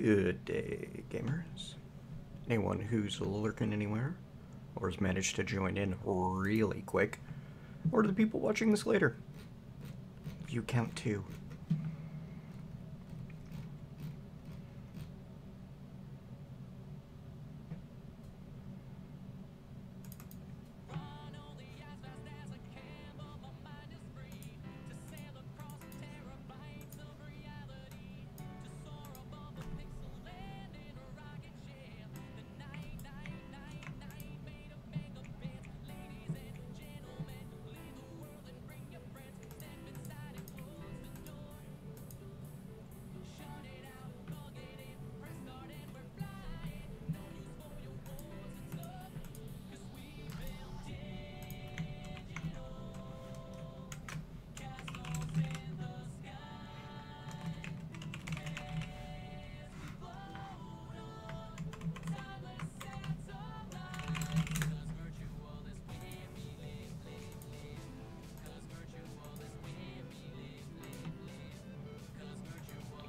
Good day, gamers. Anyone who's lurking anywhere, or has managed to join in really quick, or to the people watching this later. You count too.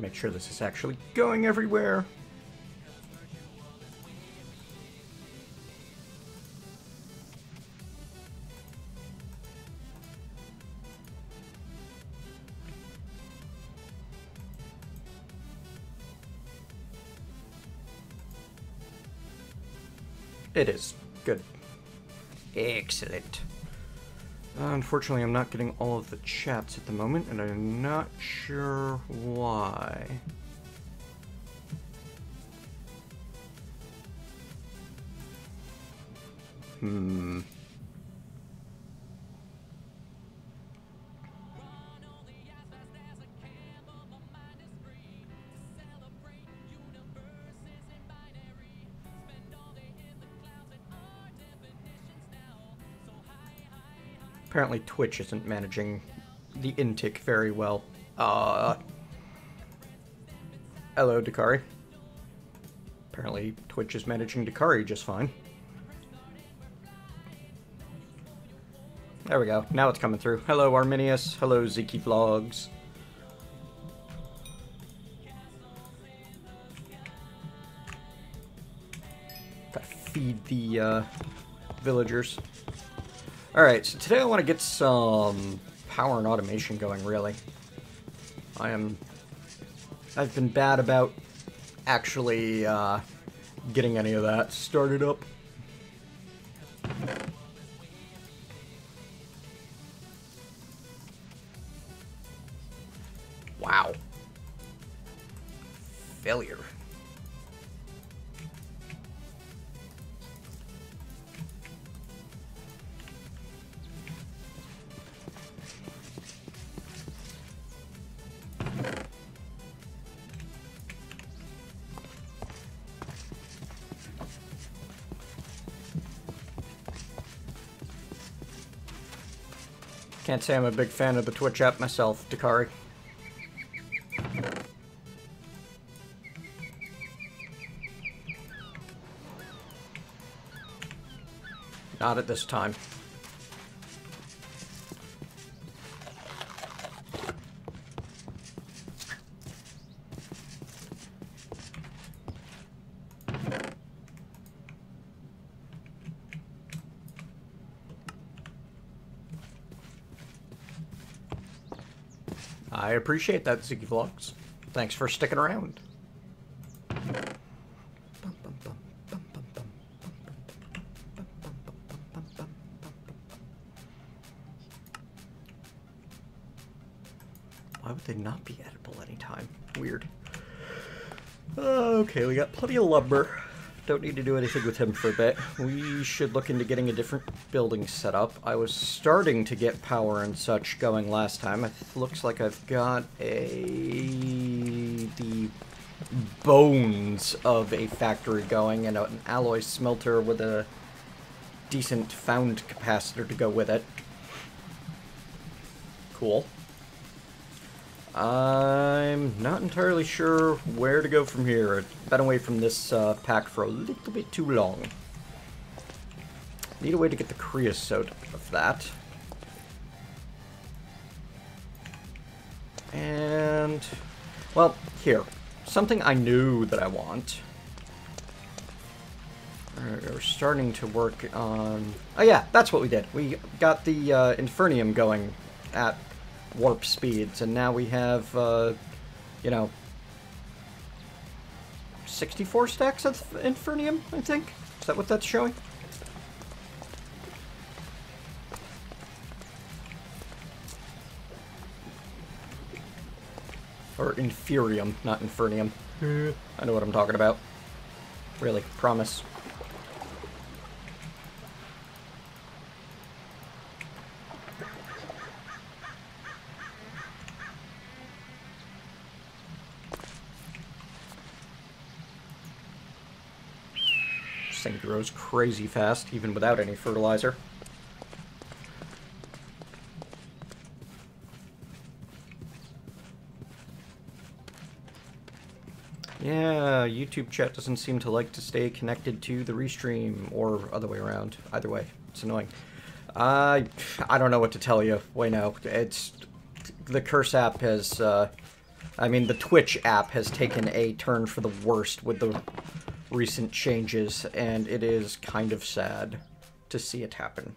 Make sure this is actually going everywhere. It is. Good. Excellent. Unfortunately, I'm not getting all of the chats at the moment, and I'm not sure why. Apparently Twitch isn't managing the intick very well. Hello, Dakari. Apparently Twitch is managing Dakari just fine. There we go. Now it's coming through. Hello, Arminius. Hello, Ziki Vlogs. Gotta feed the villagers. Alright, so today I want to get some power and automation going, really. I've been bad about actually getting any of that started up. Wow. Failure. Can't say I'm a big fan of the Twitch app myself, Dakari. Not at this time. I appreciate that, Ziggy Vlogs. Thanks for sticking around. Why would they not be edible anytime? Weird. Okay, we got plenty of lumber. Don't need to do anything with him for a bit. We should look into getting a different building set up. I was starting to get power and such going last time. It looks like I've got the bones of a factory going and an alloy smelter with a decent found capacitor to go with it. Cool. I'm not entirely sure where to go from here. I've been away from this pack for a little bit too long. Need a way to get the creosote of that. And, well, here. something I knew that I want. We're starting to work on... Oh yeah, that's what we did. We got the Infernium going at warp speeds, and now we have, you know, 64 stacks of Infernium, I think? Is that what that's showing? Or Inferium, not Infernium. I know what I'm talking about. Really, promise. This thing grows crazy fast, even without any fertilizer. Yeah, YouTube chat doesn't seem to like to stay connected to the restream, or other way around. Either way, it's annoying. I don't know what to tell you. Wait, no, it's... The Curse app has, I mean, the Twitch app has taken a turn for the worst with the recent changes, and it is kind of sad to see it happen.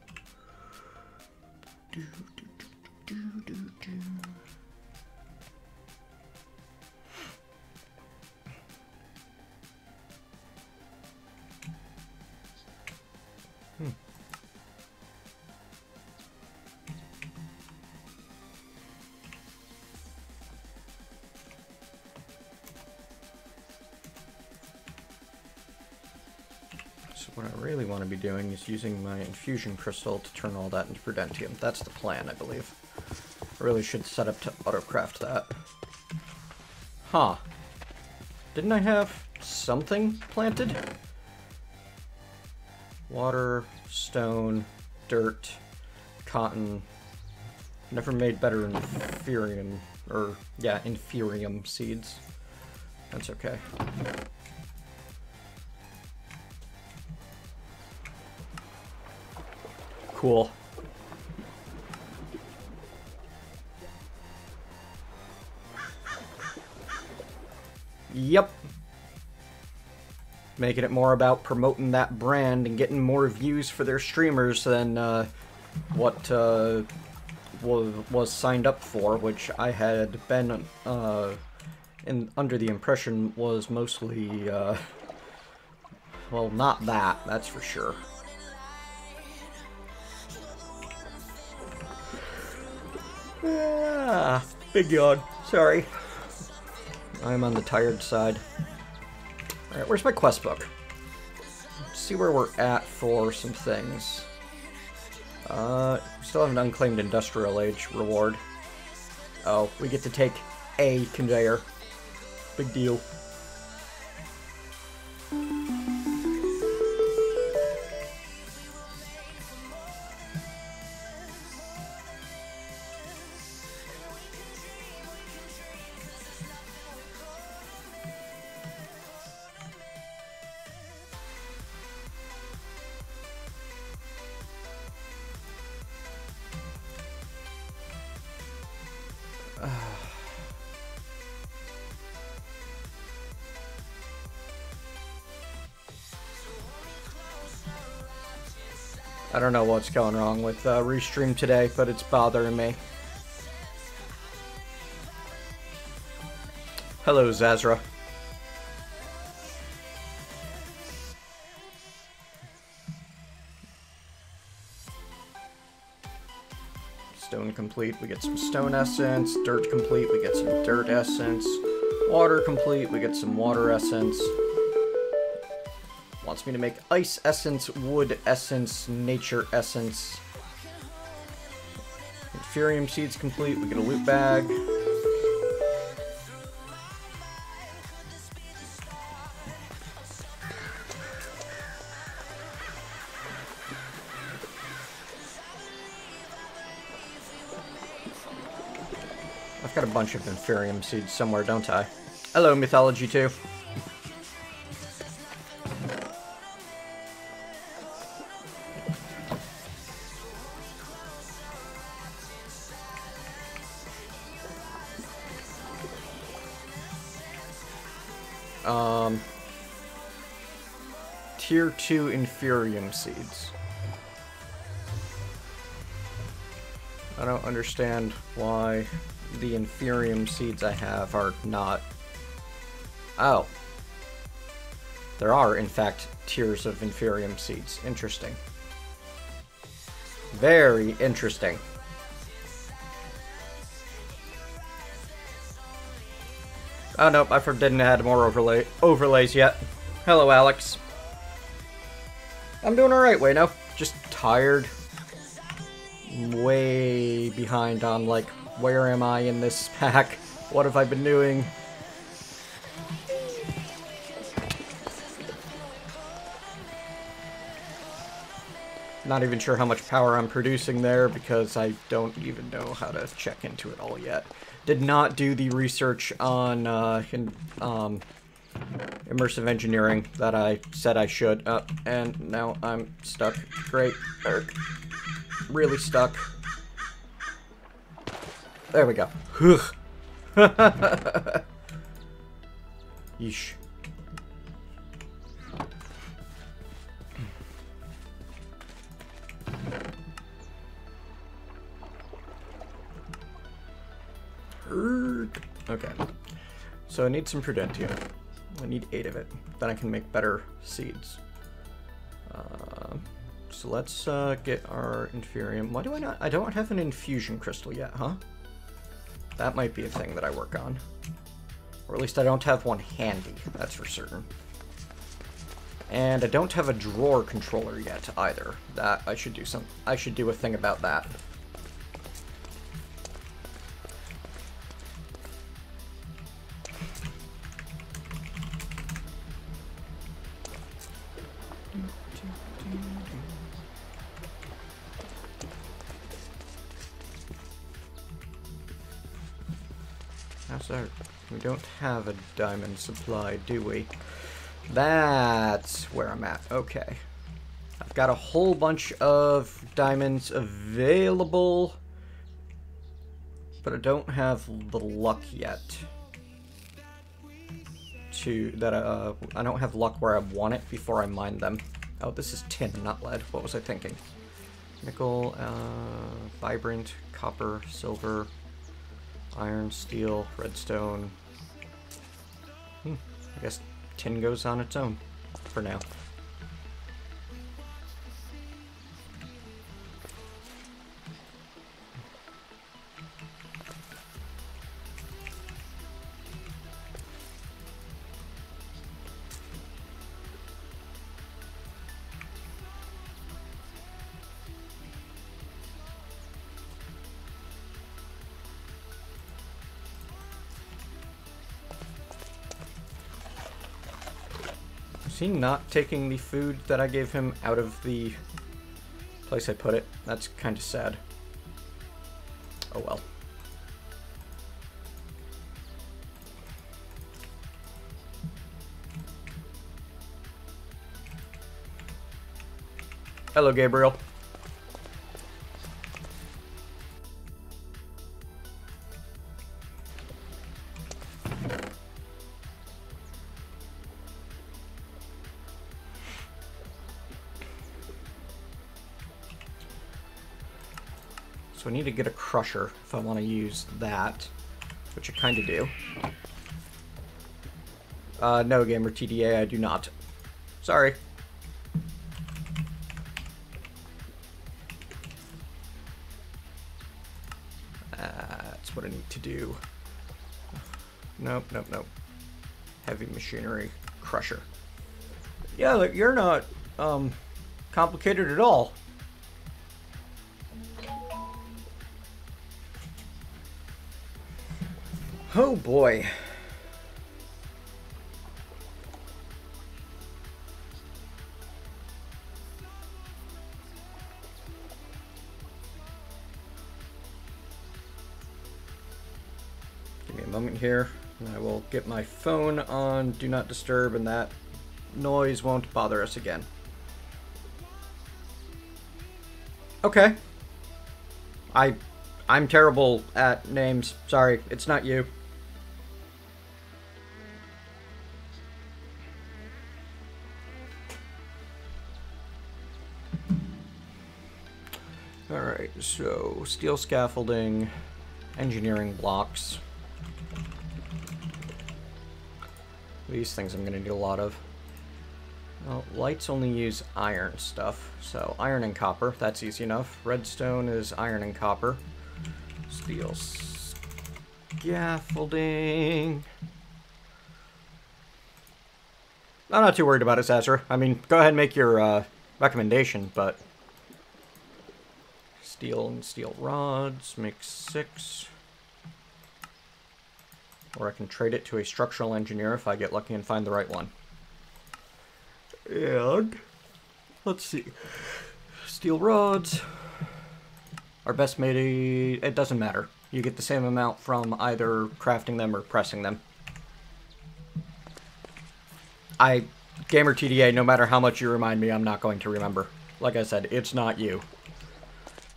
What I really want to be doing is using my infusion crystal to turn all that into prudentium. That's the plan, I believe. I really should set up to autocraft that. Huh. Didn't I have something planted? Water, stone, dirt, cotton. Never made better inferium, or, yeah, inferium seeds. That's okay. Cool. Yep. Making it more about promoting that brand and getting more views for their streamers than what was signed up for, which I had been under the impression was mostly, well, not that, that's for sure. Ah, big yawn. Sorry. I'm on the tired side. Alright, where's my quest book? Let's see where we're at for some things. We still have an unclaimed industrial age reward. Oh, we get to take a conveyor. Big deal. I don't know what's going wrong with Restream today, but it's bothering me. Hello, Zazra. Stone complete, we get some stone essence. Dirt complete, we get some dirt essence. Water complete, we get some water essence. Wants me to make ice essence, wood essence, nature essence. Inferium seeds complete, we get a loot bag. I've got a bunch of Inferium seeds somewhere, don't I? Hello, Mythology 2. Tier 2 Inferium seeds. I don't understand why the Inferium seeds I have are not... Oh. There are, in fact, tiers of Inferium seeds. Interesting. Very interesting. Oh, nope, I didn't add more overlays yet. Hello, Alex. I'm doing alright, Wayno. Just tired. Way behind on, like, where am I in this pack? What have I been doing? Not even sure how much power I'm producing there because I don't even know how to check into it all yet. Did not do the research on immersive engineering that I said I should. And now I'm stuck. Great. Really stuck. There we go. Yeesh. Okay, so I need some Prudentium. I need 8 of it. Then I can make better seeds. So let's get our Inferium. Why do I not? I don't have an infusion crystal yet, huh? That might be a thing that I work on. Or at least I don't have one handy, that's for certain. And I don't have a drawer controller yet either. That I should do I should do a thing about that. We don't have a diamond supply, do we? That's where I'm at. Okay. I've got a whole bunch of diamonds available, but I don't have the luck yet. I don't have luck where I want it before I mine them. Oh, this is tin, not lead. What was I thinking? Nickel, vibrant, copper, silver, iron, steel, redstone. I guess tin goes on its own for now. Is he not taking the food that I gave him out of the place I put it? That's kind of sad. Oh well. Hello, Gabriel. So I need to get a crusher if I want to use that, which I kind of do. No, Gamer TDA, I do not. Sorry. That's what I need to do. Nope, nope, nope. Heavy machinery crusher. Yeah, look, you're not complicated at all. Oh boy. Give me a moment here, and I will get my phone on Do Not Disturb, and that noise won't bother us again. Okay. I'm terrible at names. Sorry, it's not you. Alright, so steel scaffolding, engineering blocks. These things I'm going to need a lot of. Well, lights only use iron stuff, so iron and copper, that's easy enough. Redstone is iron and copper. Steel scaffolding. I'm not too worried about it, Sasser. I mean, go ahead and make your recommendation, but... Steel and steel rods, make 6. Or I can trade it to a structural engineer if I get lucky and find the right one. And... let's see. Steel rods are best made... it doesn't matter. You get the same amount from either crafting them or pressing them. Gamer TDA, no matter how much you remind me, I'm not going to remember. Like I said, it's not you.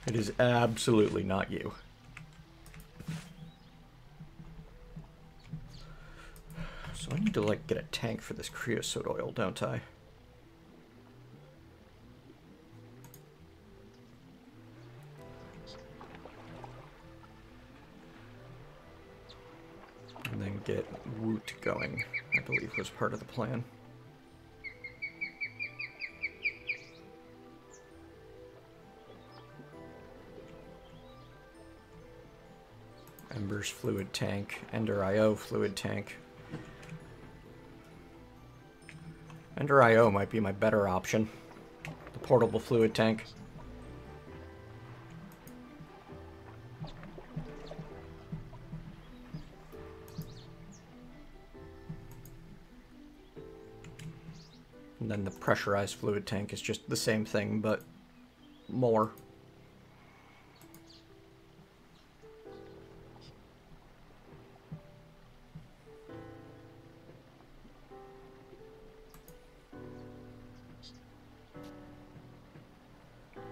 It is absolutely not you. So I need to, like, get a tank for this creosote oil, don't I? And then get root going, I believe was part of the plan. Embers fluid tank, Ender IO fluid tank. Ender IO might be my better option. The portable fluid tank. And then the pressurized fluid tank is just the same thing, but more.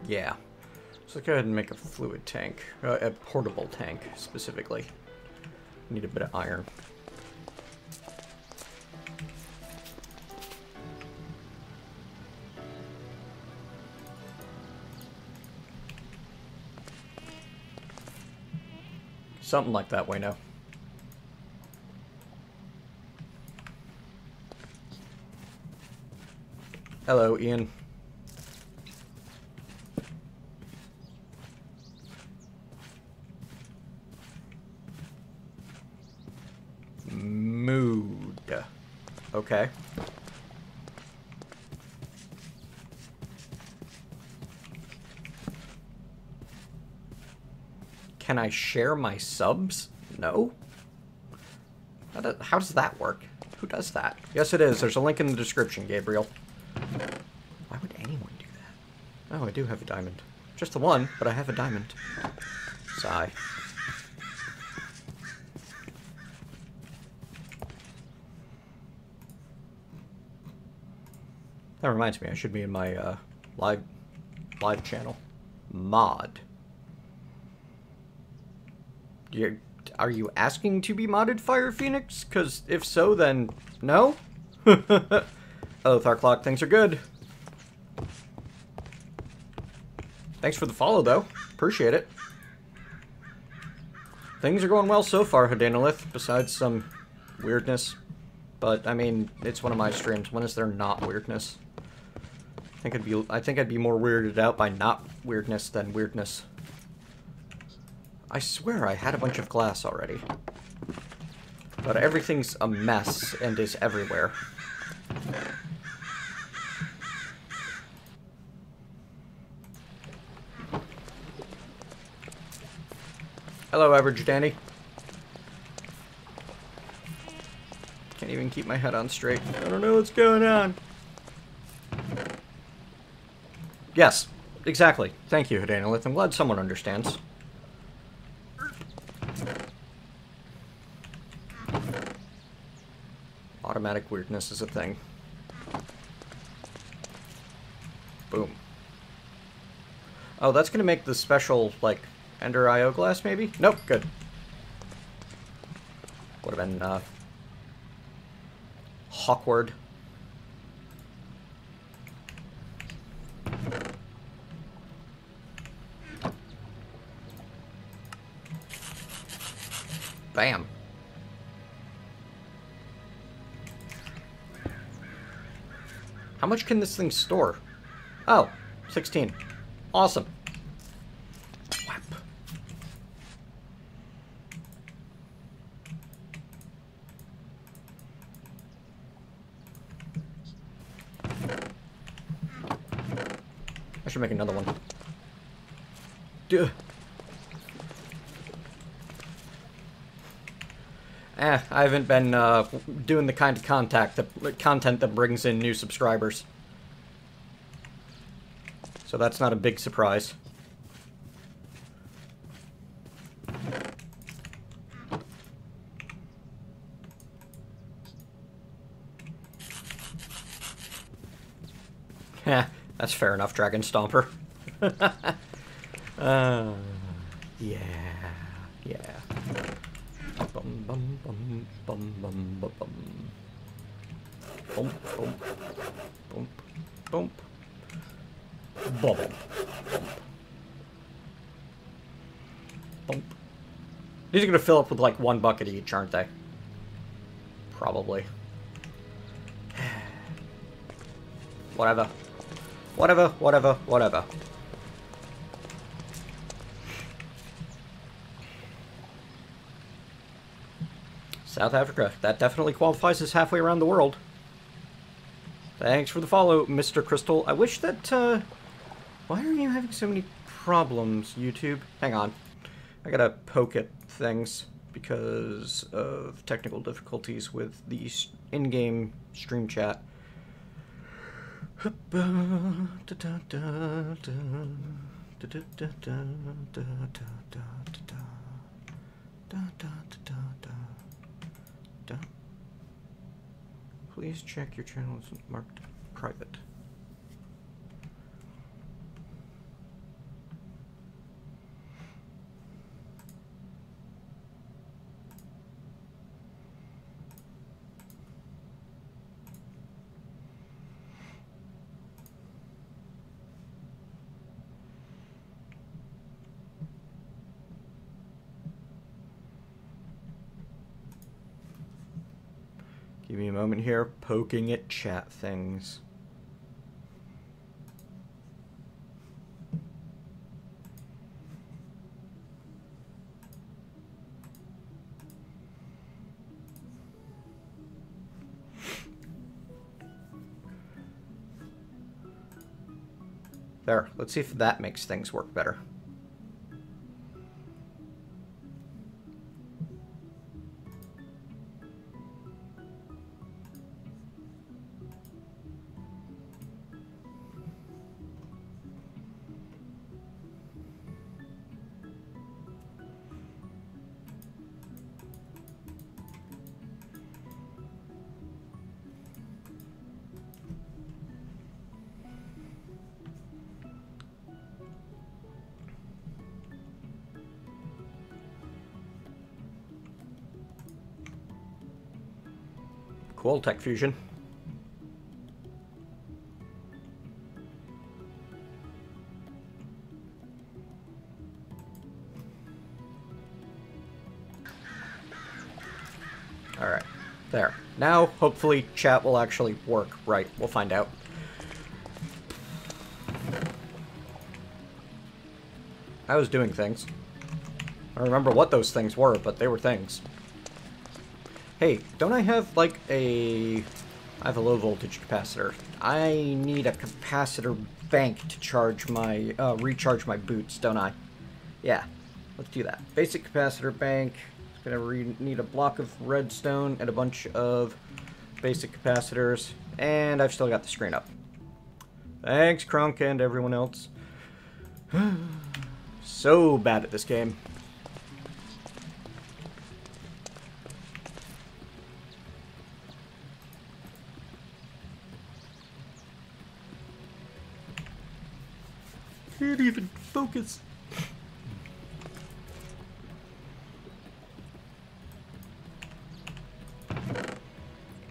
Yeah. So let's go ahead and make a fluid tank. A portable tank, specifically. Need a bit of iron. Something like that, Wayno. Hello, Ian. Mood. Okay. Can I share my subs? No? How does that work? Who does that? Yes, it is. There's a link in the description, Gabriel. Why would anyone do that? Oh, I do have a diamond. Just the one, but I have a diamond. Sigh. That reminds me, I should be in my live channel. Mod. Are you asking to be modded, Fire Phoenix? Because if so, then no? Oh, Tharclock, things are good. Thanks for the follow, though. Appreciate it. Things are going well so far, Hodanolith, besides some weirdness. But, I mean, it's one of my streams. When is there not weirdness? I think I'd be more weirded out by not weirdness than weirdness. I swear I had a bunch of glass already. But everything's a mess and is everywhere. Hello, Average Danny. Can't even keep my head on straight. I don't know what's going on. Yes, exactly. Thank you, Hodanolith. I'm glad someone understands. Automatic weirdness is a thing. Boom. Oh, that's gonna make the special, like, Ender IO glass, maybe? Nope, good. Would have been, awkward. Bam. How much can this thing store? Oh, 16. Awesome. Whap. I should make another one. Duh. I haven't been doing the kind of content that brings in new subscribers. So that's not a big surprise. Yeah, that's fair enough, Dragon Stomper. Yeah. Bum bum bum bum bum bum bum. Bump bump bump bump. Bubble. Bump. These are gonna fill up with like one bucket each, aren't they? Probably. Whatever. Whatever. South Africa. That definitely qualifies as halfway around the world. Thanks for the follow, Mr. Crystal. I wish that, why are you having so many problems, YouTube? Hang on. I gotta poke at things because of technical difficulties with the in-game stream chat. Please check your channel is marked private. Give me a moment here, poking at chat things. There, let's see if that makes things work better. Cool, tech fusion. Alright, there. Now, hopefully, chat will actually work right. We'll find out. I was doing things. I don't remember what those things were, but they were things. Hey, don't I have, like, I have a low-voltage capacitor. I need a capacitor bank to charge my, recharge my boots, don't I? Yeah, let's do that. Basic capacitor bank. It's gonna need a block of redstone and a bunch of basic capacitors. And I've still got the screen up. Thanks, Krunk, and everyone else. So bad at this game. Can't even focus.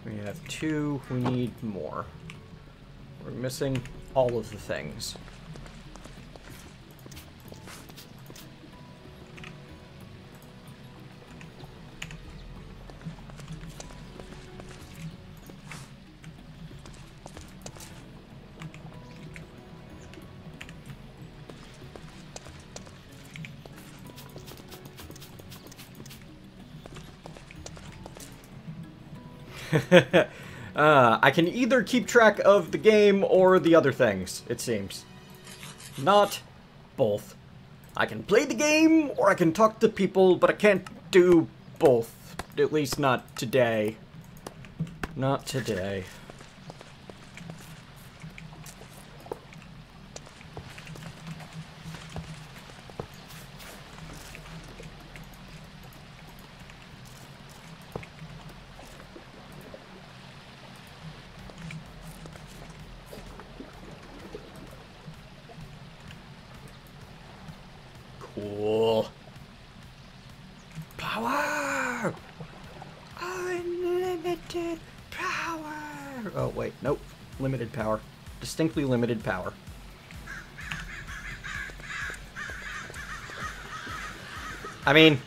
We have 2. We need more. We're missing all of the things. I can either keep track of the game or the other things, it seems. Not both. I can play the game or I can talk to people, but I can't do both. At least not today. Not today. Cool. Power! Unlimited power! Oh, wait. Nope. Limited power. Distinctly limited power. I mean,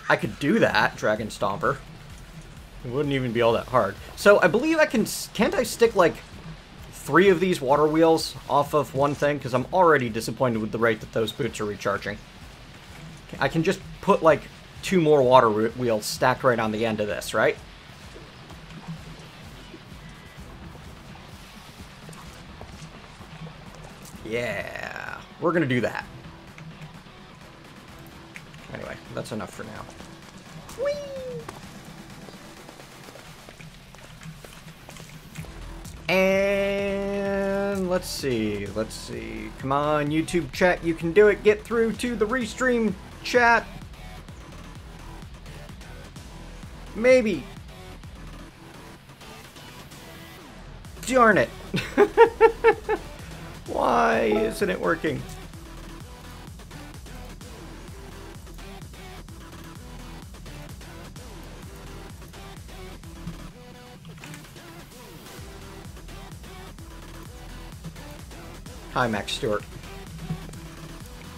I could do that, Dragon Stomper. It wouldn't even be all that hard. So, I believe I can... Can't I stick, like, 3 of these water wheels off of one thing? Because I'm already disappointed with the rate that those boots are recharging. I can just put, like, 2 more water wheels stacked right on the end of this, right? Yeah, we're gonna do that. Anyway, that's enough for now. Whee! And let's see. Come on, YouTube chat, you can do it. Get through to the restream chat. Maybe. Darn it. Why isn't it working? Hi, Max Stewart.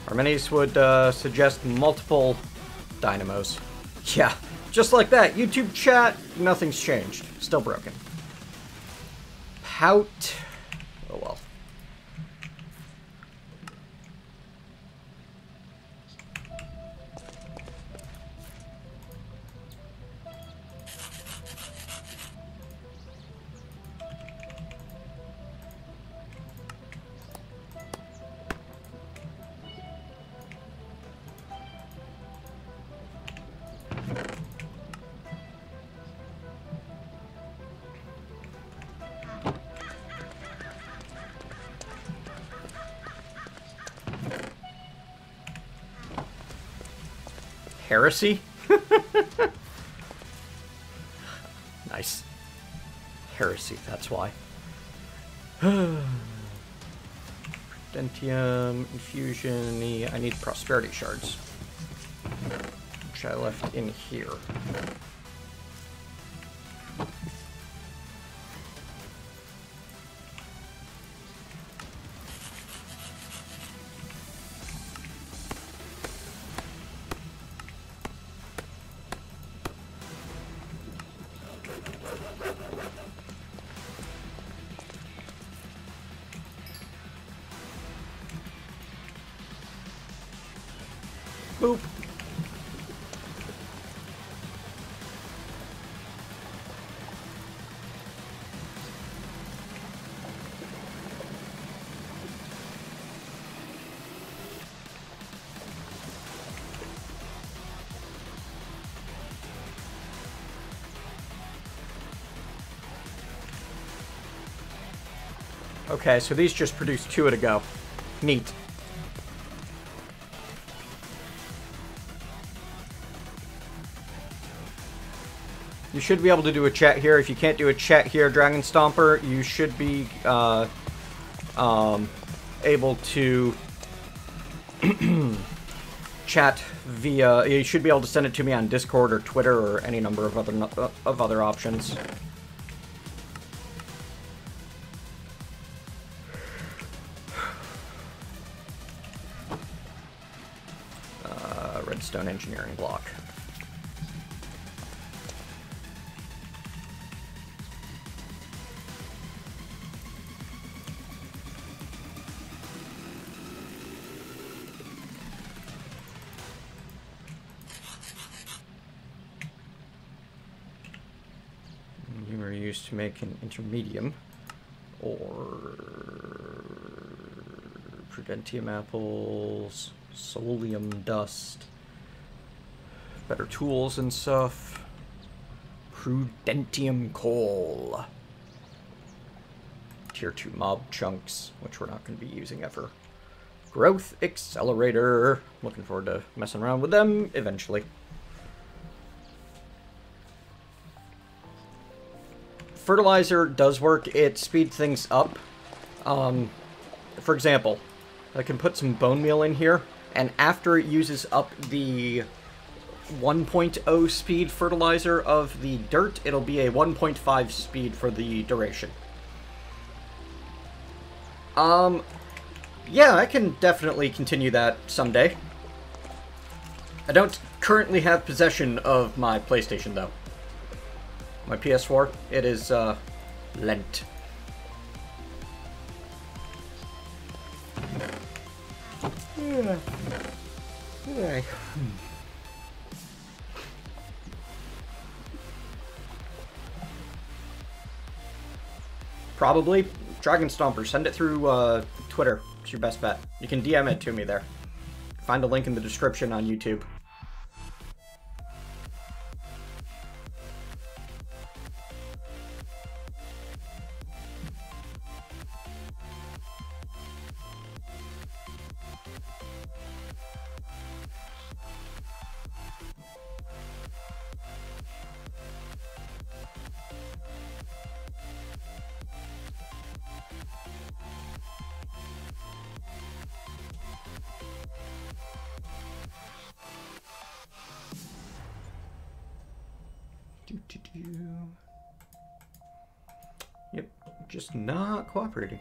Arminius would suggest multiple dynamos. Yeah, just like that. YouTube chat, nothing's changed. Still broken. Pout. Oh well. Heresy? Nice. Heresy, that's why. Dentium, infusion, I need prosperity shards. Which I left in here. Boop. Okay, so these just produced 2 at a go. Neat. You should be able to do a chat here. If you can't do a chat here, Dragon Stomper, you should be able to chat via... You should be able to send it to me on Discord or Twitter or any number of other options. Redstone engineering block. use to make an intermedium. Or prudentium apples, solium dust, better tools and stuff. Prudentium coal. Tier 2 mob chunks, which we're not going to be using ever. Growth accelerator. Looking forward to messing around with them eventually. Fertilizer does work. It speeds things up. For example, I can put some bone meal in here, and after it uses up the 1.0 speed fertilizer of the dirt, it'll be a 1.5 speed for the duration. Yeah, I can definitely continue that someday. I don't currently have possession of my PlayStation, though. My PS4, it is, lent. Yeah. Okay. Probably. Dragon Stomper, send it through, Twitter. It's your best bet. You can DM it to me there. Find a link in the description on YouTube. Yep, just not cooperating.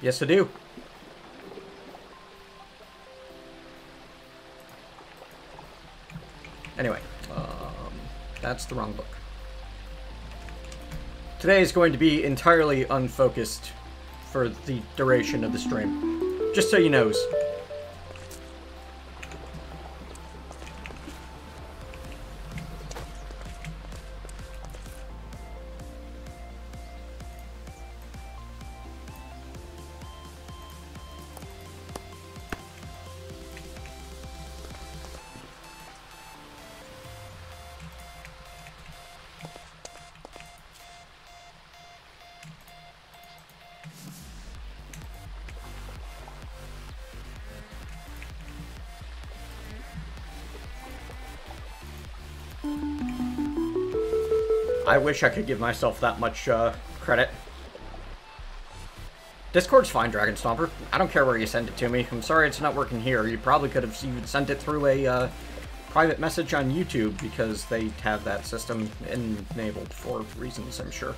Yes, I do. Anyway, that's the wrong book. Today is going to be entirely unfocused for the duration of the stream. Just so you knows. I wish I could give myself that much credit. Discord's fine, Dragon Stomper. I don't care where you send it to me. I'm sorry it's not working here. You probably could have even sent it through a private message on YouTube, because they have that system enabled for reasons, I'm sure.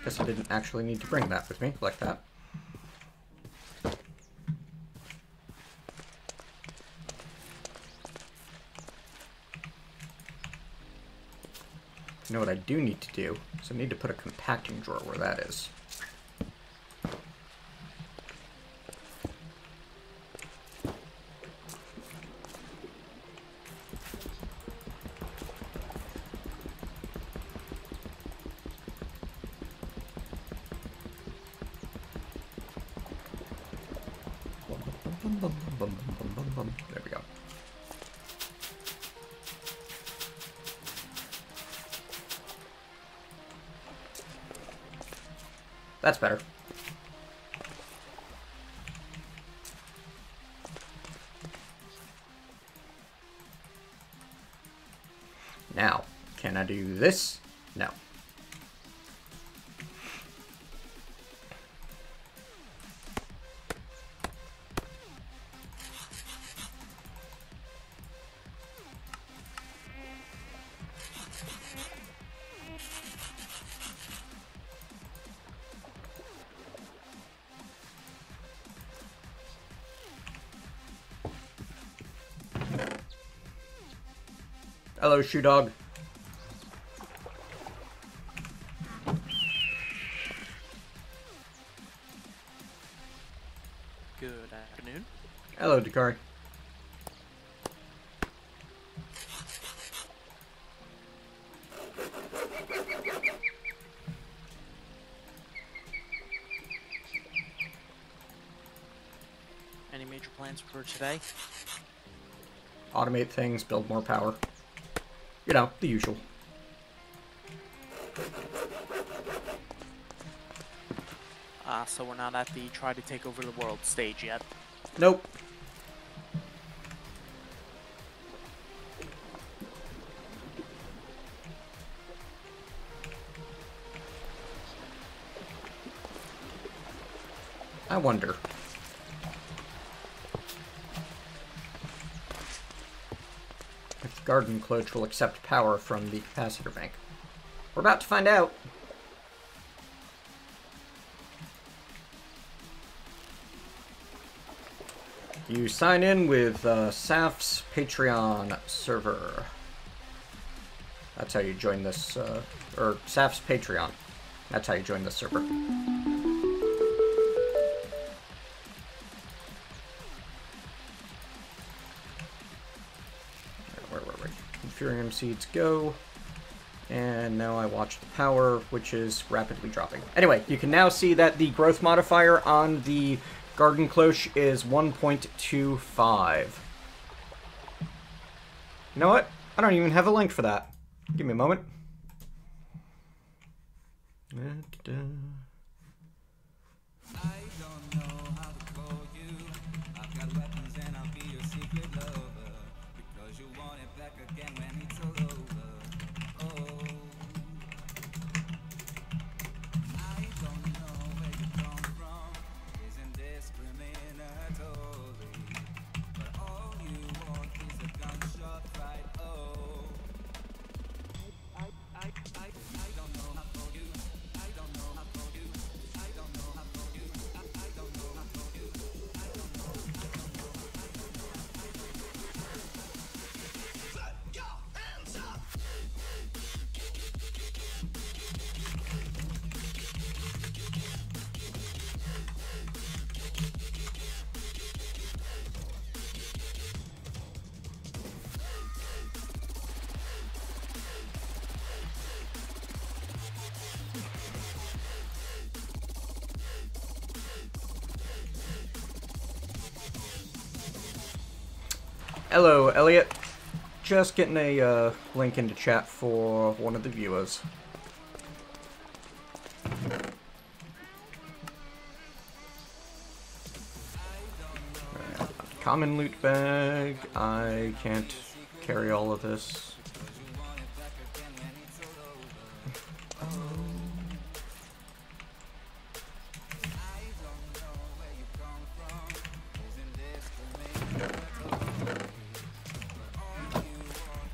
Guess I didn't actually need to bring that with me, like that. You know what I do need to do? So I need to put a compacting drawer where that is. There we go. That's better. Now, can I do this? No. Hello, shoe dog. Good afternoon. Hello, Dakari. Any major plans for today? Automate things, build more power. You know, the usual. So we're not at the try to take over the world stage yet. Nope. I wonder. If the garden cloche will accept power from the capacitor bank. We're about to find out. You sign in with Saf's Patreon server. That's how you join this, or Saf's Patreon. That's how you join this server. Where were we? Infurium seeds go. And now I watch the power, which is rapidly dropping. Anyway, you can now see that the growth modifier on the garden cloche is 1.25. You know what? I don't even have a link for that. Give me a moment. Hello, Elliot. Just getting a link into chat for one of the viewers. Common loot bag. I can't carry all of this.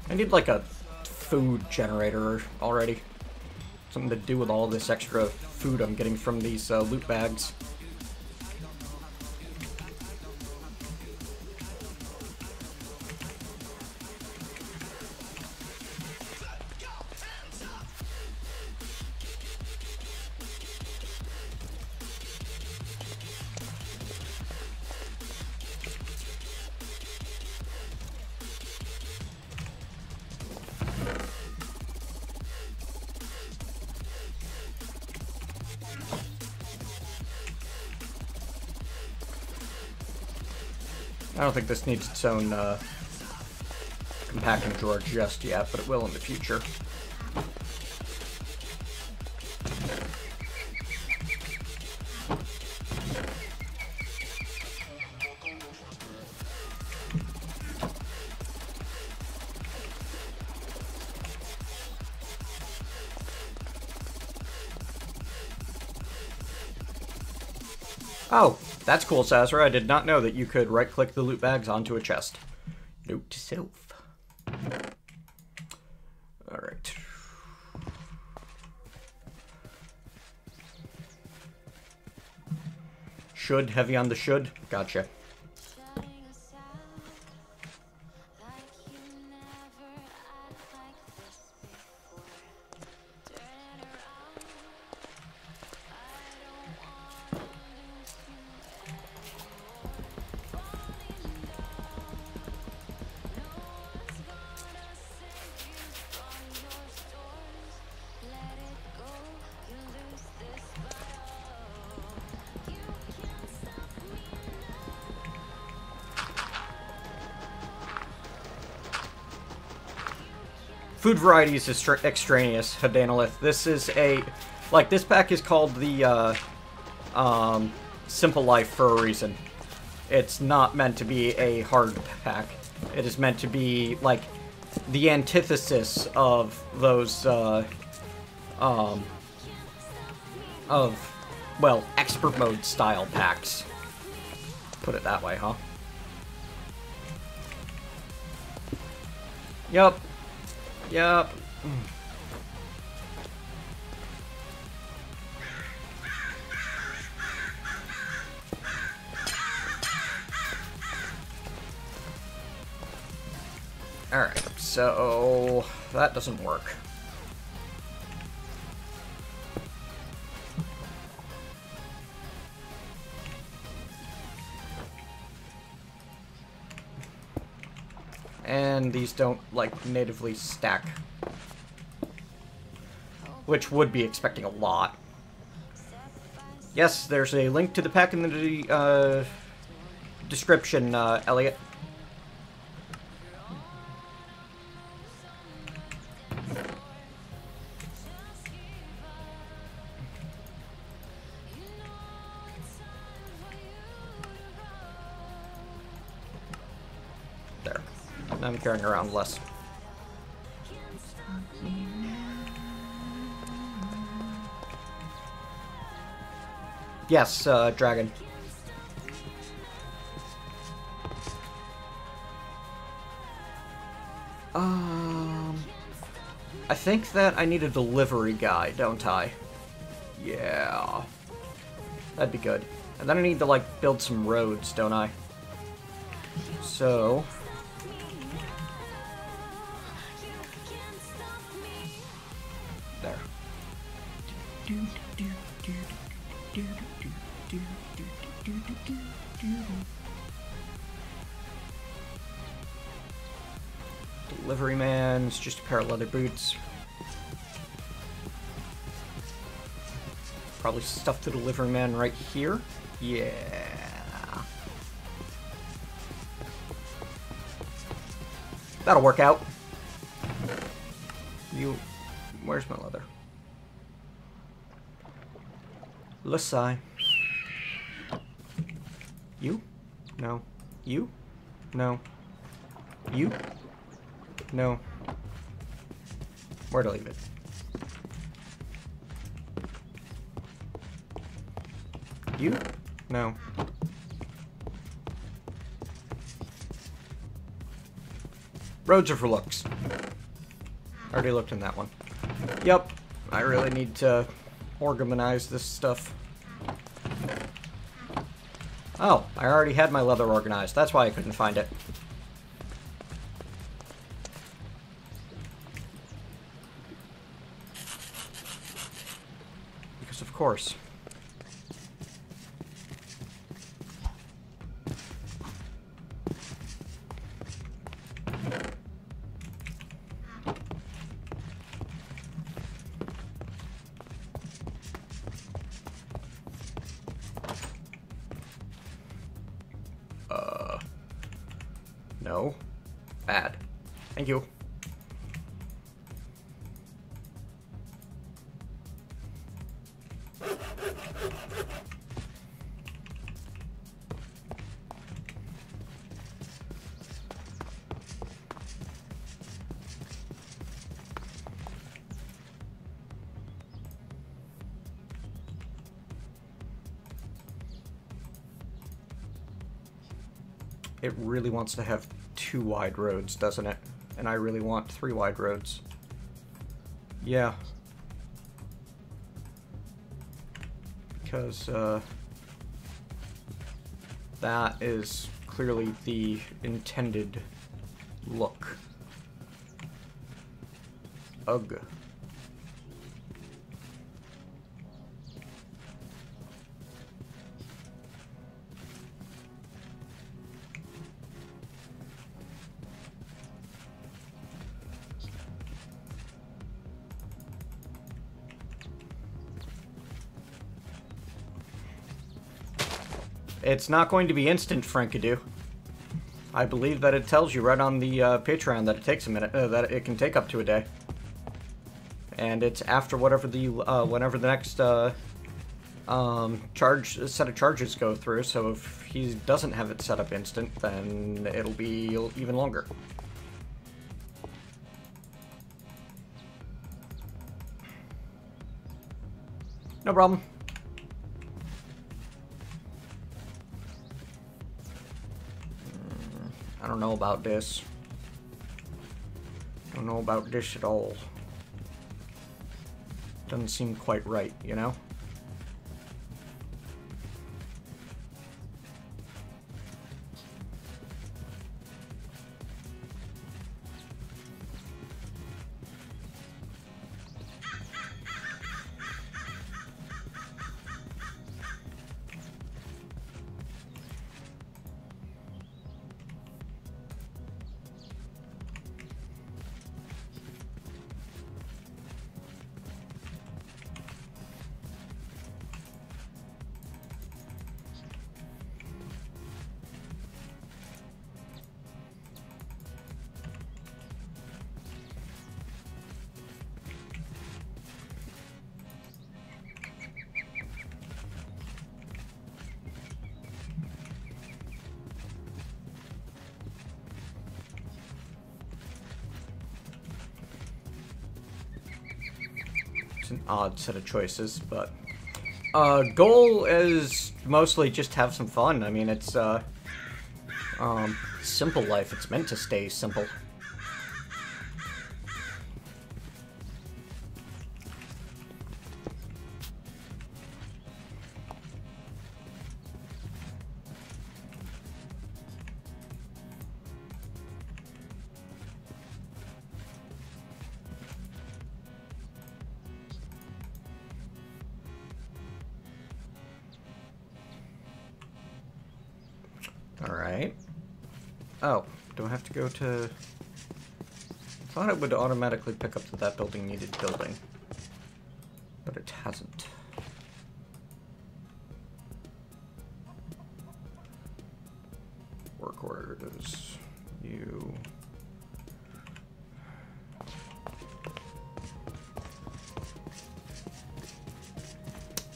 I need like a food generator already. Something to do with all this extra food I'm getting from these loot bags. I don't think this needs its own compacting drawer just yet, but it will in the future. Oh, that's cool, Sazra. I did not know that you could right-click the loot bags onto a chest. Note to self. Alright. Should, heavy on the should. Gotcha. Food varieties is extraneous, Hadanolith. This is a... Like, this pack is called the, Simple Life for a reason. It's not meant to be a hard pack. It is meant to be, like, the antithesis of those, well, expert mode style packs. Put it that way, huh? Yup. Yup. Alright, so that doesn't work. And these don't, like, natively stack. Which would be expecting a lot. Yes, there's a link to the pack in the description, Elliot. There. I'm carrying around less. Yes, dragon. I think that I need a delivery guy, don't I? Yeah. That'd be good. And then I need to, like, build some roads, don't I? So... there. Delivery man's just a pair of leather boots. Probably stuff the delivery man right here. Yeah. That'll work out. Where's my leather? Lasai. You? No. You? No. You? No. Where to leave it? You? No. Roads are for looks. Already looked in that one. Yep. I really need to organize this stuff. Oh, I already had my leather organized. That's why I couldn't find it. Because of course. No. Bad. Thank you. It really wants to have 2 wide roads, doesn't it? And I really want 3 wide roads. Yeah. Because, that is clearly the intended look. Ugh. It's not going to be instant, Frankadoo. I believe that it tells you right on the Patron that it takes a minute, that it can take up to a day. And it's after whatever the, whenever the next, set of charges go through, so if he doesn't have it set up instant, then it'll be even longer. No problem. I don't know about this. I don't know about this at all. Doesn't seem quite right, you know? An odd set of choices, but goal is mostly just have some fun. I mean, it's simple life. It's meant to stay simple. Alright. Oh, do I have to go to... I thought it would automatically pick up that that building needed building. But it hasn't. Work orders. You...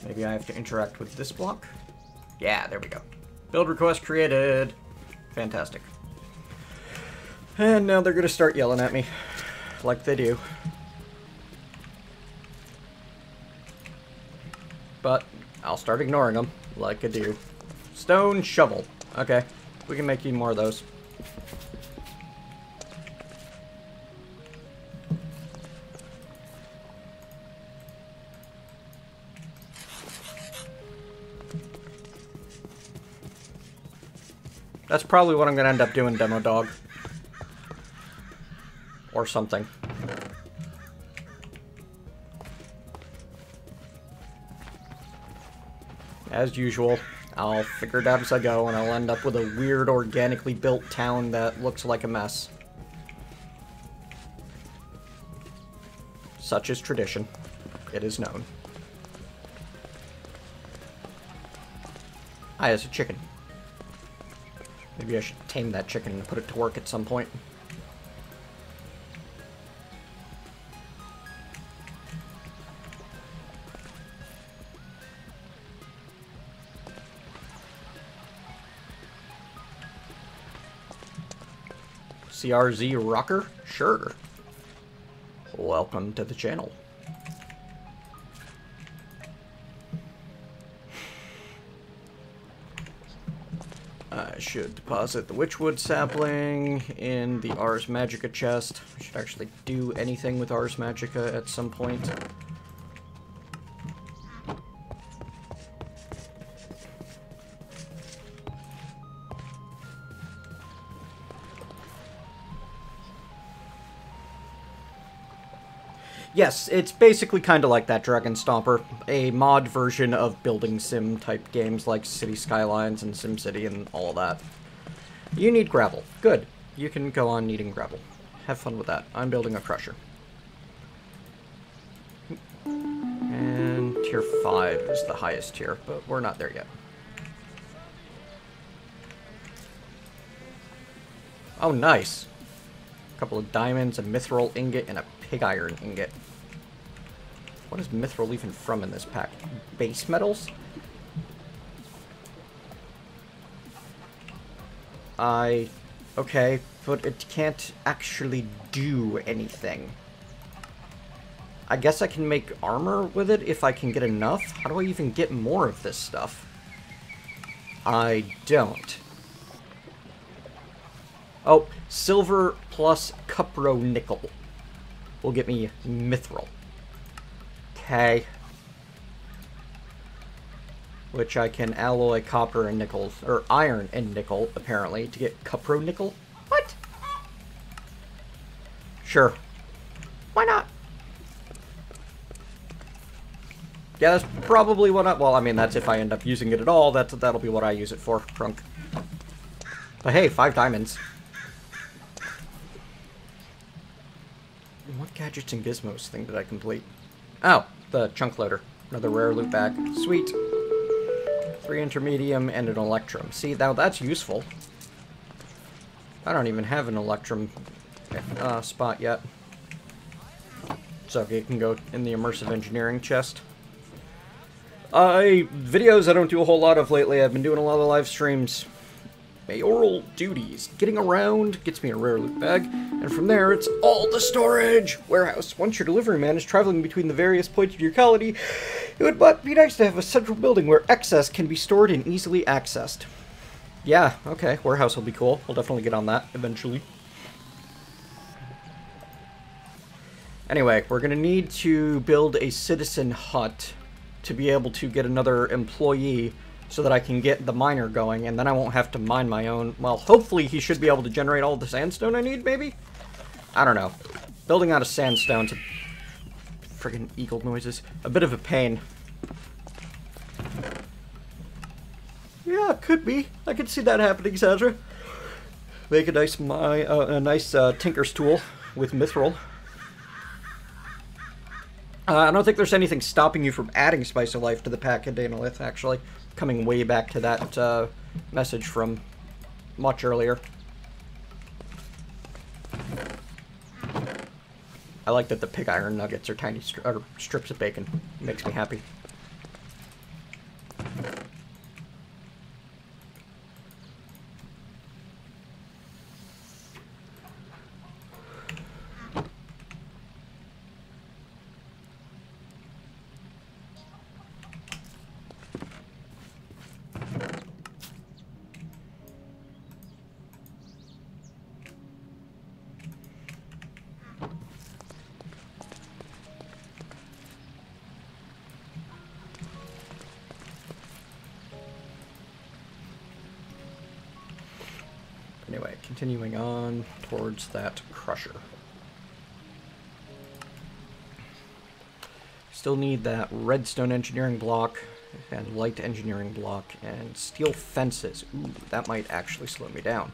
Maybe I have to interact with this block? Yeah, there we go. Build request created. Fantastic. And now they're going to start yelling at me. Like they do. But I'll start ignoring them. Like I do. Stone shovel. Okay. We can make you more of those. That's probably what I'm going to end up doing, Demo Dog. Or something. As usual, I'll figure it out as I go, and I'll end up with a weird, organically built town that looks like a mess. Such is tradition. It is known. Hi, it's a chicken. Maybe I should tame that chicken and put it to work at some point. CRZ Rocker? Sure. Welcome to the channel. I should deposit the Witchwood sapling in the Ars Magica chest. I should actually do anything with Ars Magica at some point. Yes, it's basically kind of like that Dragon Stomper, a mod version of building sim type games like City Skylines and SimCity and all that. You need gravel. Good. You can go on needing gravel. Have fun with that. I'm building a crusher. And tier 5 is the highest tier, but we're not there yet. Oh, nice. A couple of diamonds, a mithril ingot, and a pig iron ingot. What is mithril even from in this pack? Base metals? Okay, but it can't actually do anything. I guess I can make armor with it if I can get enough. How do I even get more of this stuff? I don't. Oh, silver plus cupro nickel will get me mithril. Okay. Which I can alloy copper and nickel, or iron and nickel, apparently, to get cupro nickel. What? Sure. Why not? Yeah, that's probably what I... Well, I mean, that's if I end up using it at all. That'll be what I use it for, drunk. But hey, 5 diamonds. What gadgets and gizmos thing did I complete? Oh, the chunk loader. Another rare loot bag. Sweet. 3 intermedium and an electrum. See, now that's useful. I don't even have an electrum spot yet. So it can go in the immersive engineering chest. Videos I don't do a whole lot of lately. I've been doing a lot of live streams. Mayoral duties. Getting around gets me a rare loot bag, and from there it's all the storage warehouse. Once your delivery man is traveling between the various points of your colony, it would be nice to have a central building where excess can be stored and easily accessed. Yeah, okay, warehouse will be cool. We'll definitely get on that eventually. Anyway, we're gonna need to build a citizen hut to be able to get another employee so that I can get the miner going, and then I won't have to mine my own. Well, hopefully he should be able to generate all the sandstone I need, maybe? I don't know. Building out of sandstone's friggin' eagle noises. A bit of a pain. Yeah, could be. I could see that happening, Sandra. Make a nice tinker's tool with mithril. I don't think there's anything stopping you from adding Spice of Life to the pack of Danolith, actually. Coming way back to that message from much earlier. I like that the pig iron nuggets are tiny strips of bacon. It makes me happy. Anyway, continuing on towards that crusher. Still need that redstone engineering block and light engineering block and steel fences. Ooh, that might actually slow me down.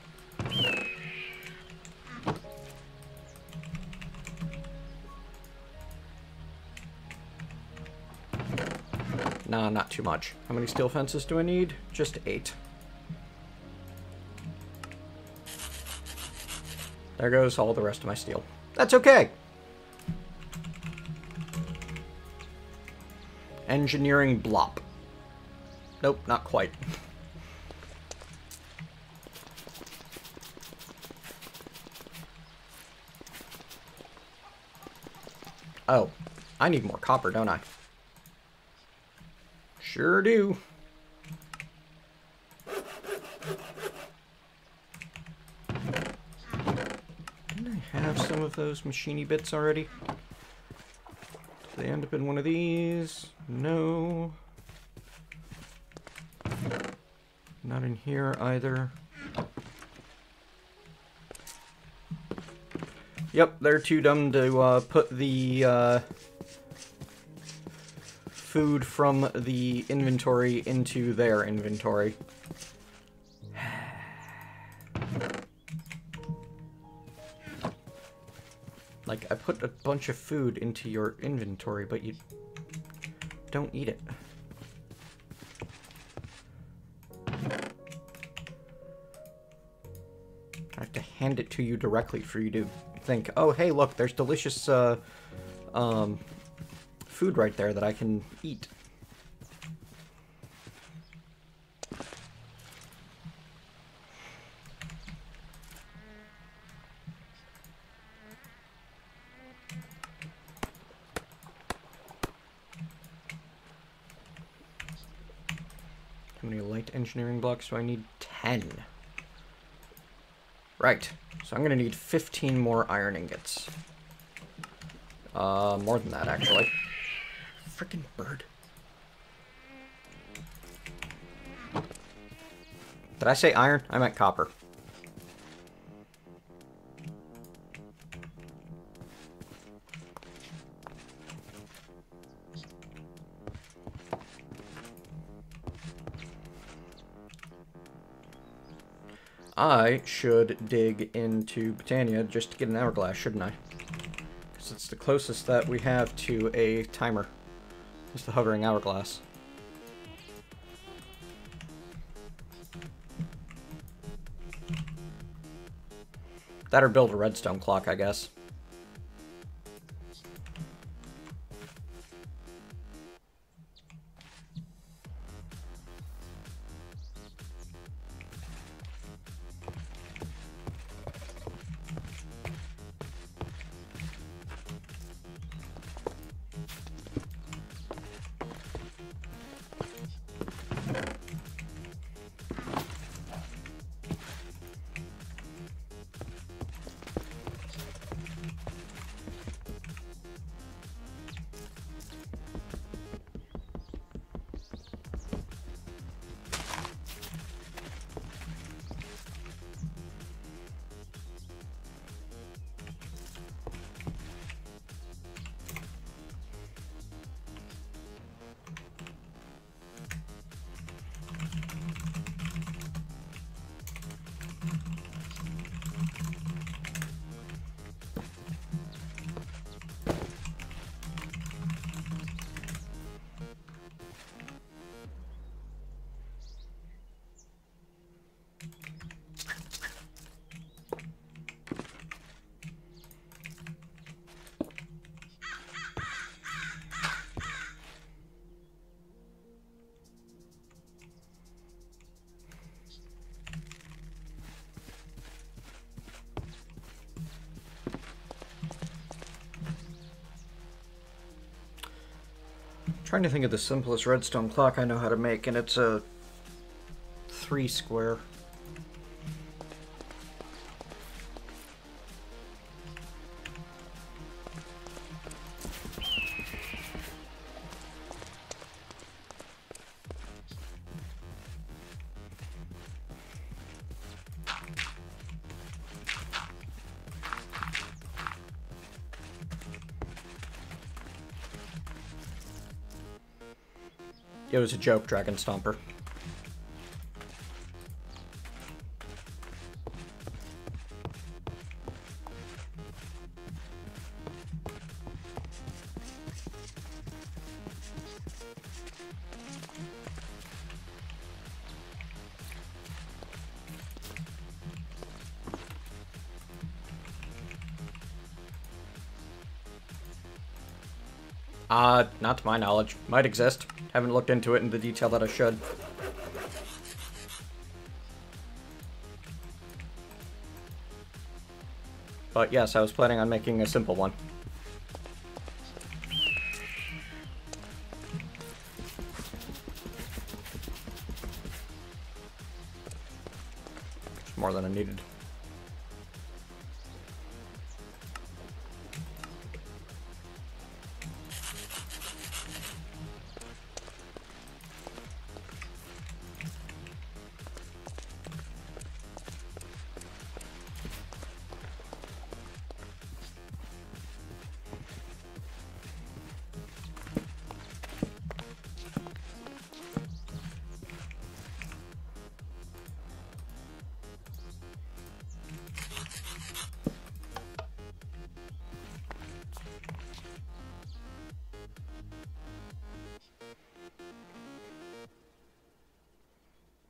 Nah, not too much. How many steel fences do I need? Just 8. There goes all the rest of my steel. That's okay! Engineering blop. Nope, not quite. Oh, I need more copper, don't I? Sure do. Have some of those machiny bits already? Do they end up in one of these? No. Not in here either. Yep, they're too dumb to put the food from the inventory into their inventory. Like, I put a bunch of food into your inventory, but you don't eat it. I have to hand it to you directly for you to think, oh, hey, look, there's delicious food right there that I can eat. How many light engineering blocks do I need? 10. Right. So I'm going to need 15 more iron ingots. More than that, actually. Frickin' bird. Did I say iron? I meant copper. I should dig into Britannia just to get an hourglass, shouldn't I? Because it's the closest that we have to a timer. It's the hovering hourglass. That or build a redstone clock, I guess. Trying to think of the simplest redstone clock I know how to make, and it's a 3 square. It was a joke, Dragon Stomper. Not to my knowledge. Might exist. Haven't looked into it in the detail that I should. But yes, I was planning on making a simple one. It's more than I needed.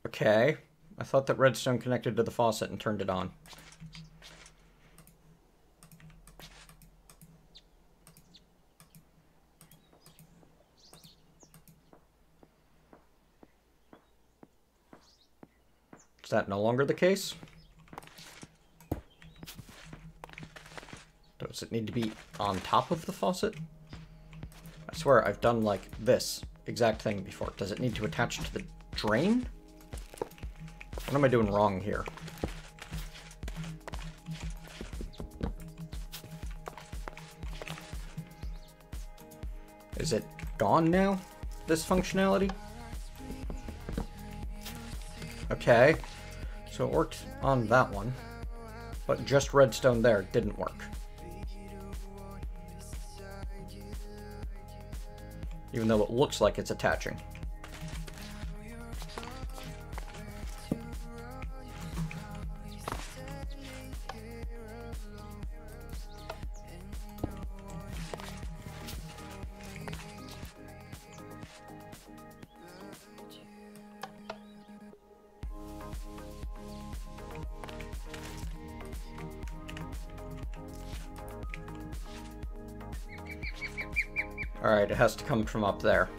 Okay. I thought that redstone connected to the faucet and turned it on. Is that no longer the case? Does it need to be on top of the faucet? I swear I've done, like, this exact thing before. Does it need to attach to the drain? What am I doing wrong here? Is it gone now, this functionality? Okay, so it worked on that one, but just redstone there didn't work. Even though it looks like it's attaching. Alright, it has to come from up there.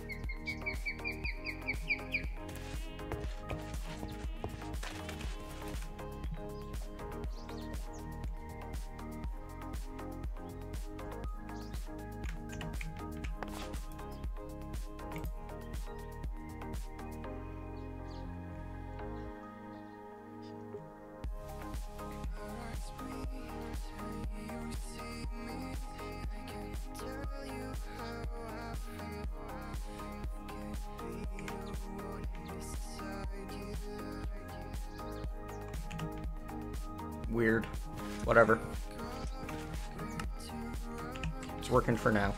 Weird. Whatever. It's working for now.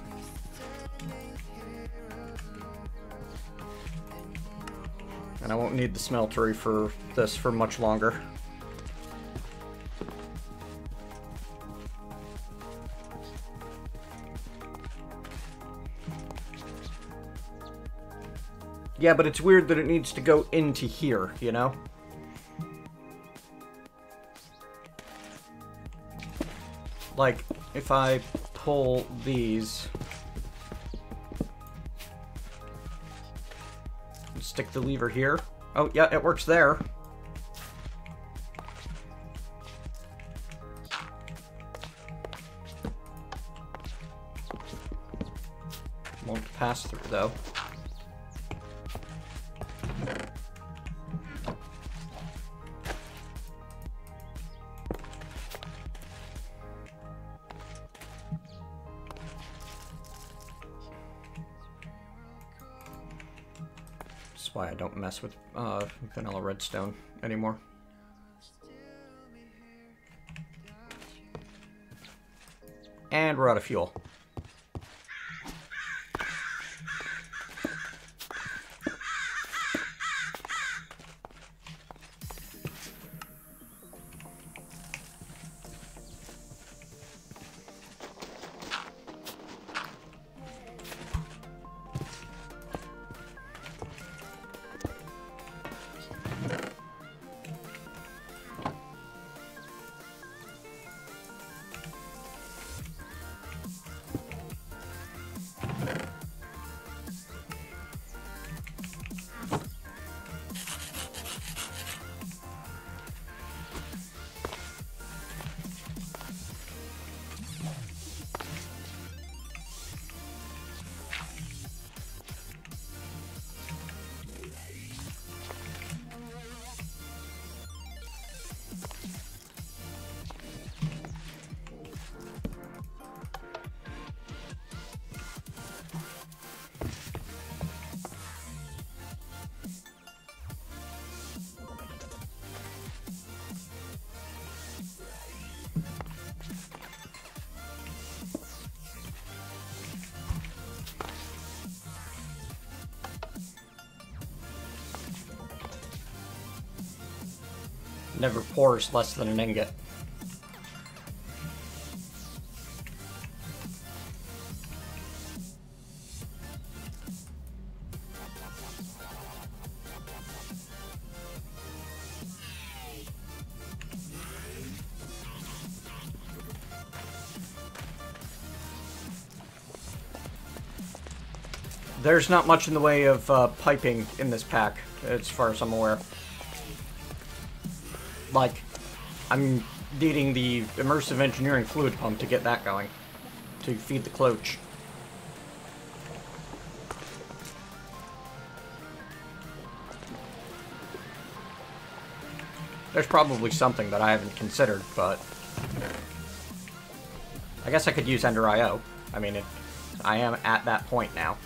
And I won't need the smeltery for this for much longer. Yeah, but it's weird that it needs to go into here, you know? Like, if I pull these, stick the lever here. Oh, yeah, it works there. Won't pass through, though. That's why I don't mess with vanilla redstone anymore. And we're out of fuel. Never pours less than an ingot. There's not much in the way of piping in this pack, as far as I'm aware. like, I'm needing the immersive engineering fluid pump to get that going. To feed the cloach. There's probably something that I haven't considered, but... I guess I could use Ender IO. I mean, I am at that point now.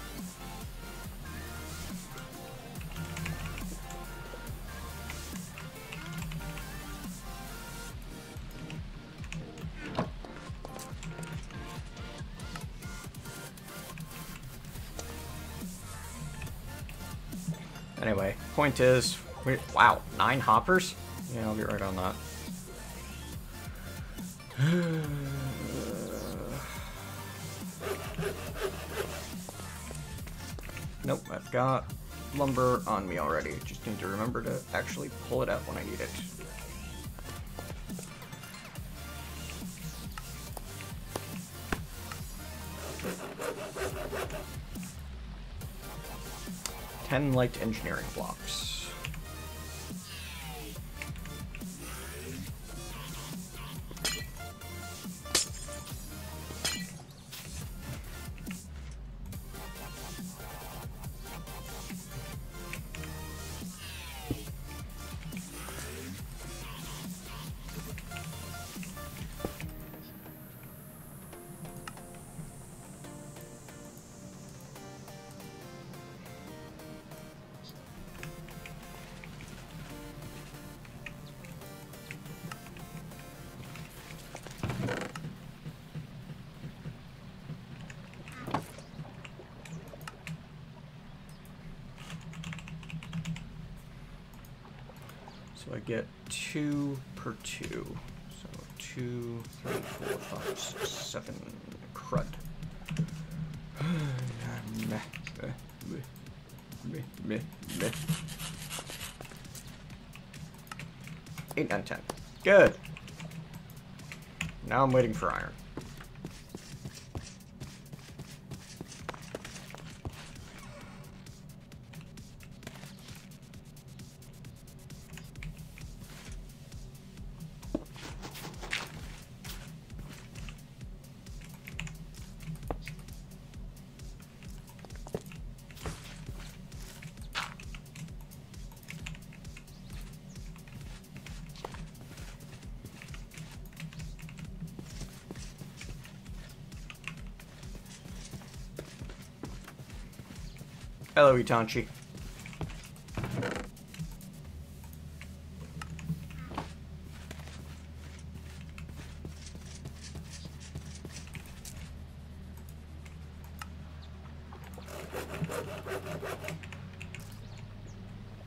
Anyway, point is... Wow, 9 hoppers? Yeah, I'll get right on that. Nope, I've got lumber on me already. Just need to remember to actually pull it out when I need it. Ten light engineering blocks. So I get 2 per 2. So 2, 3, 4, 5, 6, 7. Crud. 8, 9, 10. Good. Now I'm waiting for iron. Hello, Itanchi.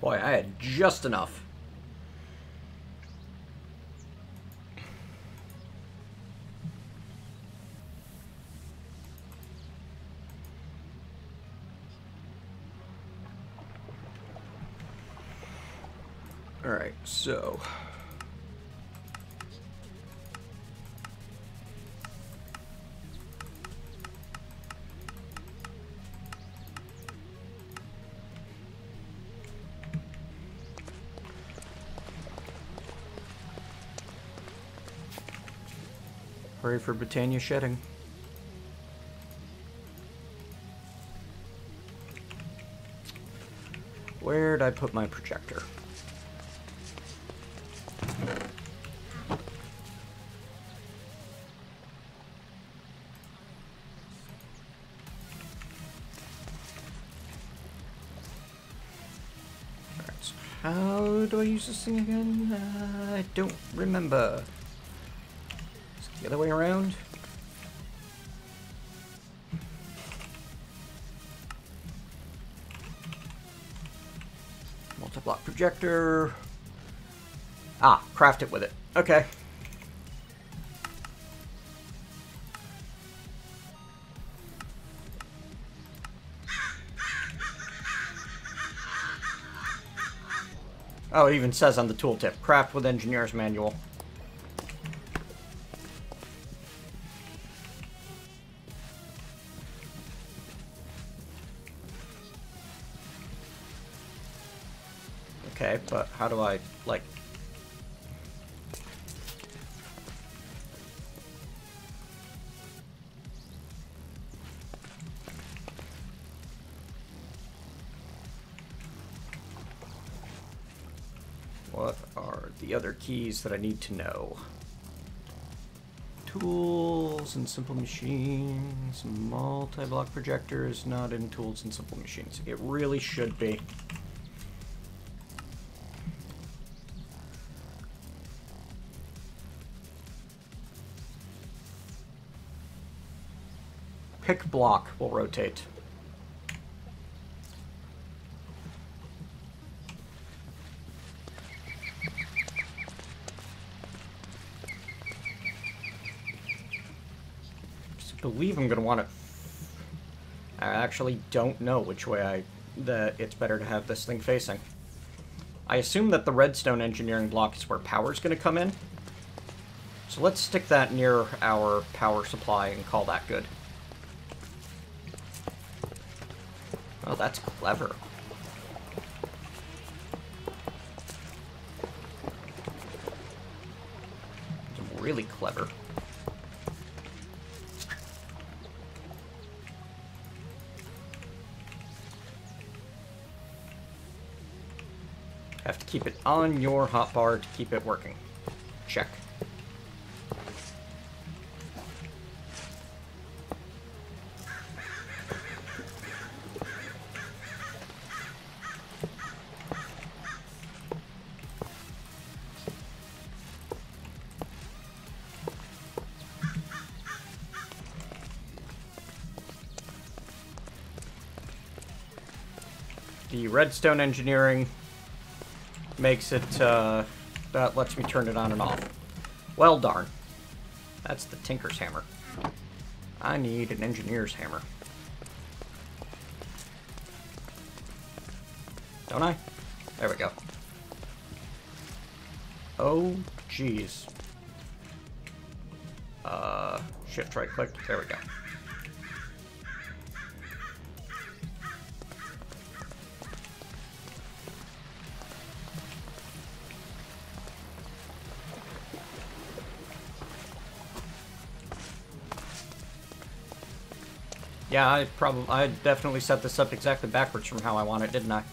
Boy, I had just enough. Alright, so... Hurry for Britannia shedding. Where'd I put my projector? How do I use this thing again? I don't remember. Is it the other way around? Multi-block projector. Ah, craft it with it. Okay. Oh, it even says on the tooltip, craft with engineer's manual. Okay, but how do I, like... What are the other keys that I need to know? Tools and simple machines, multi-block projectors, not in tools and simple machines. It really should be. Pick block will rotate. I believe I'm going to want it. I actually don't know which way it's better to have this thing facing. I assume that the redstone engineering block is where power's going to come in. So let's stick that near our power supply and call that good. Oh, that's clever. It's really clever. Have to keep it on your hotbar to keep it working. Check. The redstone engineering makes it, that lets me turn it on and off. Well, darn. That's the tinker's hammer. I need an engineer's hammer. Don't I? There we go. Oh, jeez. Shift right click. There we go. Yeah, I definitely set this up exactly backwards from how I want it, didn't I?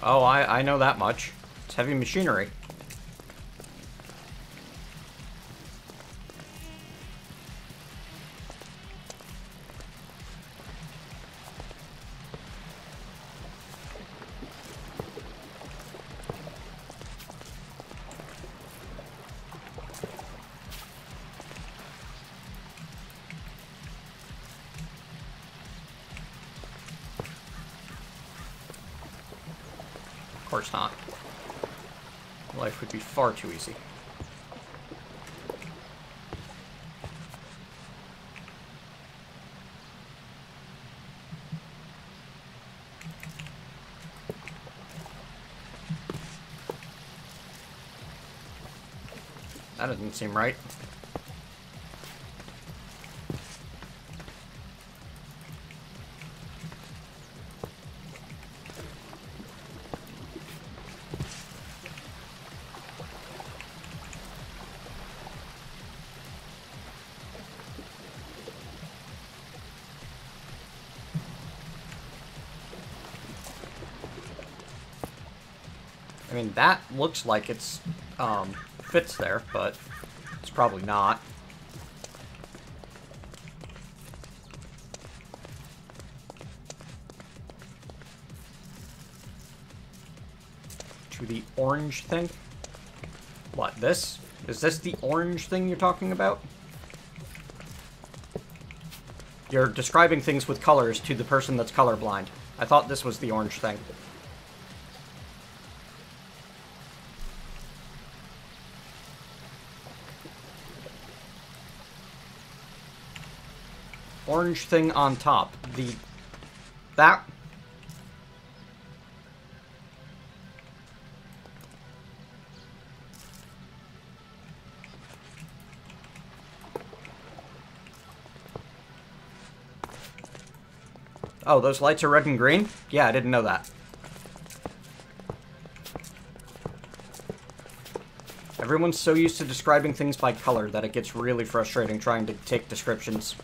Oh, I know that much. It's heavy machinery. Of course not. Life would be far too easy. That doesn't seem right. I mean, that looks like it's, fits there, but it's probably not. To the orange thing? What, this? Is this the orange thing you're talking about? You're describing things with colors to the person that's colorblind. I thought this was the orange thing. Orange thing on top. That... Oh, those lights are red and green? Yeah, I didn't know that. Everyone's so used to describing things by color that it gets really frustrating trying to take descriptions.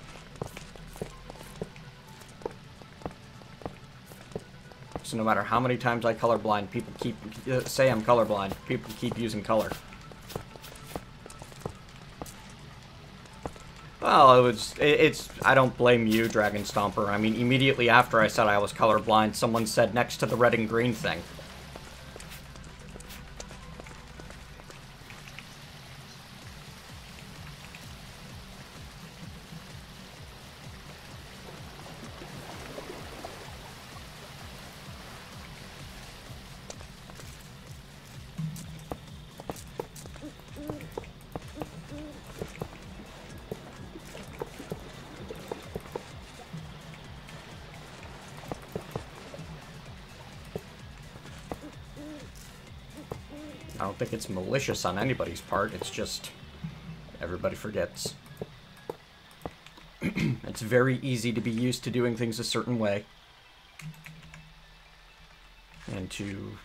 So no matter how many times I colorblind, people keep say I'm colorblind. People keep using color. Well, it's I don't blame you, Dragon Stomper. I mean, immediately after I said I was colorblind, someone said next to the red and green thing. I don't think it's malicious on anybody's part, it's just everybody forgets. It's very easy to be used to doing things a certain way. And to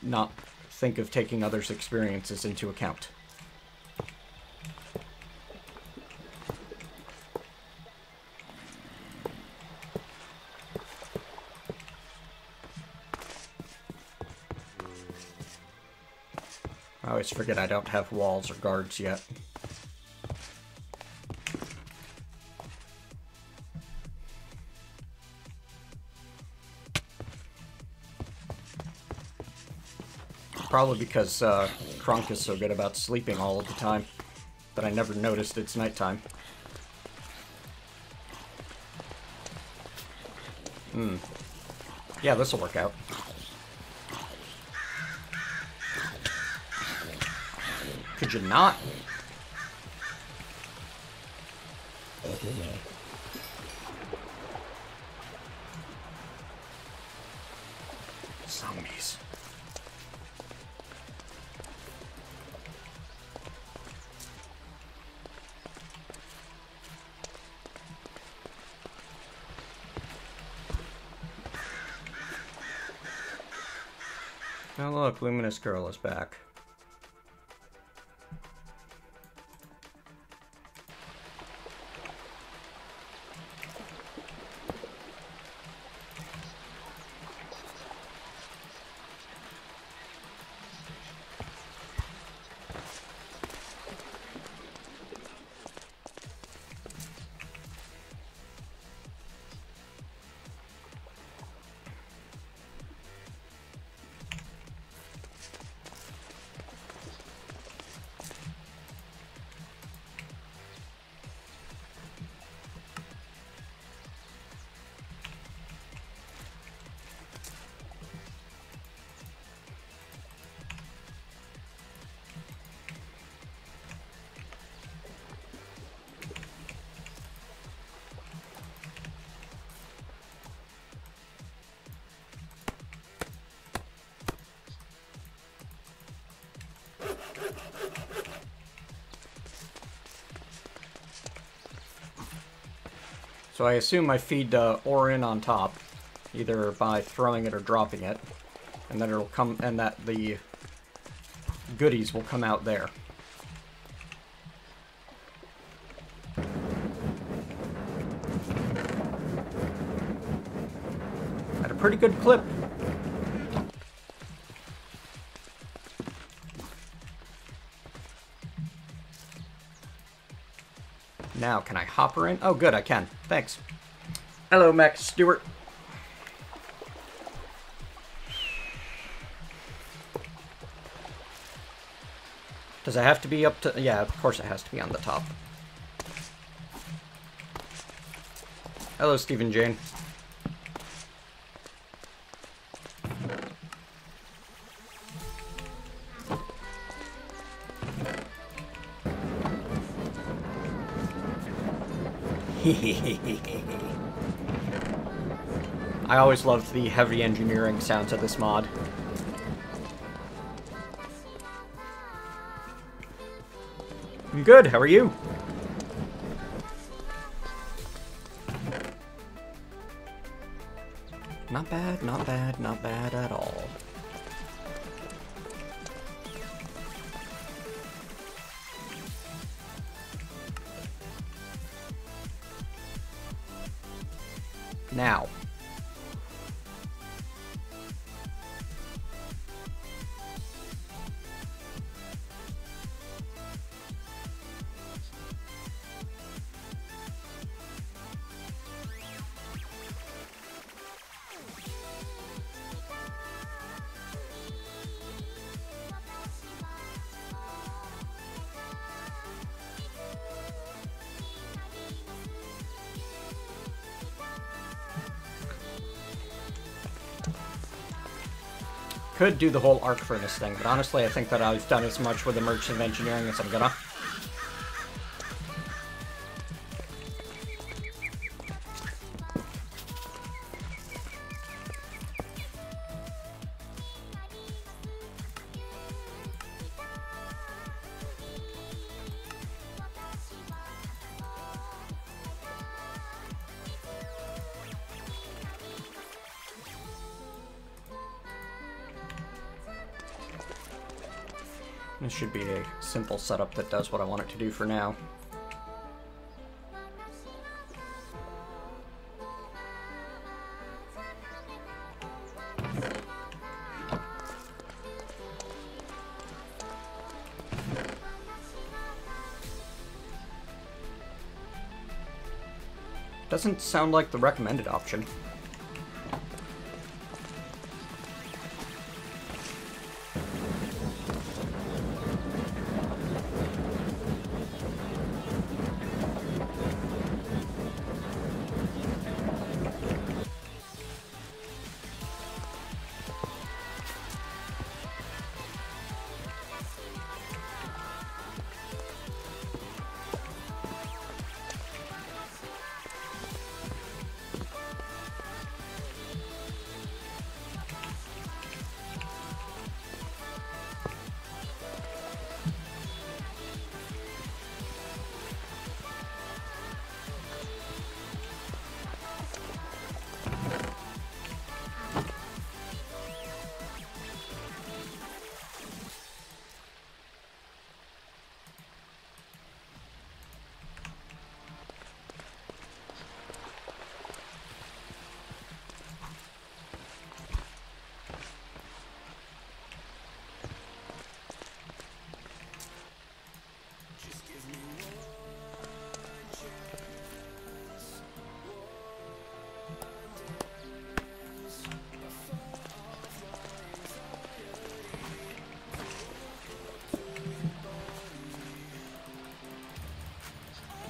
not think of taking others' experiences into account. I always forget I don't have walls or guards yet. Probably because Kronk is so good about sleeping all of the time that I never noticed it's nighttime. Yeah, this'll work out. Could you not? Zombies. Oh look, Luminous Girl is back. So I assume I feed ore in on top, either by throwing it or dropping it, and then it'll come, and that the goodies will come out there. At a pretty good clip. Now, can I hop her in? Oh, good, I can. Thanks. Hello, Max Stewart. Does it have to be up to... Yeah, of course it has to be on the top. Hello, Stephen Jane. I always loved the heavy engineering sounds of this mod. I'm good, how are you? Not bad, not bad, not bad at all. Now. Could do the whole arc furnace thing, but honestly I think that I've done as much with the Merchant of Engineering as I'm gonna. This should be a simple setup that does what I want it to do for now. Doesn't sound like the recommended option.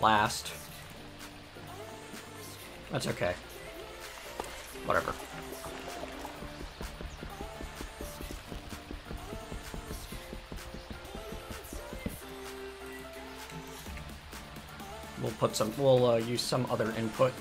Last. That's okay. Whatever. We'll use some other input.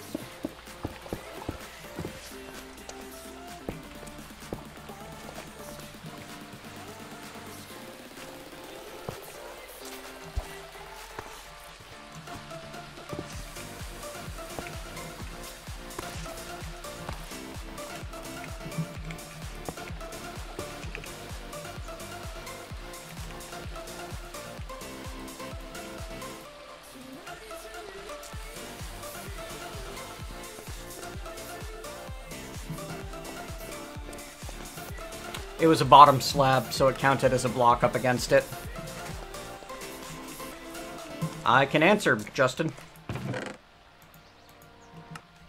It was a bottom slab, so it counted as a block up against it. I can answer, Justin.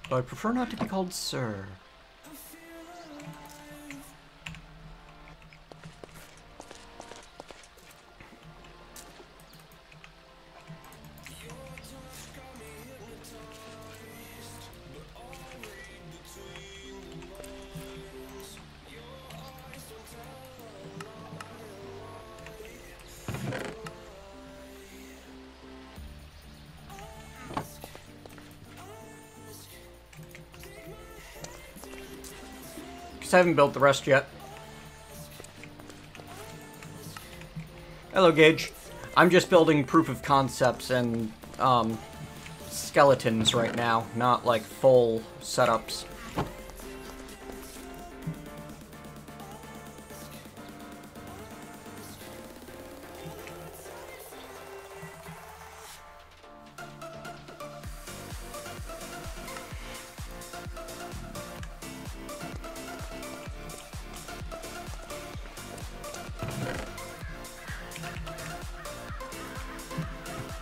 But I prefer not to be called sir. I haven't built the rest yet. Hello, Gage. I'm just building proof of concepts and skeletons right now, not like full setups.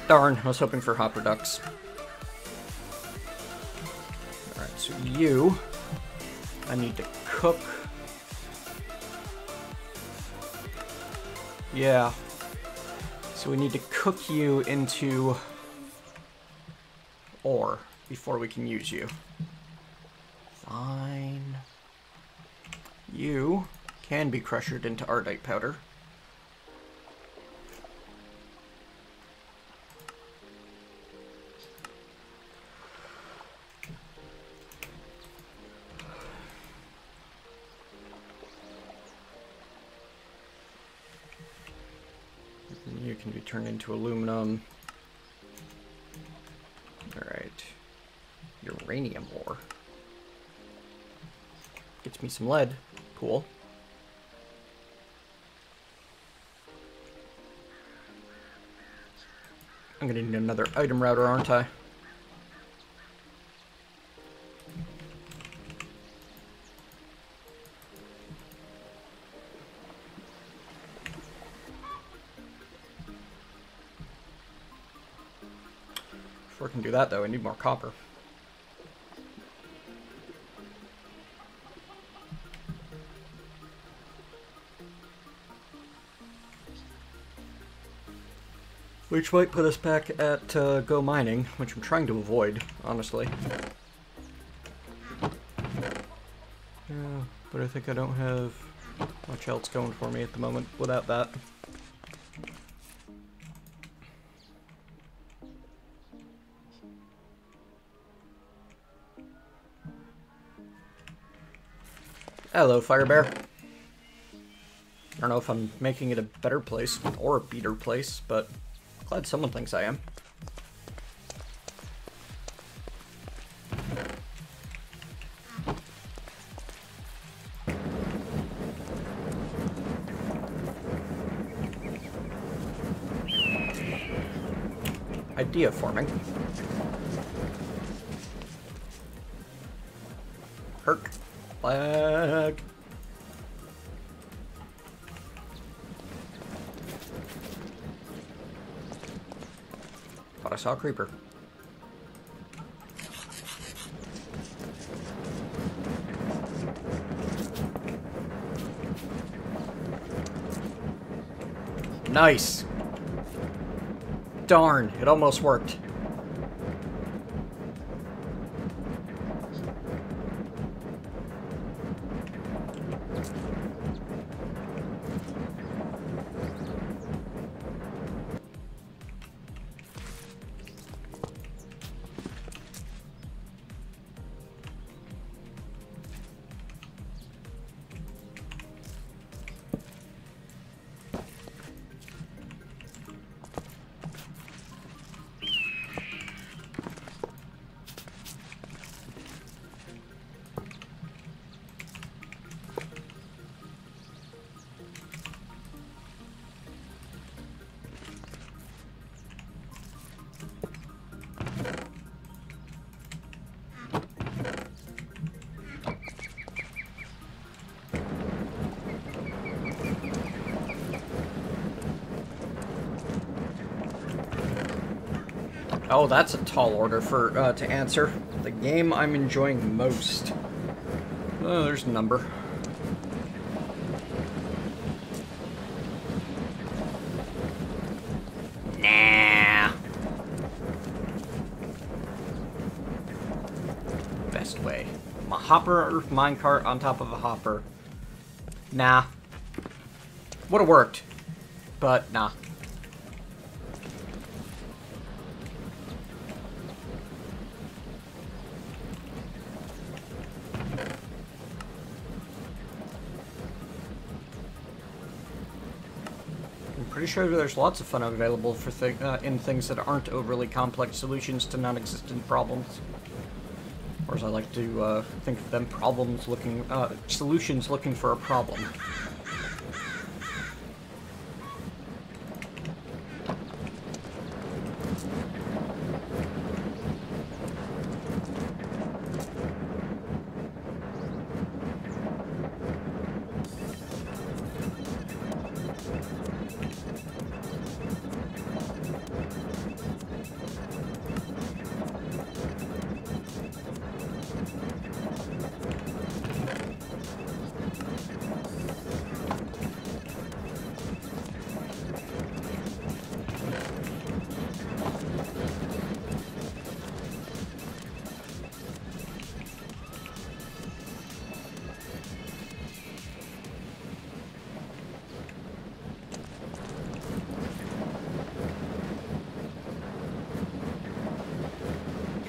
Darn, I was hoping for hopper ducks. Alright, so you... I need to cook... Yeah. So we need to cook you into ore before we can use you. Fine. You can be crushed into ardite powder. You can be turned into aluminum. Alright. Uranium ore. Gets me some lead. Cool. I'm gonna need another item router, aren't I? Before I can do that, though, I need more copper. Which might put us back at go mining, which I'm trying to avoid, honestly. Yeah, but I think I don't have much else going for me at the moment without that. Hello, Fire Bear. I don't know if I'm making it a better place or a beater place, but glad someone thinks I am. Idea forming. Herc. Flag. Thought I saw a creeper. Nice. Darn, it almost worked. Oh, that's a tall order for to answer. The game I'm enjoying most. Oh, there's a number. Nah. Best way. A hopper or minecart on top of a hopper. Nah. Would've worked. But nah. Pretty sure there's lots of fun available for in things that aren't overly complex solutions to non-existent problems. Or as I like to think of them, solutions looking for a problem.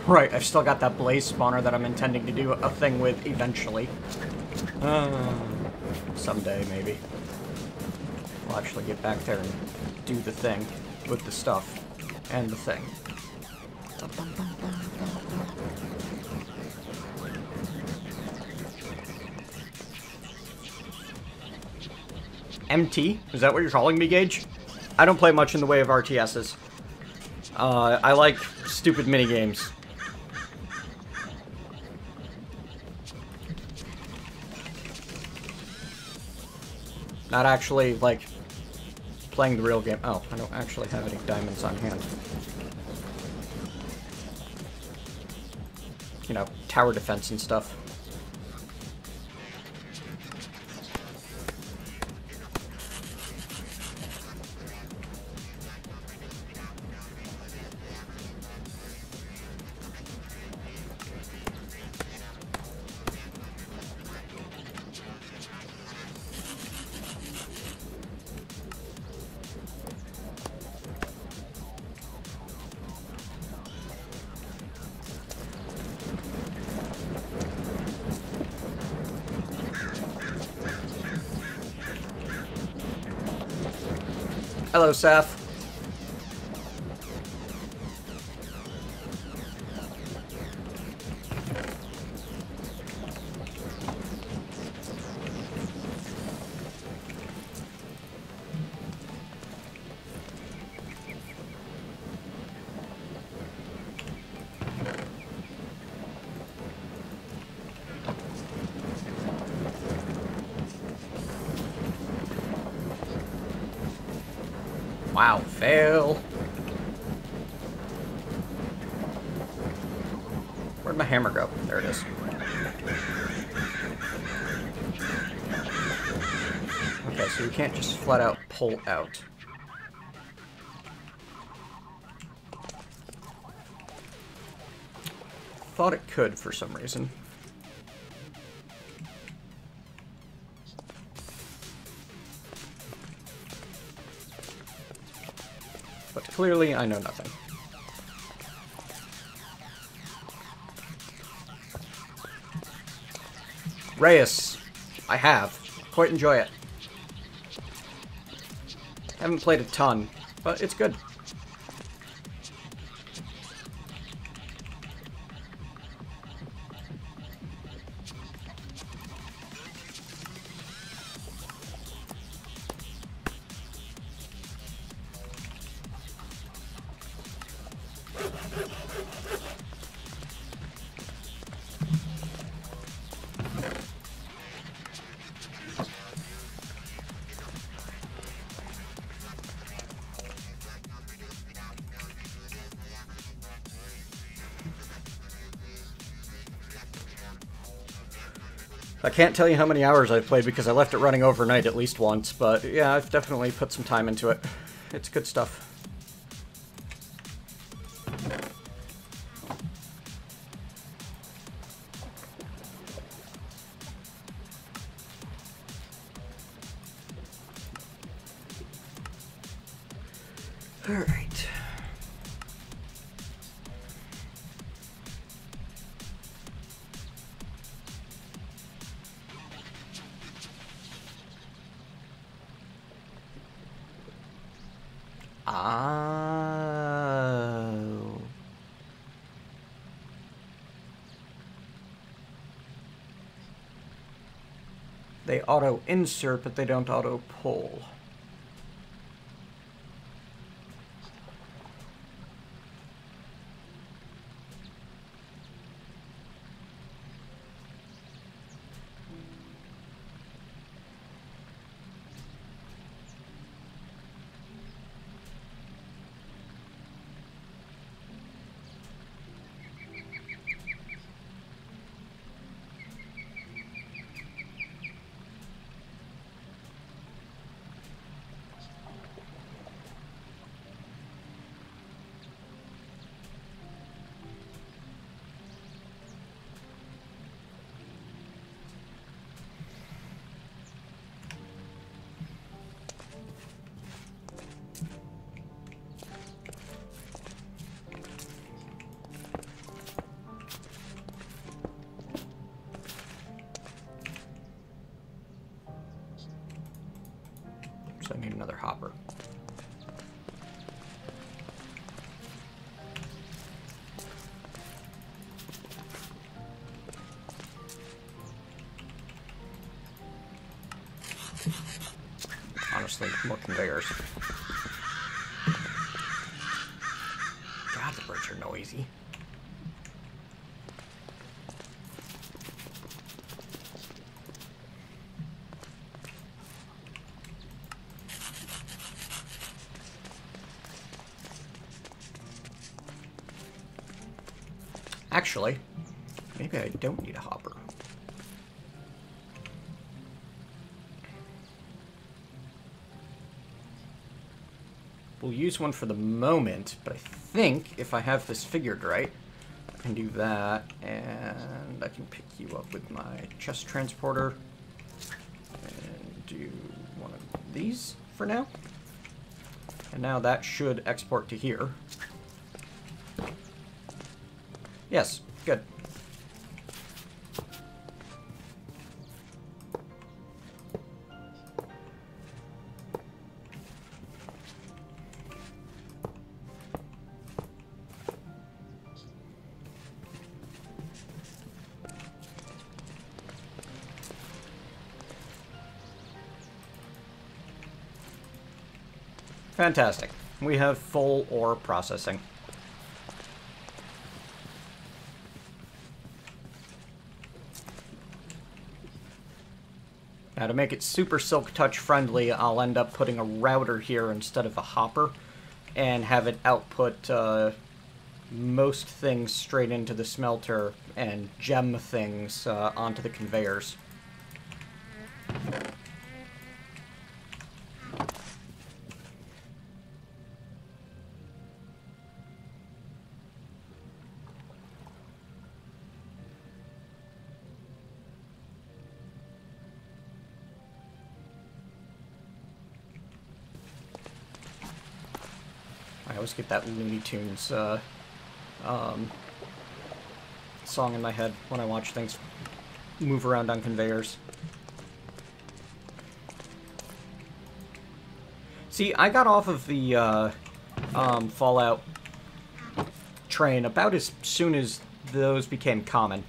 Right, I've still got that blaze spawner that I'm intending to do a thing with eventually. Someday, maybe. We'll actually get back there and do the thing with the stuff and the thing. MT? Is that what you're calling me, Gage? I don't play much in the way of RTSs. I like stupid minigames. Not actually, like, playing the real game. Oh, I don't actually have any diamonds on hand. You know, tower defense and stuff. Hello, Saph. Wow, fail. Where'd my hammer go? There it is. Okay, so you can't just flat out pull out. Thought it could for some reason. But clearly, I know nothing. Reyes. I have. Quite enjoy it. Haven't played a ton, but it's good. I can't tell you how many hours I've played because I left it running overnight at least once, but yeah, I've definitely put some time into it. It's good stuff. All right. Oh. They auto-insert, but they don't auto-pull. So I need another hopper. Honestly, more conveyors. God, the birds are noisy. Actually, maybe I don't need a hopper. We'll use one for the moment, but I think if I have this figured right, I can do that, and I can pick you up with my chest transporter, and do one of these for now. And now that should export to here. Yes, good. Fantastic. We have full ore processing. Now to make it super Silk Touch friendly, I'll end up putting a router here instead of a hopper, and have it output most things straight into the smelter, and gem things onto the conveyors. I always get that Looney Tunes song in my head when I watch things move around on conveyors. See, I got off of the Fallout train about as soon as those became common.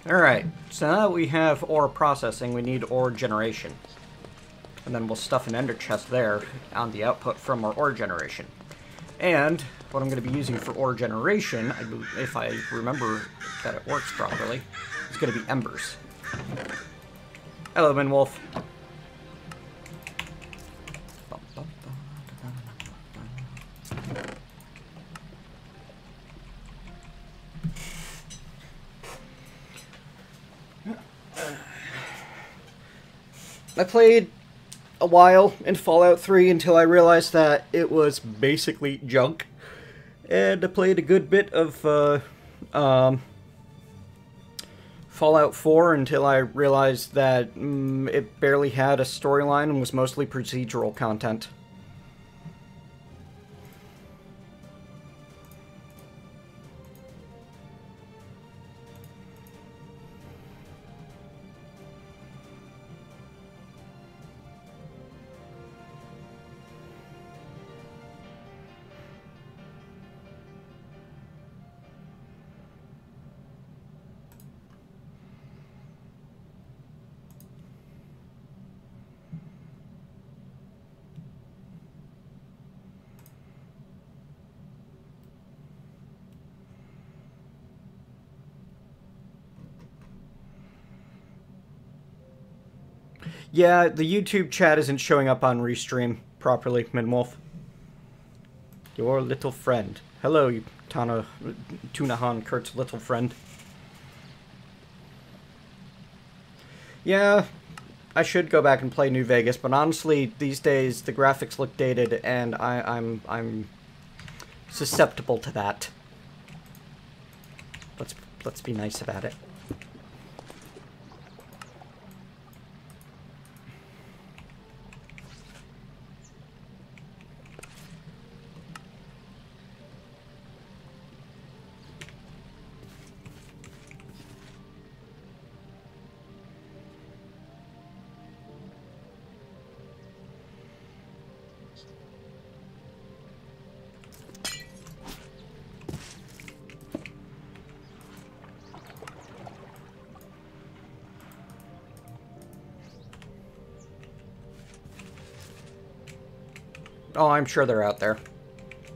Alright, so now that we have ore processing, we need ore generation. And then we'll stuff an ender chest there on the output from our ore generation. And what I'm going to be using for ore generation, if I remember that it works properly, is going to be embers. Hello, Minwolf. I played a while in Fallout 3 until I realized that it was basically junk. And I played a good bit of Fallout 4 until I realized that it barely had a storyline and was mostly procedural content. Yeah, the YouTube chat isn't showing up on Restream properly, Minwolf. Your little friend. Hello, you Tunahan, Kurt's little friend. Yeah, I should go back and play New Vegas, but honestly, these days the graphics look dated, and I'm susceptible to that. Let's be nice about it. Oh, I'm sure they're out there.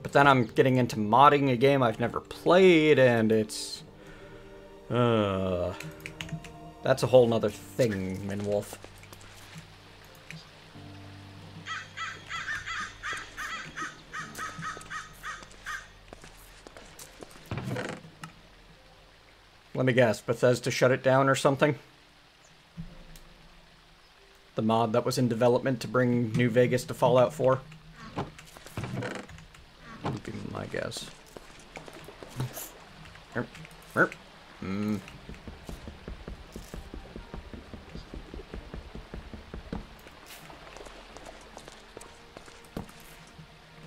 But then I'm getting into modding a game I've never played, and it's... that's a whole nother thing, Minwolf. Let me guess, Bethesda shut it down or something? The mod that was in development to bring New Vegas to Fallout 4? Would be my guess.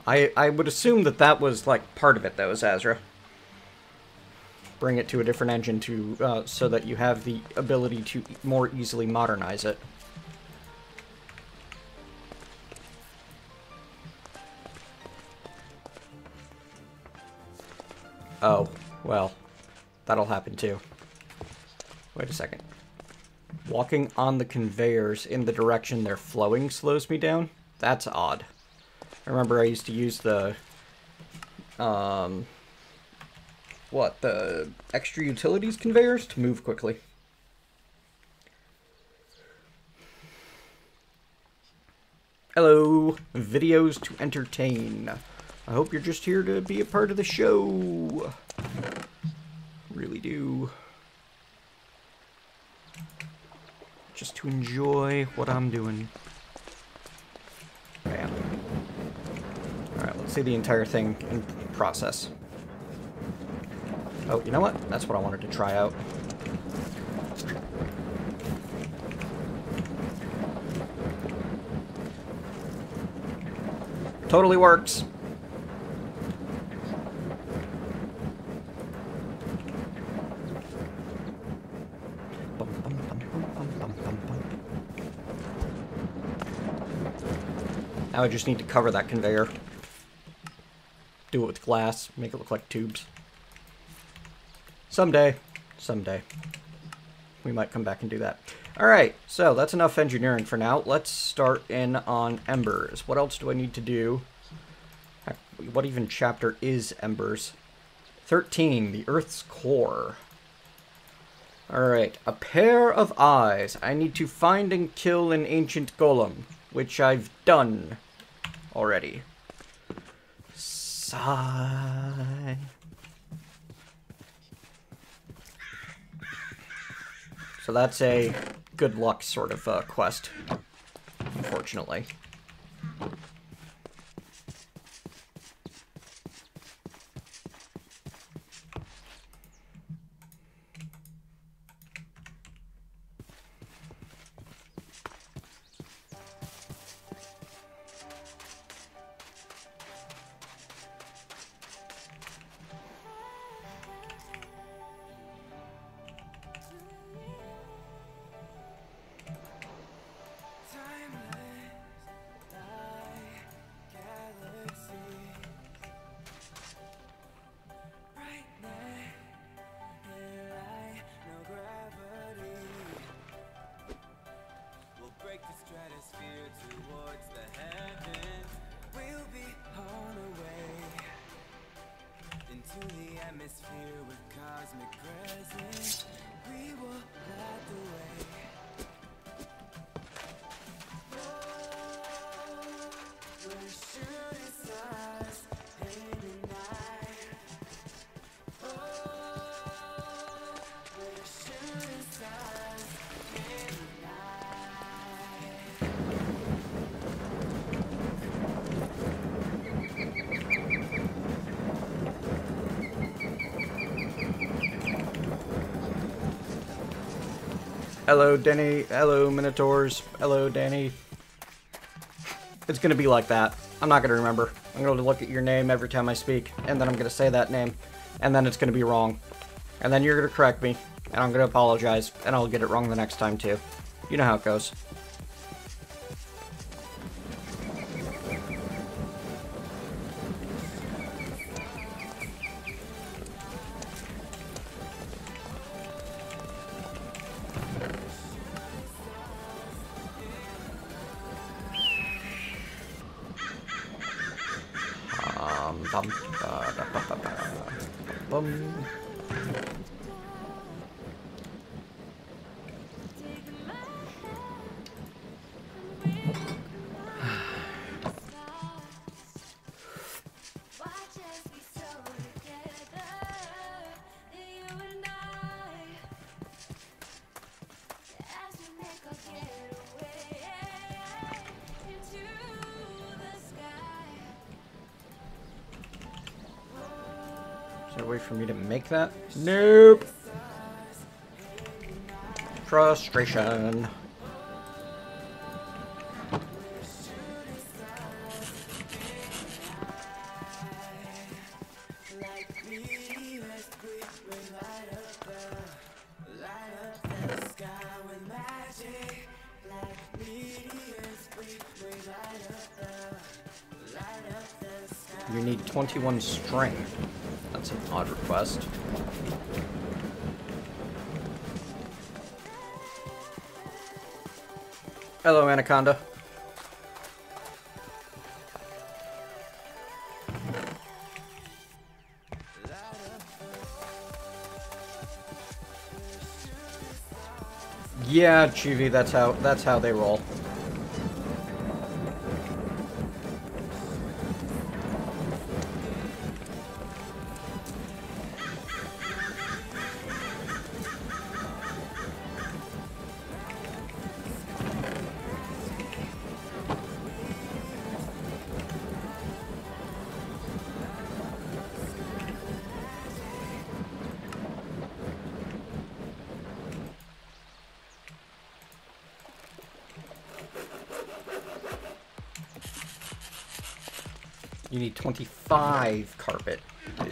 I would assume that that was, like, part of it, though, Azra. Bring it to a different engine to, so that you have the ability to more easily modernize it. Oh, well, that'll happen too. Wait a second. Walking on the conveyors in the direction they're flowing slows me down? That's odd. I remember I used to use the, the extra utilities conveyors to move quickly. Hello, videos to entertain. I hope you're just here to be a part of the show. Really do. Just to enjoy what I'm doing. Bam. Alright, let's see the entire thing in process. Oh, you know what? That's what I wanted to try out. Totally works. Now I just need to cover that conveyor. Do it with glass, make it look like tubes. Someday. Someday. We might come back and do that. Alright, so that's enough engineering for now. Let's start in on embers. What else do I need to do? What even chapter is embers? 13, the Earth's core. Alright, a pair of eyes. I need to find and kill an ancient golem, which I've done already. Sigh. So that's a good luck sort of quest, unfortunately. Hello, Denny. Hello, Minotaurs. Hello, Danny. It's gonna be like that. I'm not gonna remember. I'm gonna look at your name every time I speak, and then I'm gonna say that name, and then it's gonna be wrong. And then you're gonna correct me, and I'm gonna apologize, and I'll get it wrong the next time too. You know how it goes. Bum, ba, da, ba, ba, ba, bum. Is there a way for me to make that? Nope. Frustration. You need 21 strength. That's an odd request. Hello, Anaconda. Yeah, Chibi, that's how they roll. You need 25 carpet. Ugh.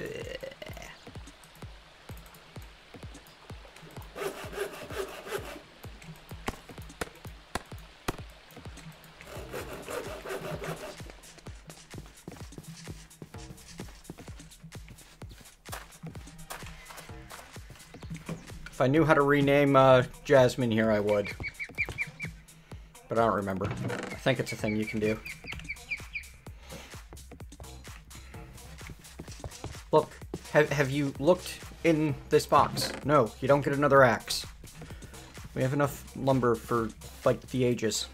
If I knew how to rename Jasmine here, I would. But I don't remember. I think it's a thing you can do. Look, have you looked in this box? No, you don't get another axe. We have enough lumber for, like, the ages.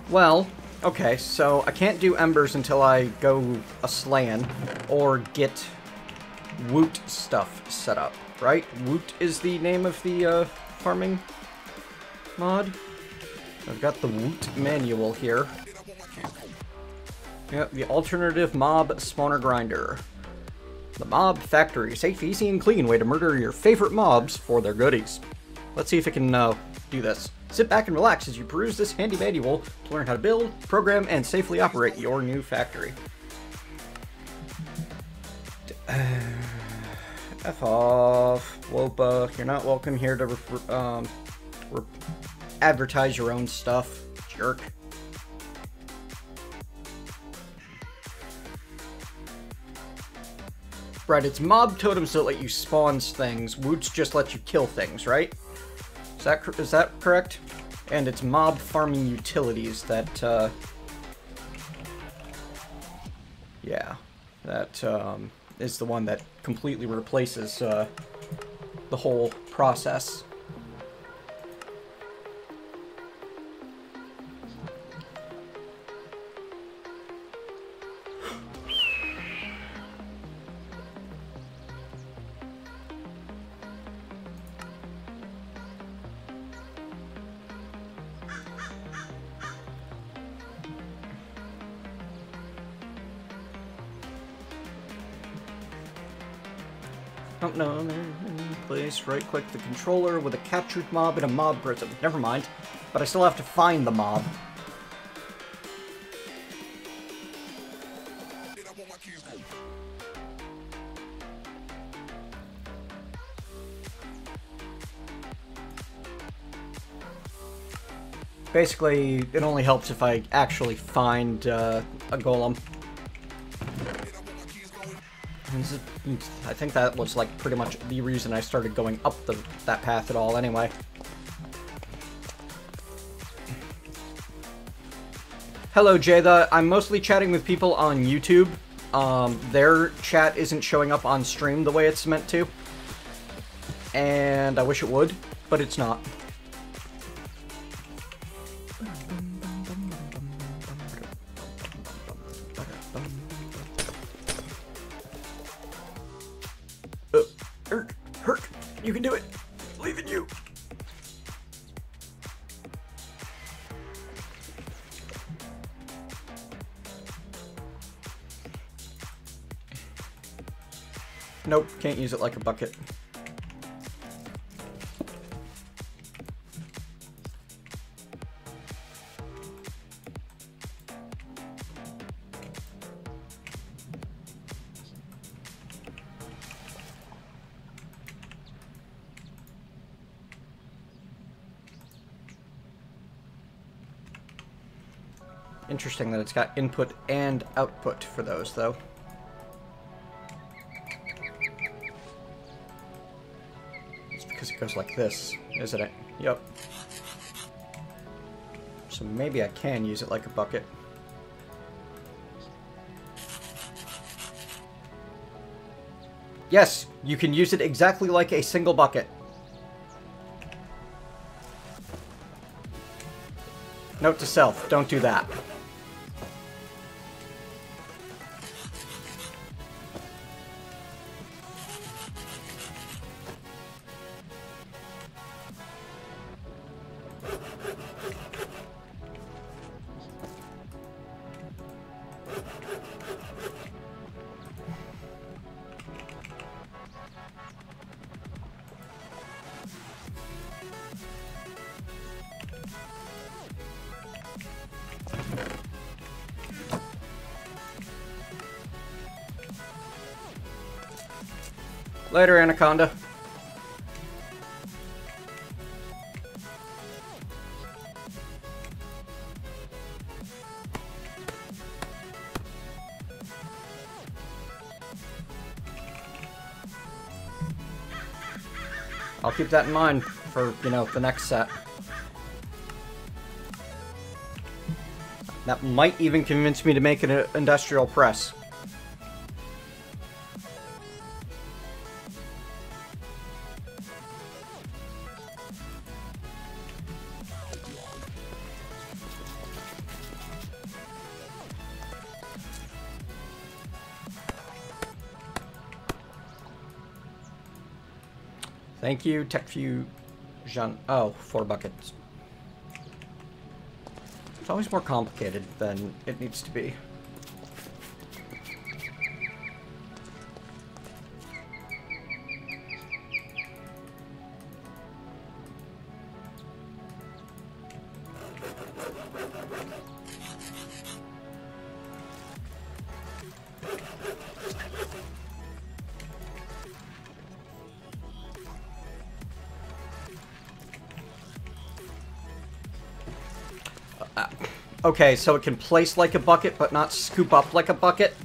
Well, okay, so I can't do embers until I go a slaying or get Woot stuff set up, right? Woot is the name of the farming mod. I've got the Woot manual here. Yep, the alternative mob spawner grinder. The mob factory, safe, easy, and clean way to murder your favorite mobs for their goodies. Let's see if it can do this. Sit back and relax as you peruse this handy manual to learn how to build, program, and safely operate your new factory. F off, Wopa. You're not welcome here to advertise your own stuff, jerk. Right, it's mob totems that let you spawn things. Woots just let you kill things, right? Is that correct? And it's mob farming utilities that, yeah, that, is the one that completely replaces, the whole process. found no place. Right-click the controller with a captured mob in a mob prison. Never mind. But I still have to find the mob. Basically, it only helps if I actually find a golem. I think that was like pretty much the reason I started going up that path at all anyway. Hello, Jayda. I'm mostly chatting with people on YouTube. Their chat isn't showing up on stream the way it's meant to. And I wish it would, but it's not. Hurt! You can do it! Believe in you! Nope, can't use it like a bucket. Interesting that it's got input and output for those, though. It's because it goes like this, isn't it? Yep. So maybe I can use it like a bucket. Yes, you can use it exactly like a single bucket. Note to self, don't do that. Later, Anaconda. I'll keep that in mind for, you know, the next set. That might even convince me to make an industrial press. Thank you, TechFusion. Oh, 4 buckets. It's always more complicated than it needs to be. Okay, so it can place like a bucket, but not scoop up like a bucket.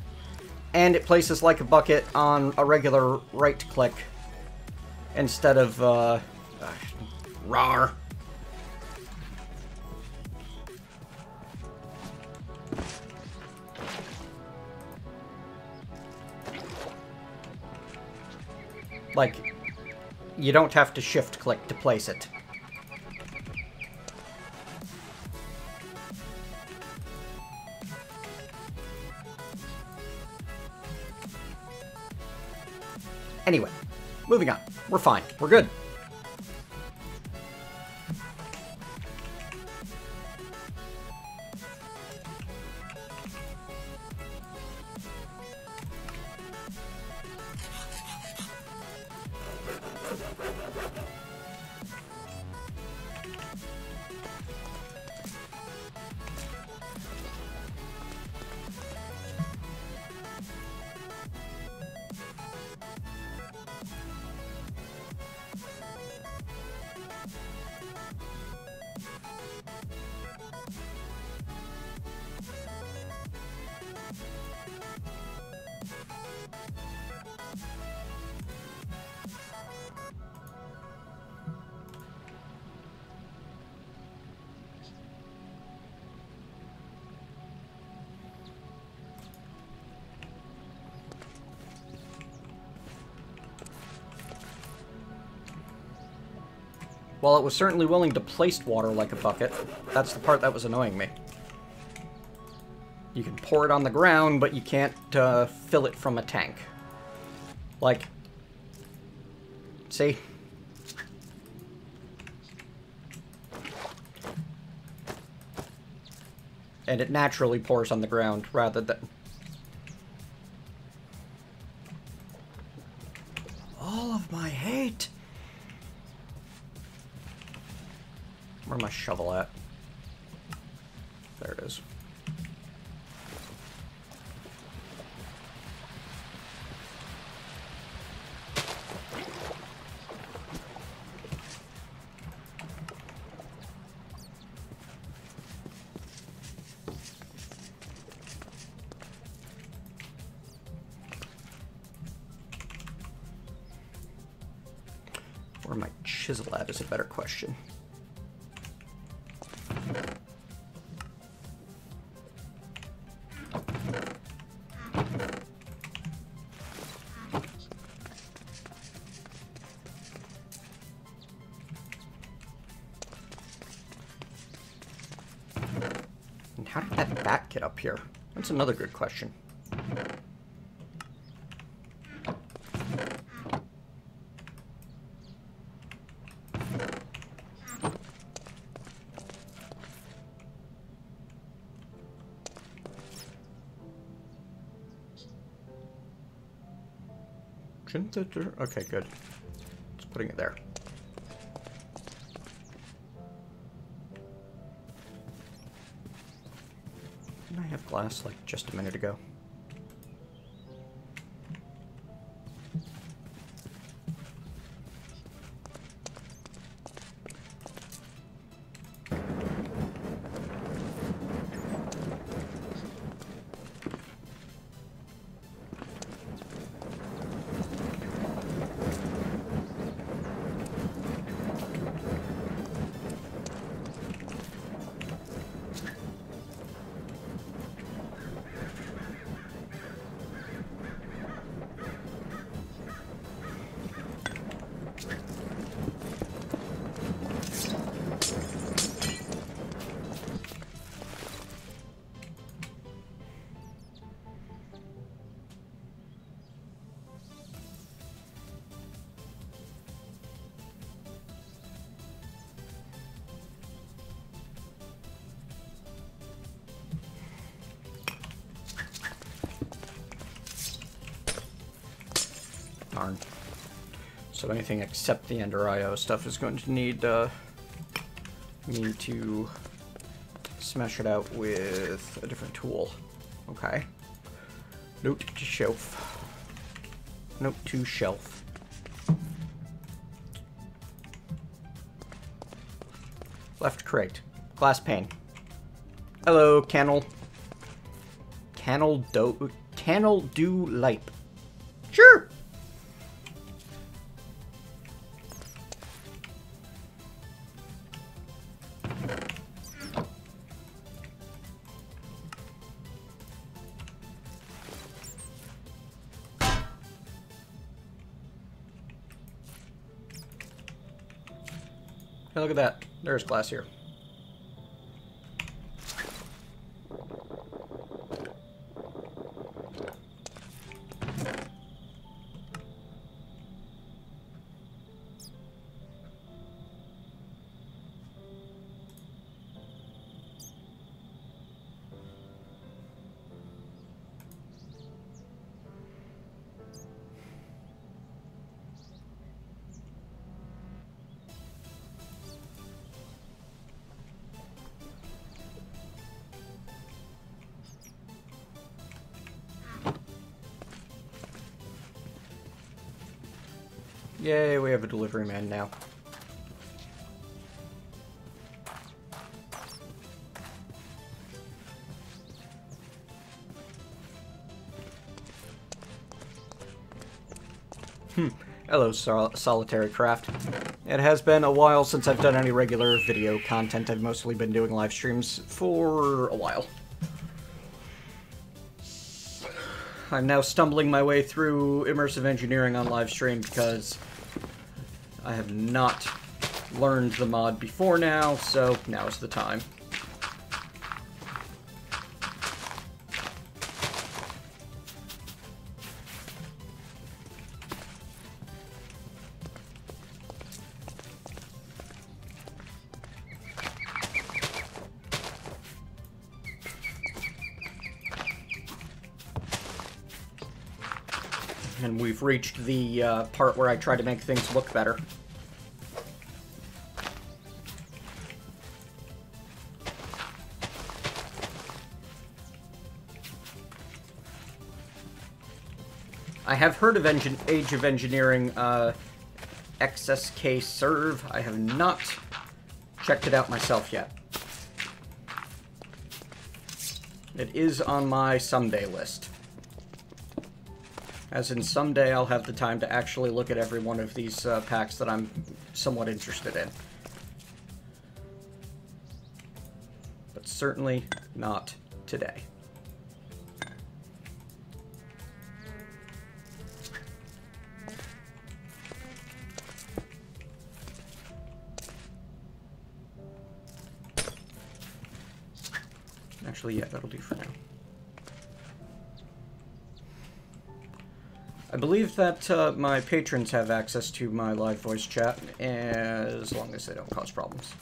And it places like a bucket on a regular right-click instead of, rawr. Like, you don't have to shift-click to place it. Anyway, moving on. We're fine. We're good. While it was certainly willing to place water like a bucket, that's the part that was annoying me. You can pour it on the ground, but you can't fill it from a tank. Like, see? And it naturally pours on the ground rather than... All of my hate! Where's my shovel at? There it is. Where my chisel at is a better question. And how did that bat get up here? That's another good question. Okay, good. Just putting it there. Didn't I have glass like just a minute ago? Darn. So anything except the Ender IO stuff is going to need me to smash it out with a different tool. Okay. Note to shelf. Note to shelf. Left crate. Glass pane. Hello, Cannel. Cannel do lipe. Sure. Hey, look at that. There's glass here. Yay, we have a delivery man now. Hello, Solitary Craft. It has been a while since I've done any regular video content. I've mostly been doing live streams for a while. I'm now stumbling my way through immersive engineering on live stream because I have not learned the mod before now, so now's the time. And we've reached the part where I try to make things look better. I have heard of Age of Engineering XSK Serve. I have not checked it out myself yet. It is on my someday list. As in, someday I'll have the time to actually look at every one of these packs that I'm somewhat interested in. But certainly not today. Actually, yeah, that'll do for now. I believe that my patrons have access to my live voice chat, as long as they don't cause problems.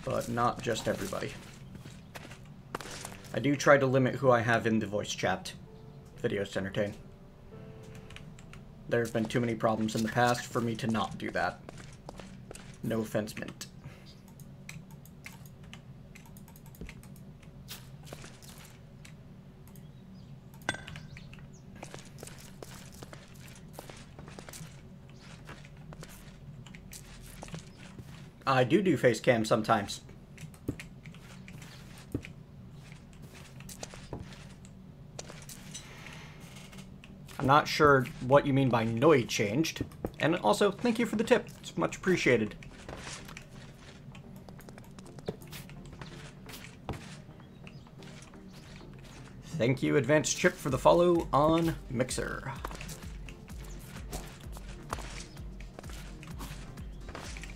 But not just everybody. I do try to limit who I have in the voice chat videos to entertain. There have been too many problems in the past for me to not do that. No offense meant. I do face cam sometimes. I'm not sure what you mean by noise changed. And also, thank you for the tip. It's much appreciated. Thank you, Advanced Chip, for the follow on Mixer.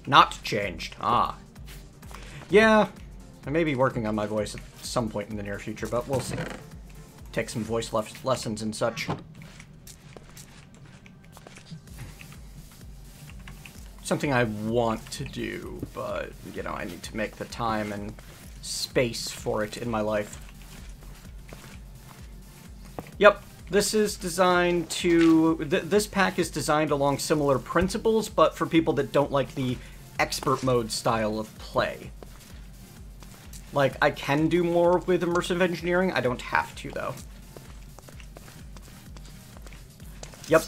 Not changed. Ah. Yeah, I may be working on my voice at some point in the near future, but we'll see. Take some voice lessons and such. Something I want to do, but, you know, I need to make the time and space for it in my life. Yep. This is designed to... this pack is designed along similar principles, but for people that don't like the expert mode style of play. Like, I can do more with immersive engineering. I don't have to, though. Yep.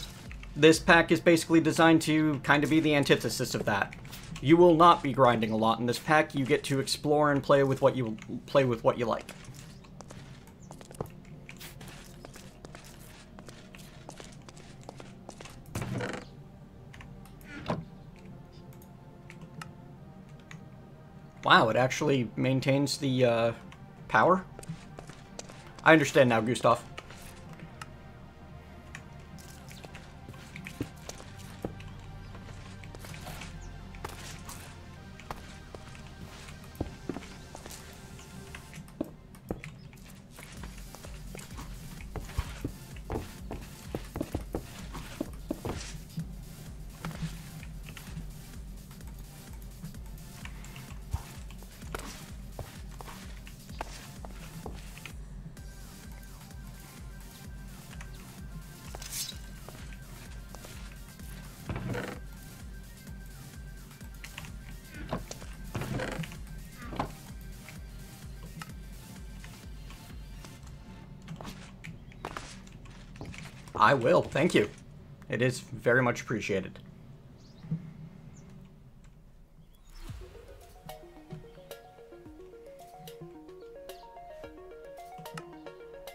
This pack is basically designed to kind of be the antithesis of that. You will not be grinding a lot in this pack. You get to explore and play with what you like. Wow, it actually maintains the power? I understand now, Gustav. I will, thank you. It is very much appreciated.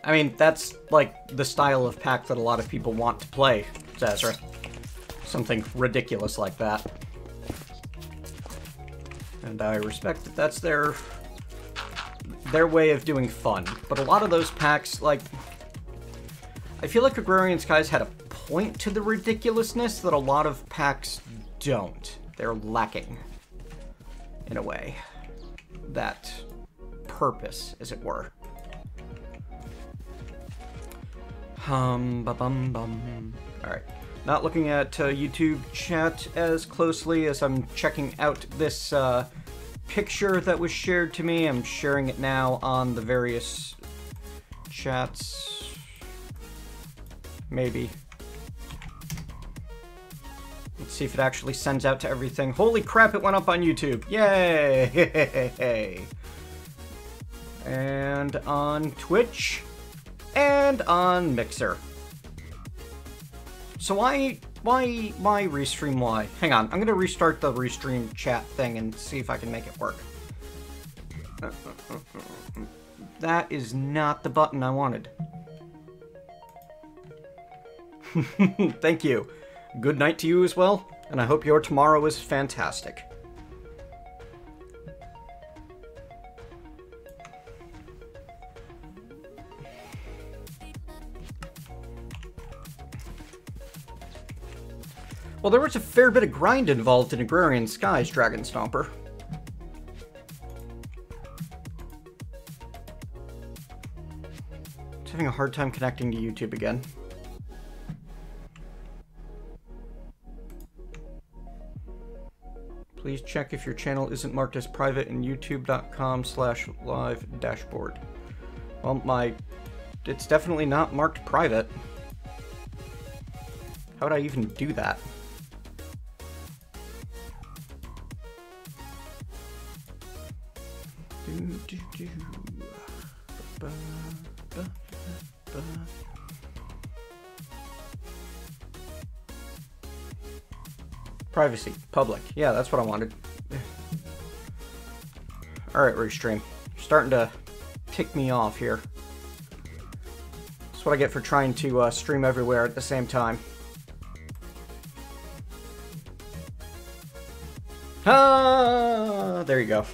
I mean, that's like the style of pack that a lot of people want to play, Zazra. Something ridiculous like that. And I respect that that's their way of doing fun. But a lot of those packs, like... I feel like Agrarian Skies had a point to the ridiculousness that a lot of packs don't. They're lacking, in a way, that purpose, as it were. Ba-bum-bum. Alright. Not looking at YouTube chat as closely as I'm checking out this picture that was shared to me. I'm sharing it now on the various chats. Maybe. Let's see if it actually sends out to everything. Holy crap, it went up on YouTube. Yay! And on Twitch. And on Mixer. So why restream why? Hang on, I'm gonna restart the restream chat thing and see if I can make it work. That is not the button I wanted. Thank you. Good night to you as well, and I hope your tomorrow is fantastic. Well, there was a fair bit of grind involved in Agrarian Skies, Dragon Stomper. Just having a hard time connecting to YouTube again. Please check if your channel isn't marked as private in youtube.com/live dashboard. Well, it's definitely not marked private. How would I even do that? Privacy. Public. Yeah, that's what I wanted. Alright, Restream. You're starting to tick me off here. That's what I get for trying to stream everywhere at the same time. Ah, there you go.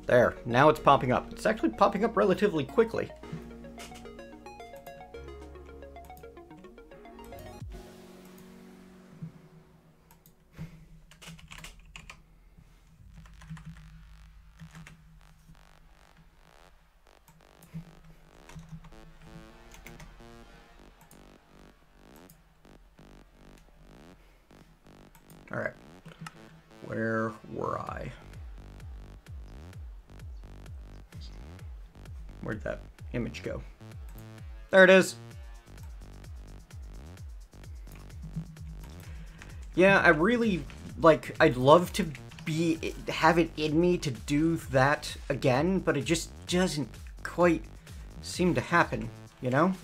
There, now it's popping up. It's actually popping up relatively quickly. All right, where were I? Where'd that image go? There it is. Yeah, I really, like, I'd love to have it in me to do that again, but it just doesn't quite seem to happen, you know?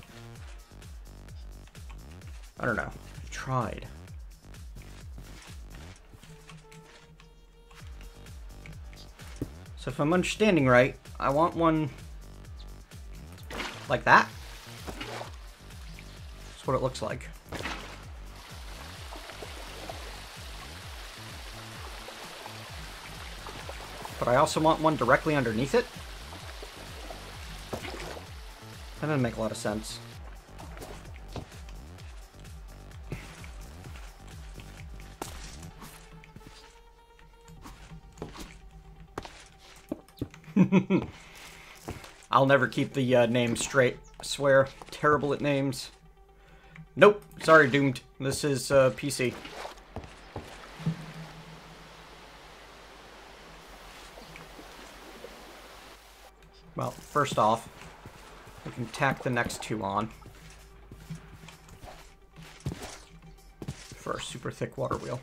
I don't know. I tried. So if I'm understanding right, I want one like that. That's what it looks like. But I also want one directly underneath it. That doesn't make a lot of sense. I'll never keep the name straight, I swear. Terrible at names. Nope, sorry, Doomed. This is PC. Well, first off, we can tack the next two on. For our super thick water wheel.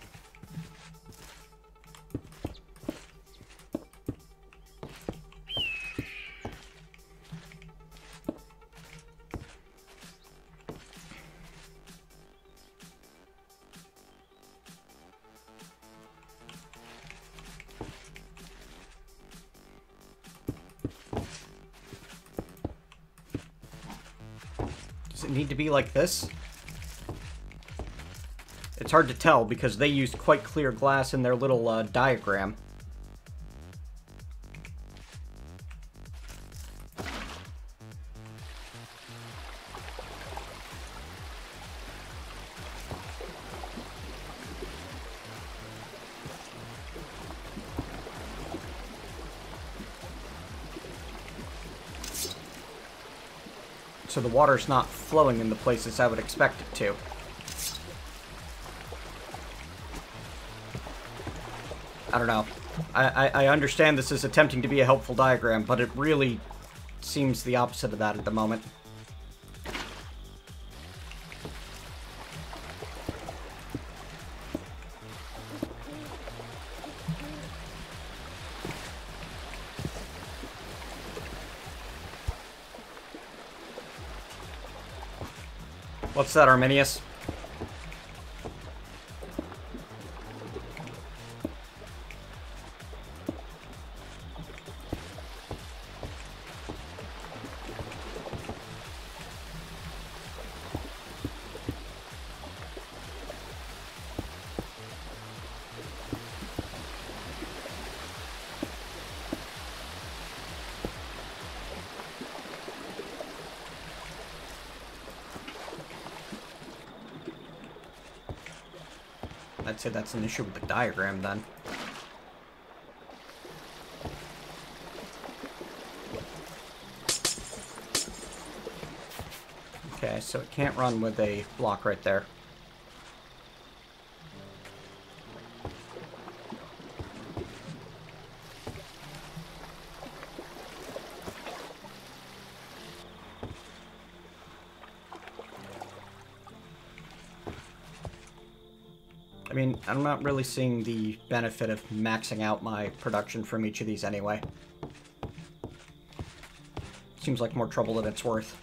Does it need to be like this? It's hard to tell because they used quite clear glass in their little diagram. so the water's not flowing in the places I would expect it to. I don't know. I understand this is attempting to be a helpful diagram, but it really seems the opposite of that at the moment. What's that, Arminius? I'd say that's an issue with the diagram, then. Okay, so it can't run with a block right there. I mean, I'm not really seeing the benefit of maxing out my production from each of these anyway. Seems like more trouble than it's worth.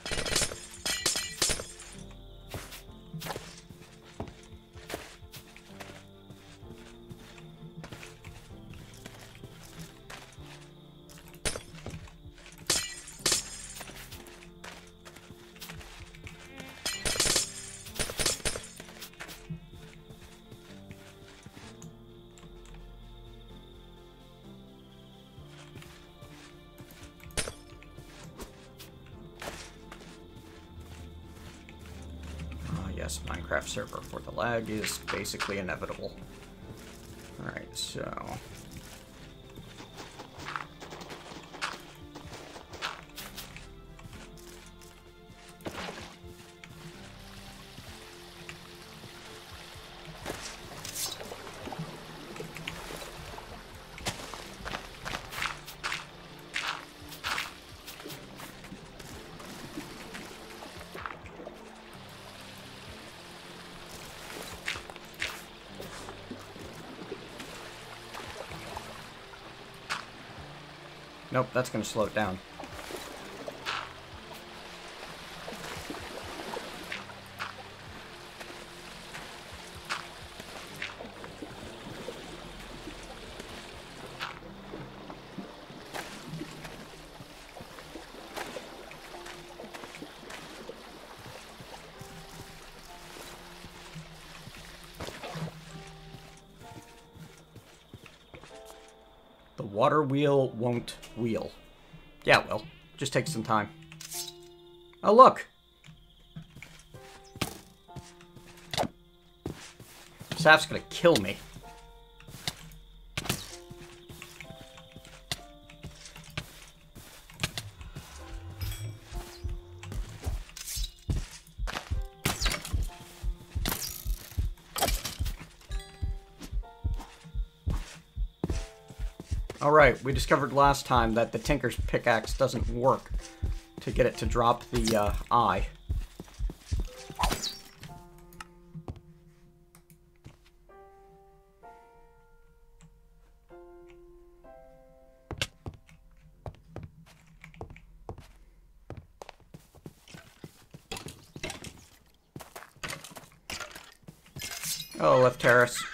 Yes, Minecraft server for the lag is basically inevitable. Alright, so... Nope, that's going to slow it down. The water wheel won't wheel. Yeah, it will. Just take some time. Oh, look! Saf's gonna kill me. Alright, we discovered last time that the Tinker's pickaxe doesn't work to get it to drop the eye. Oh, left terrace.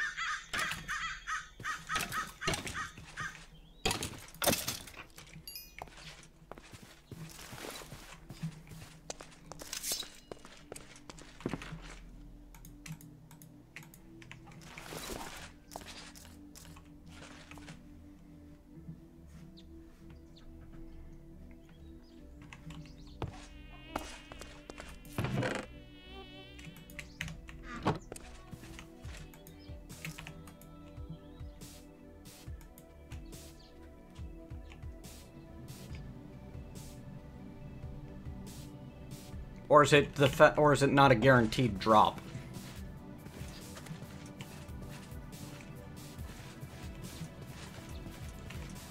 Or is it or is it not a guaranteed drop?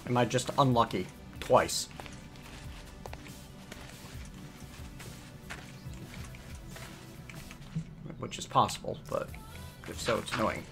Am I just unlucky twice? Which is possible, but if so, it's annoying.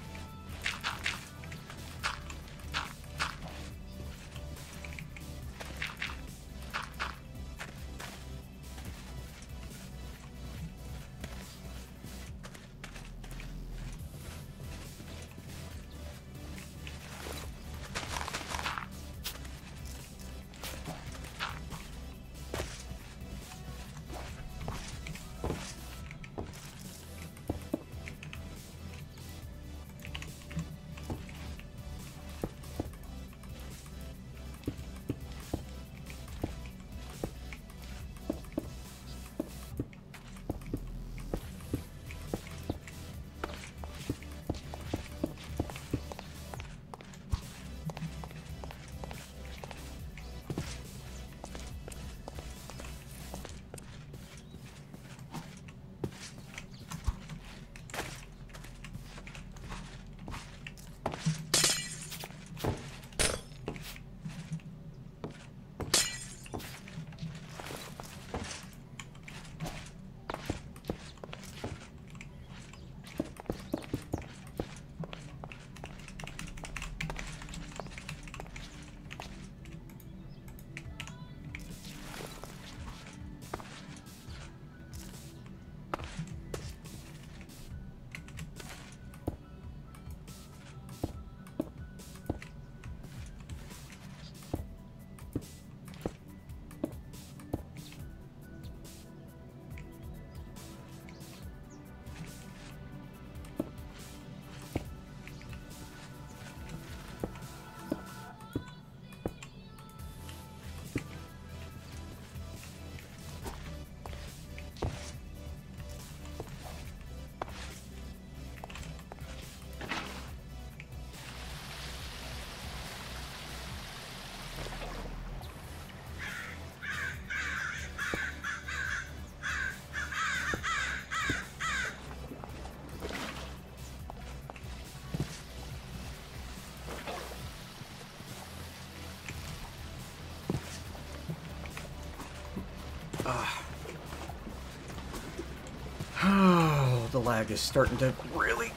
Oh, the lag is starting to really...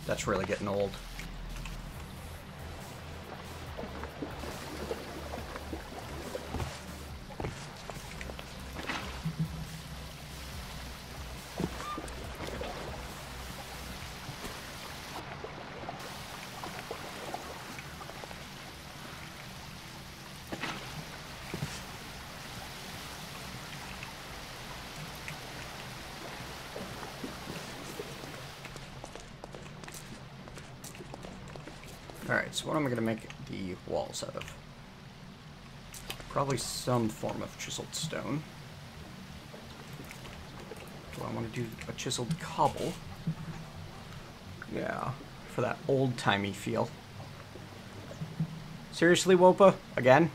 that's really getting old. Alright, so what am I going to make the walls out of? Probably some form of chiseled stone. Do I want to do a chiseled cobble? Yeah, for that old-timey feel. Seriously, Wopa? Again?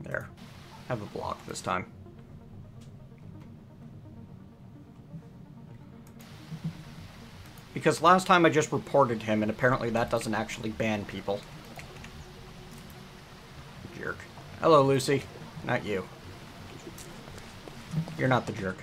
There. Have a block this time. Because last time I just reported him, and apparently that doesn't actually ban people. Jerk. Hello, Lucy. Not you. You're not the jerk.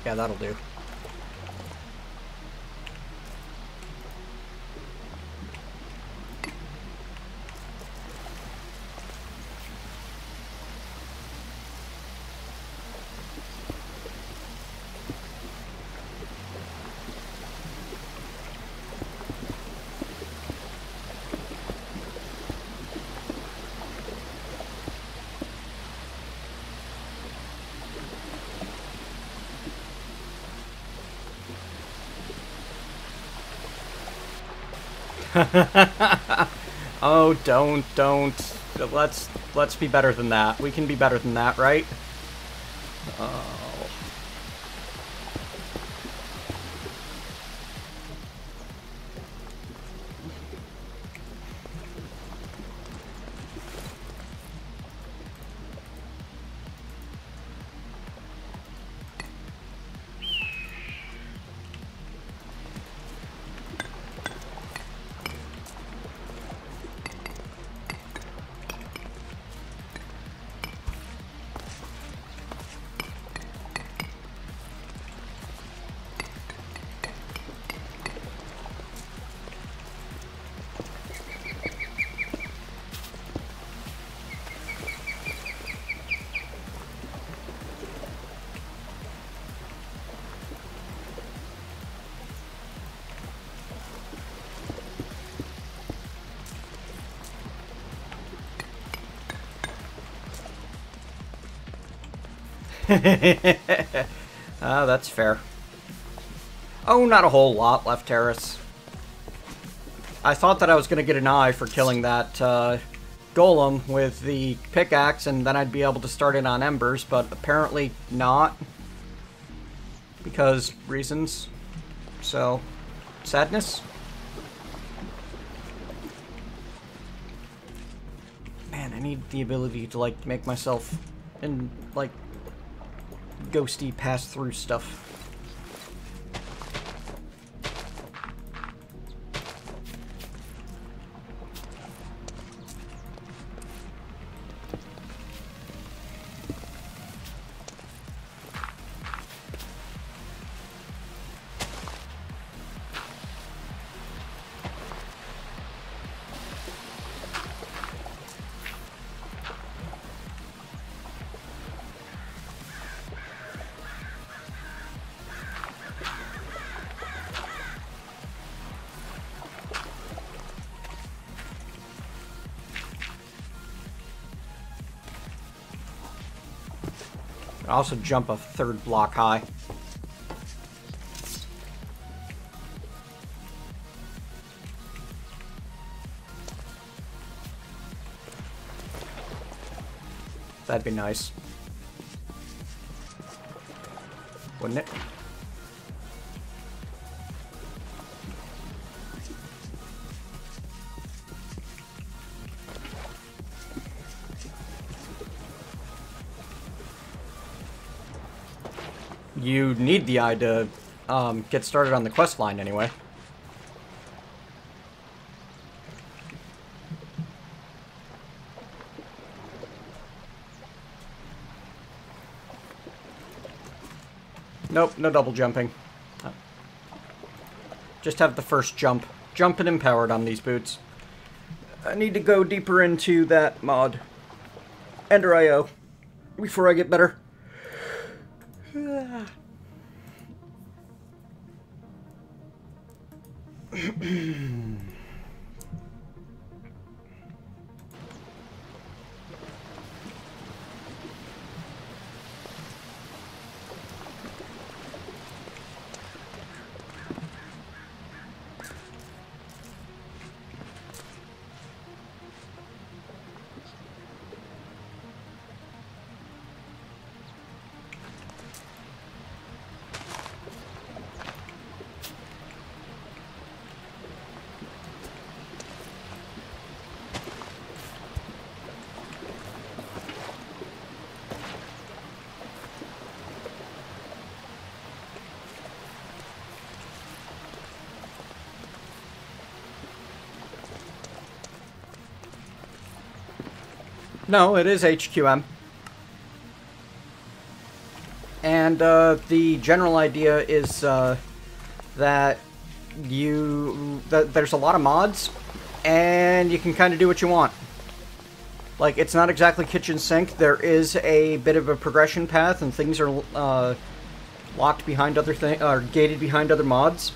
Yeah, that'll do. Oh, don't. Let's be better than that. We can be better than that, right? Oh. That's fair. Oh, not a whole lot left, Terrace. I thought that I was going to get an eye for killing that golem with the pickaxe, and then I'd be able to start it on embers, but apparently not. Because reasons. So, sadness. Man, I need the ability to, like, make myself and, like, ghosty pass through stuff. I also jump a third block high. That'd be nice. Wouldn't it? You need the eye to get started on the quest line anyway. Nope, no double jumping. Just have the first jump. Jump and empowered on these boots. I need to go deeper into that mod. Ender IO. Before I get better. No, it is HQM. And the general idea is that there's a lot of mods, and you can kind of do what you want. Like, it's not exactly kitchen sink. There is a bit of a progression path, and things are locked behind other or gated behind other mods.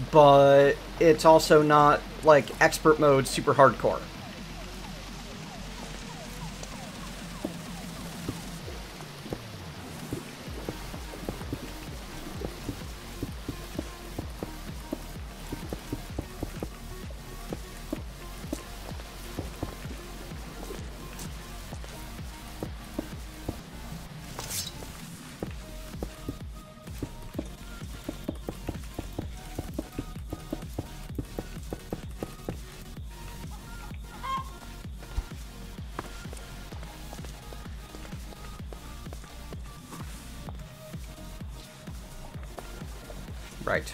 But it's also not like expert mode, super hardcore. Right.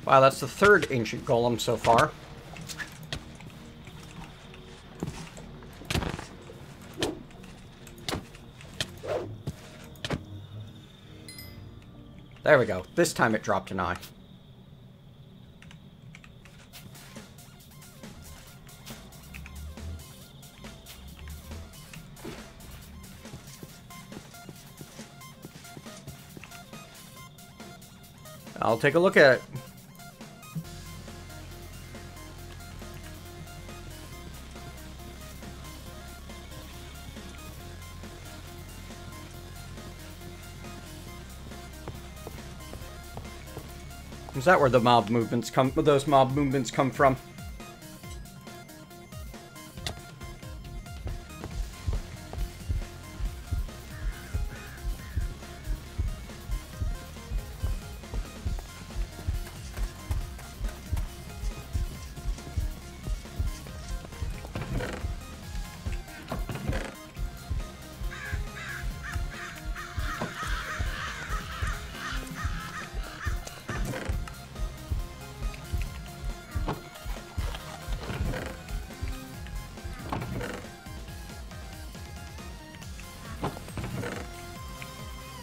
Wow, that's the third ancient golem so far. There we go. This time it dropped an eye. I'll take a look at it. Is that where the mob movements come? Those mob movements come from?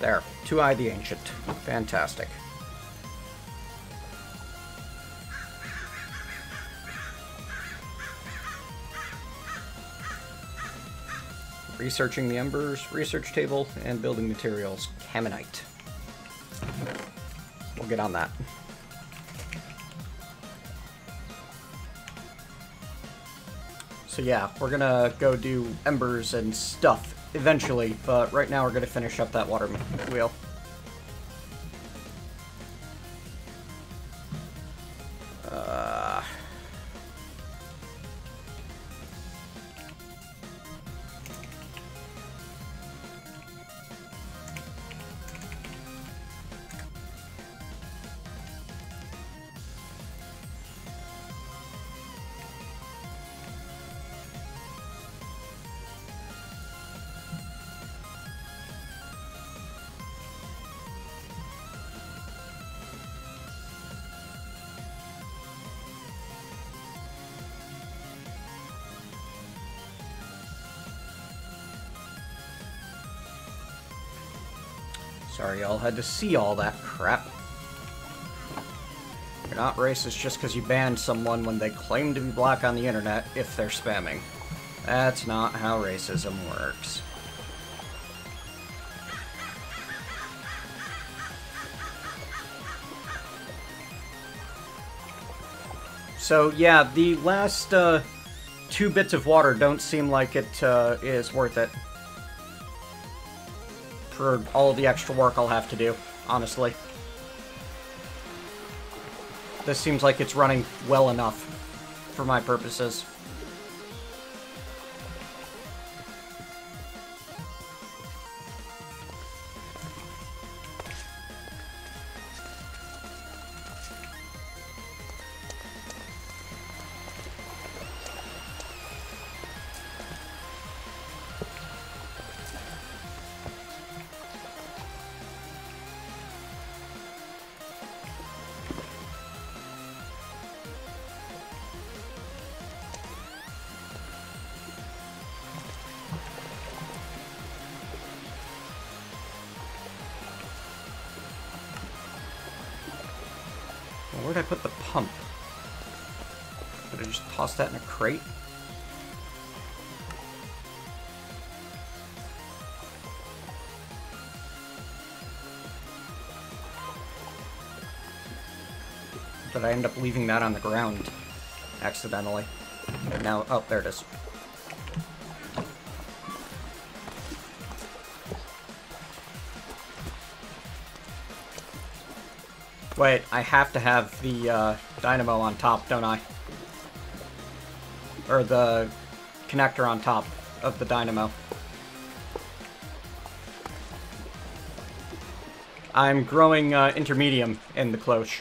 There. Two-Eye the Ancient. Fantastic. Researching the embers, research table, and building materials. Caminite. We'll get on that. So yeah, we're gonna go do embers and stuff eventually, but right now we're gonna finish up that water wheel. Sorry y'all had to see all that crap. You're not racist just because you banned someone when they claim to be black on the internet if they're spamming. That's not how racism works. So yeah, the last 2 bits of water don't seem like it is worth it. For all the extra work I'll have to do, honestly. This seems like it's running well enough for my purposes. Where'd I put the pump? Did I just toss that in a crate? Did I end up leaving that on the ground accidentally? Now, oh, there it is. Wait, I have to have the dynamo on top, don't I? Or the connector on top of the dynamo. I'm growing intermedium in the cloche.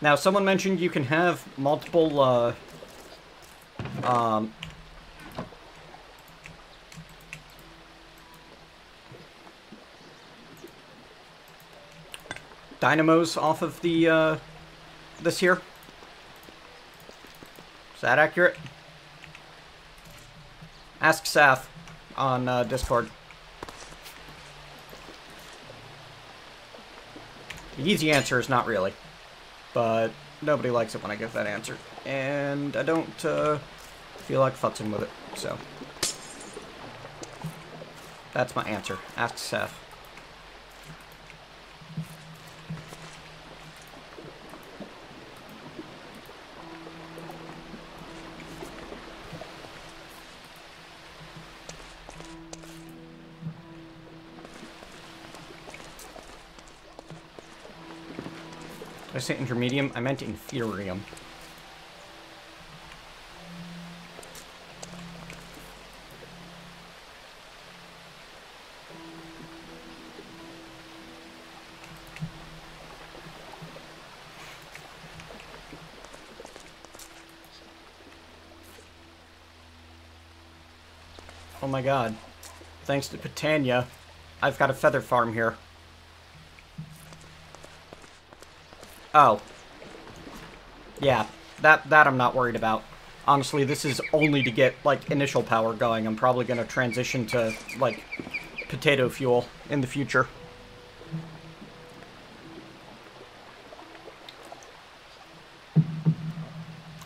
Now, someone mentioned you can have multiple dynamos off of the this here. Is that accurate? Ask Saph on Discord. The easy answer is not really, but nobody likes it when I give that answer, and I don't feel like futzing with it, so that's my answer. Ask Saph. Did I say intermedium? I meant inferium. Oh my god. Thanks to Patania, I've got a feather farm here. Oh. Yeah, that I'm not worried about. Honestly, this is only to get, like, initial power going. I'm probably going to transition to, like, potato fuel in the future.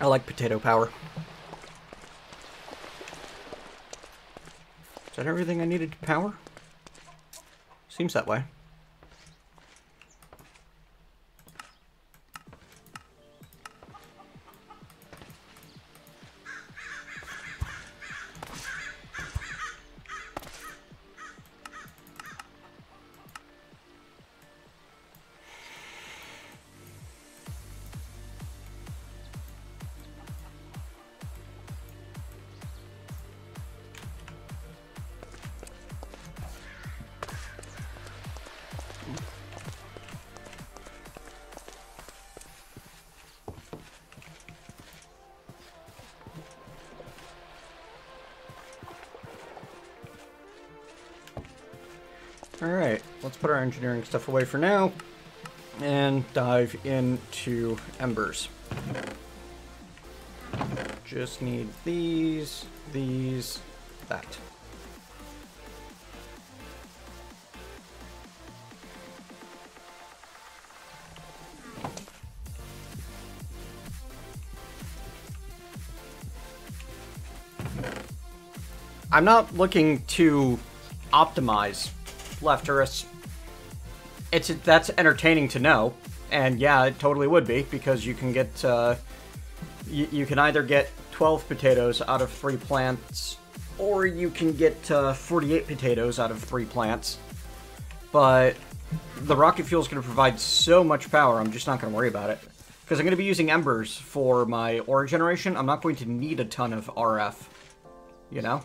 I like potato power. Is that everything I needed to power? Seems that way. Alright, let's put our engineering stuff away for now, and dive into embers. Just need these, that. I'm not looking to optimize Lefterists. That's entertaining to know, and yeah, it totally would be, because you can get you can either get 12 potatoes out of 3 plants, or you can get 48 potatoes out of 3 plants. But the rocket fuel is going to provide so much power, I'm just not going to worry about it, because I'm going to be using embers for my ore generation. I'm not going to need a ton of RF, you know.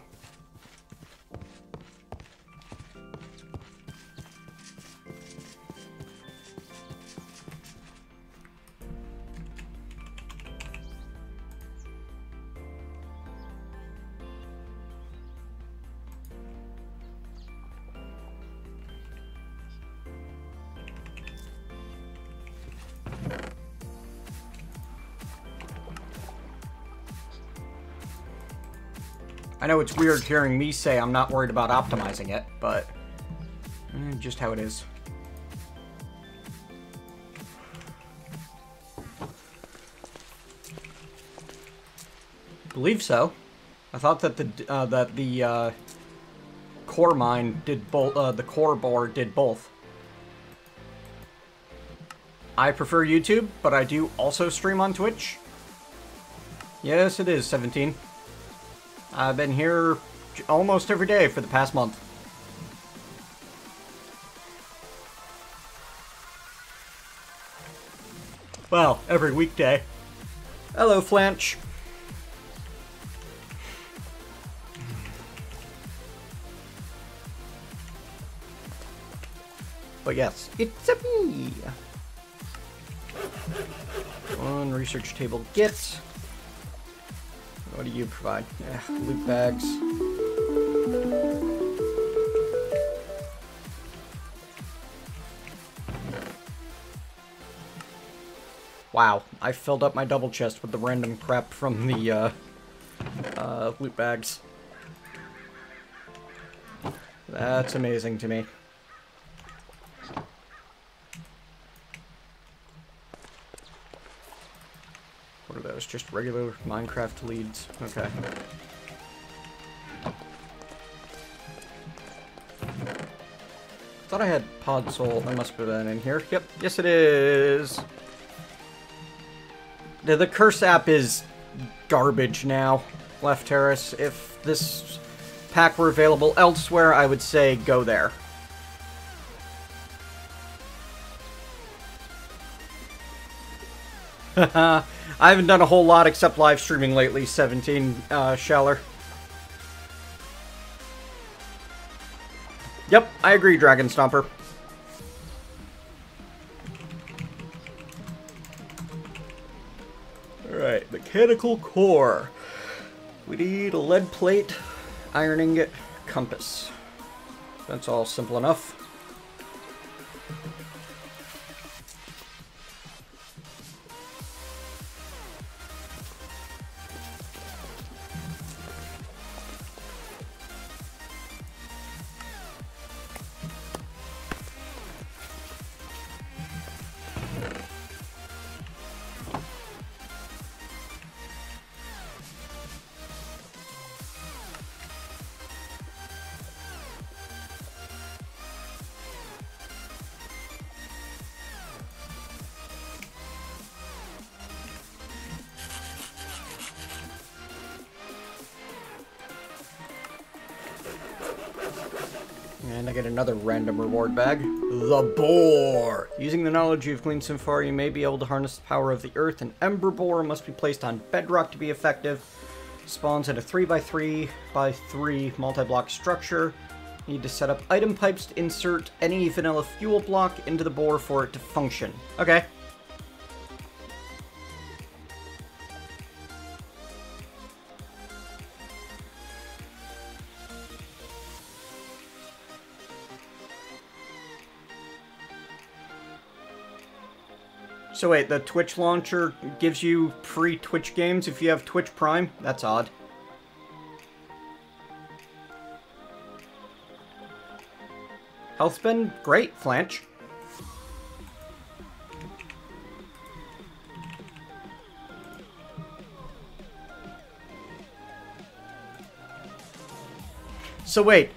I know it's weird hearing me say I'm not worried about optimizing it, but just how it is. Believe so. I thought that the core mine did both. The core board did both. I prefer YouTube, but I do also stream on Twitch. Yes, it is 17. I've been here almost every day for the past month. Well, every weekday. Hello, Flanch. But yes, it's a me. On research table get. What do you provide? Loot bags. Wow, I filled up my double chest with the random crap from the loot bags. That's amazing to me. What are those? Just regular Minecraft leads. Okay. Thought I had pod soul. That must have been in here. Yep. Yes, it is. The curse app is garbage now, Left Terrace. If this pack were available elsewhere, I would say go there. I haven't done a whole lot except live streaming lately, 17, Sheller. Yep, I agree, Dragon Stomper. Alright, mechanical core. We need a lead plate, iron ingot, compass. That's all simple enough. And I get another random reward bag. The Boar! Using the knowledge you've gleaned so far, you may be able to harness the power of the earth. An Ember Boar must be placed on bedrock to be effective. Spawns in a 3x3x3 multi-block structure. You need to set up item pipes to insert any vanilla fuel block into the boar for it to function. Okay. So wait, the Twitch launcher gives you free Twitch games if you have Twitch Prime? That's odd. Health's been great, Flanch. So wait,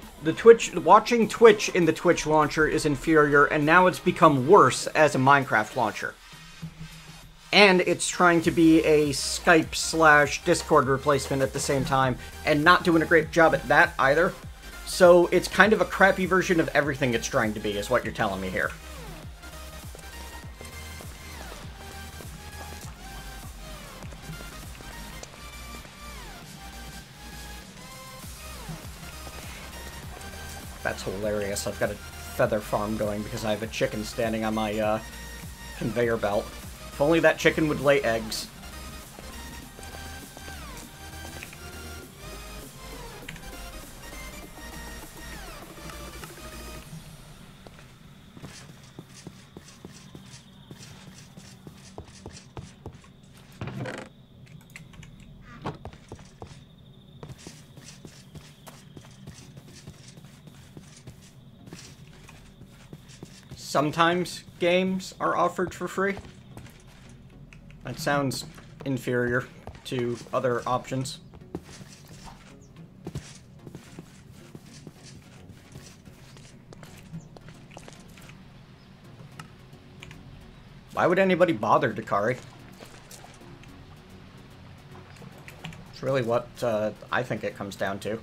watching Twitch in the Twitch launcher is inferior, and now it's become worse as a Minecraft launcher. And it's trying to be a Skype/Discord replacement at the same time, and not doing a great job at that either. So it's kind of a crappy version of everything it's trying to be, is what you're telling me here. That's hilarious. I've got a feather farm going because I have a chicken standing on my conveyor belt. If only that chicken would lay eggs. Sometimes games are offered for free. That sounds inferior to other options. Why would anybody bother, Dakari? It's really what I think it comes down to.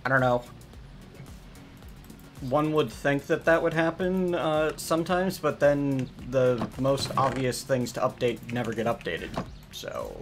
I don't know. One would think that that would happen sometimes, but then the most obvious things to update never get updated. So...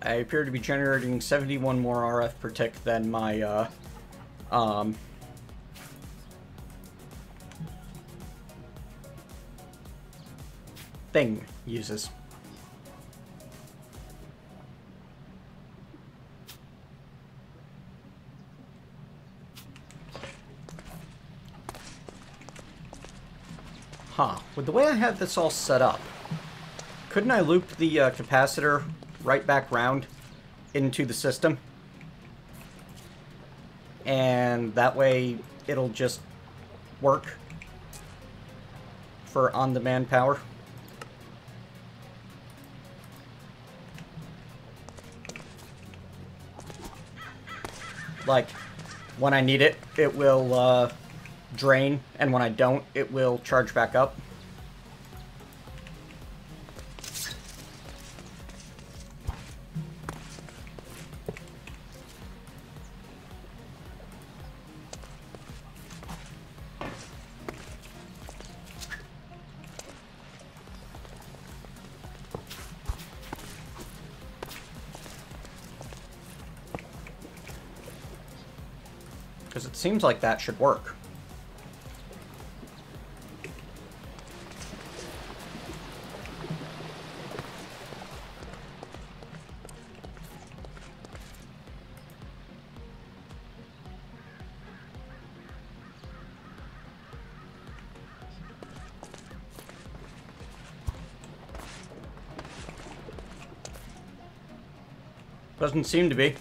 I appear to be generating 71 more RF per tick than my, thing uses. Huh. With the way I have this all set up, couldn't I loop the capacitor right back round into the system? And that way it'll just work for on-demand power. Like, when I need it, it will drain, and when I don't, it will charge back up. Because it seems like that should work. Doesn't seem to be.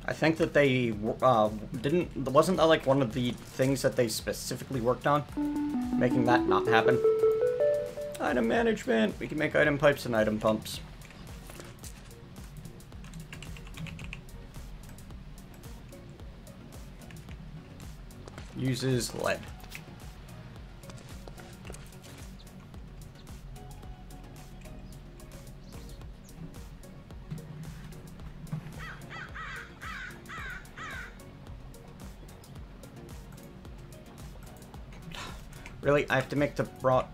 I think that they wasn't that like one of the things that they specifically worked on? Making that not happen. Item management. We can make item pipes and item pumps. Uses lead. Really? I have to make the raw...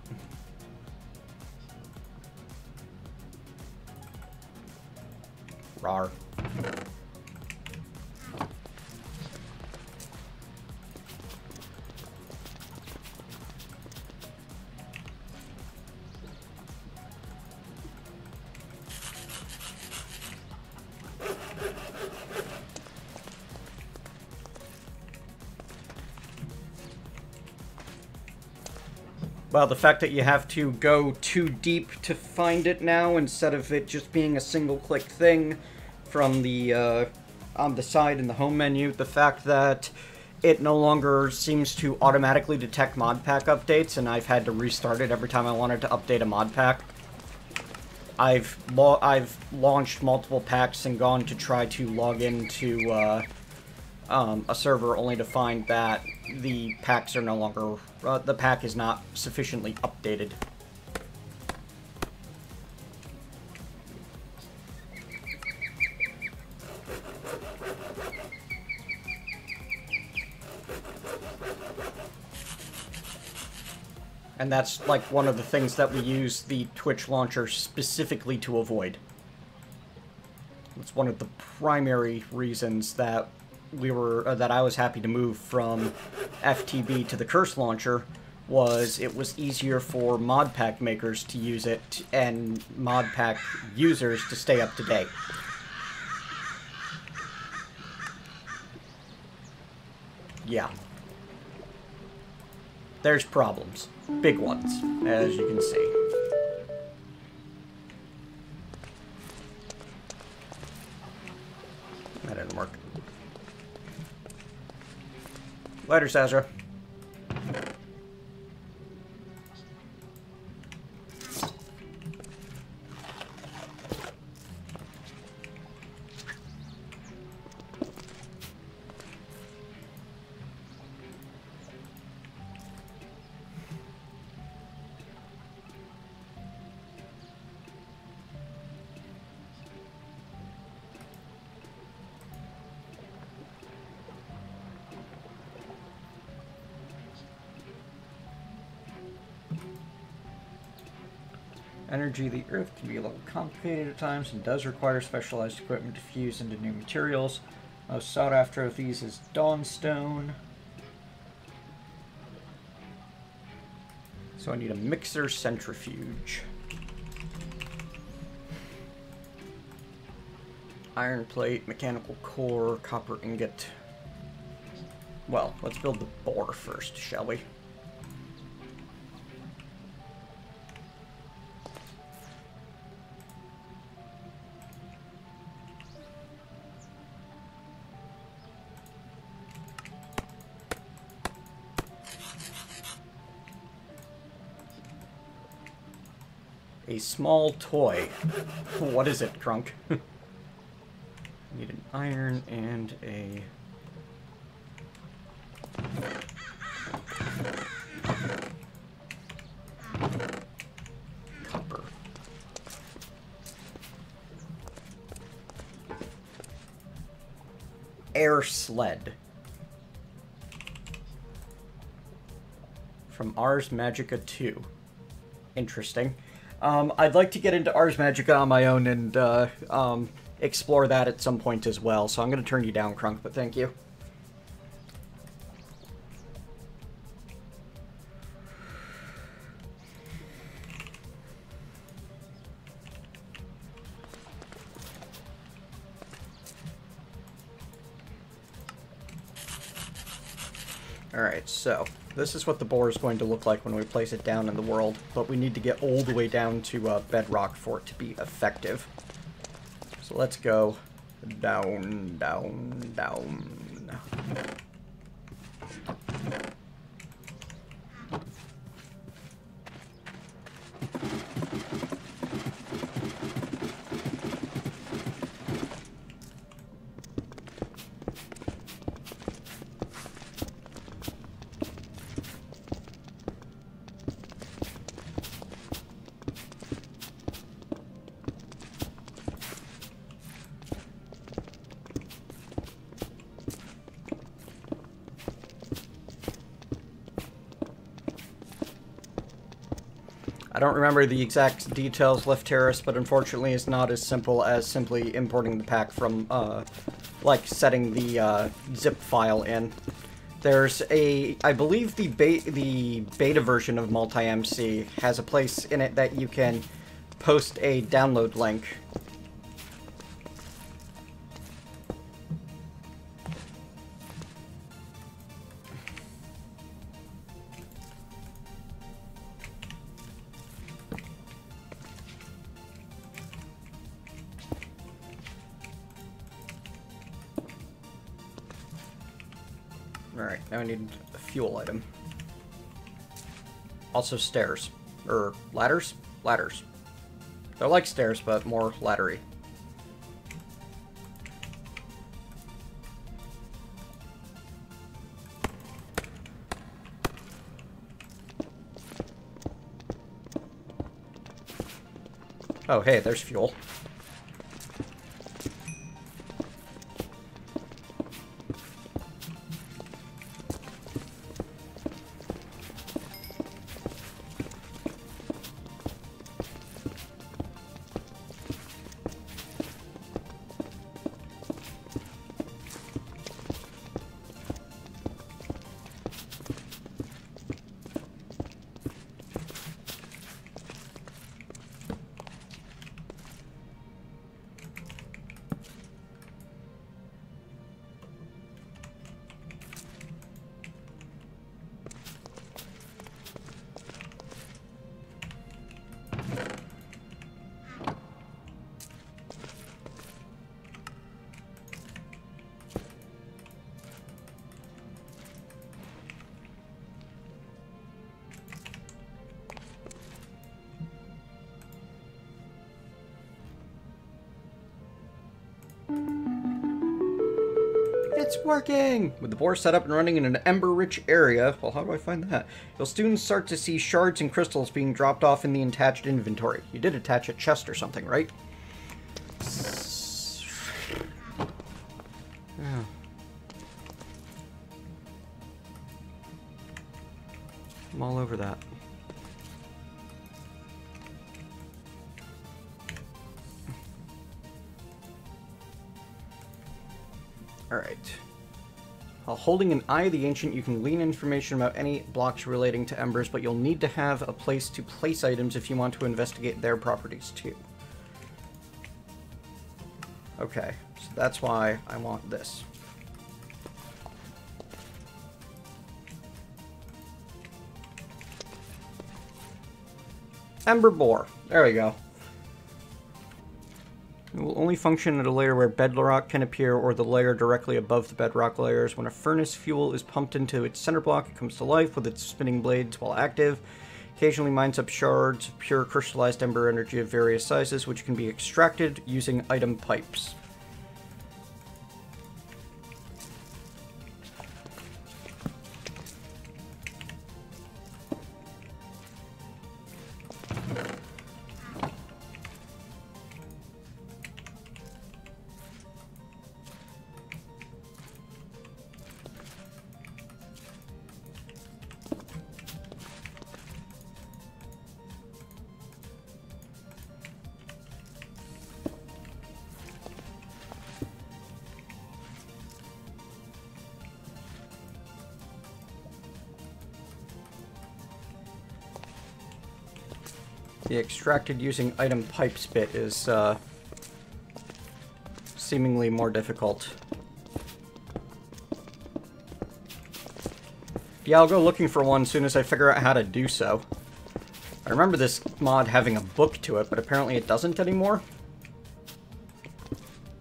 Rawr. Well, the fact that you have to go too deep to find it now, instead of it just being a single-click thing from the, on the side in the home menu, the fact that it no longer seems to automatically detect mod pack updates, and I've had to restart it every time I wanted to update a mod pack. I've launched multiple packs and gone to try to log into, a server only to find that the packs are no longer, the pack is not sufficiently updated. And that's like one of the things that we use the Twitch launcher specifically to avoid. It's one of the primary reasons that that I was happy to move from FTB to the Curse Launcher, was it was easier for mod pack makers to use it and mod pack users to stay up to date. Yeah. There's problems. Big ones, as you can see. That didn't work. Later, Sazra. Energy of the Earth can be a little complicated at times and does require specialized equipment to fuse into new materials. Most sought after of these is Dawnstone. So I need a mixer centrifuge. Iron plate, mechanical core, copper ingot. Well, let's build the bore first, shall we? A small toy. What is it, Crunk? Need an iron and a... copper. Air sled. From Ars Magica 2. Interesting. I'd like to get into Ars Magica on my own and explore that at some point as well, so I'm going to turn you down, Crunk, but thank you. Alright, so this is what the bore is going to look like when we place it down in the world, but we need to get all the way down to bedrock for it to be effective. So let's go down, down, down. I don't remember the exact details, Lefteris, but unfortunately it's not as simple as simply importing the pack from, like, setting the, zip file in. There's a... I believe the beta version of Multi-MC has a place in it that you can post a download link. Alright, now I need a fuel item. Also stairs. Or ladders? Ladders. They're like stairs, but more laddery. Oh, hey, there's fuel. It's working! With the boar set up and running in an ember-rich area, well, how do I find that? You'll soon start to see shards and crystals being dropped off in the attached inventory. You did attach a chest or something, right? Yeah. I'm all over that. Alright. While holding an Eye of the Ancient, you can glean information about any blocks relating to embers, but you'll need to have a place to place items if you want to investigate their properties too. Okay, so that's why I want this. Ember Boar. There we go. It will only function at a layer where bedrock can appear or the layer directly above the bedrock layers. When a furnace fuel is pumped into its center block, it comes to life with its spinning blades while active. Occasionally mines up shards of pure crystallized ember energy of various sizes, which can be extracted using item pipes. The extracted using item pipes bit is seemingly more difficult. Yeah, I'll go looking for one as soon as I figure out how to do so. I remember this mod having a book to it, but apparently it doesn't anymore.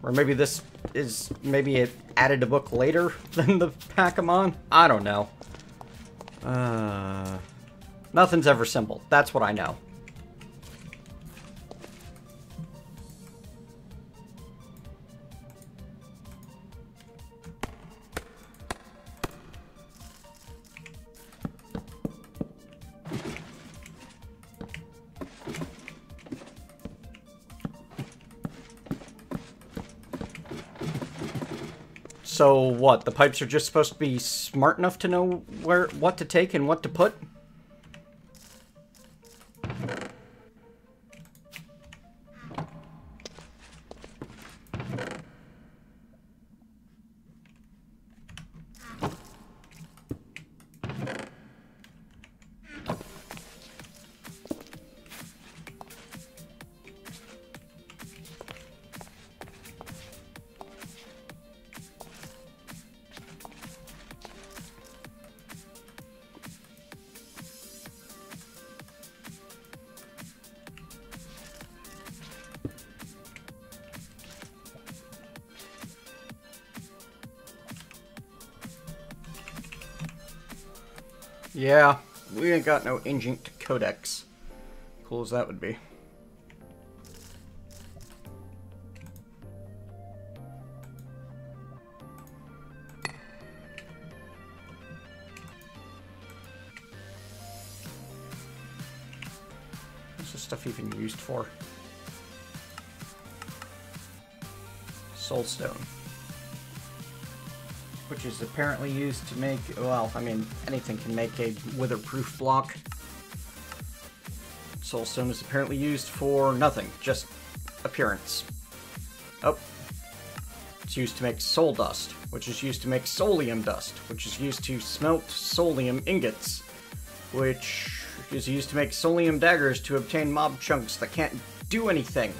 Or maybe this is... maybe it added a book later than the pack I'm on? I don't know. Nothing's ever simple. That's what I know. So what? The pipes are just supposed to be smart enough to know what to take and what to put? Yeah, we ain't got no ancient codex. Cool as that would be. What's this stuff even used for? Soulstone. Which is apparently used to make, well, I mean, anything can make a wither-proof block. Soulstone is apparently used for nothing, just appearance. Oh. It's used to make soul dust, which is used to make soulium dust, which is used to smelt soulium ingots, which is used to make soulium daggers to obtain mob chunks that can't do anything.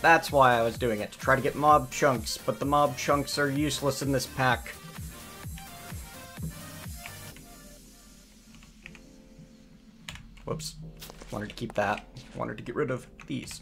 That's why I was doing it, to try to get mob chunks, but the mob chunks are useless in this pack. Whoops. Wanted to keep that. Wanted to get rid of these.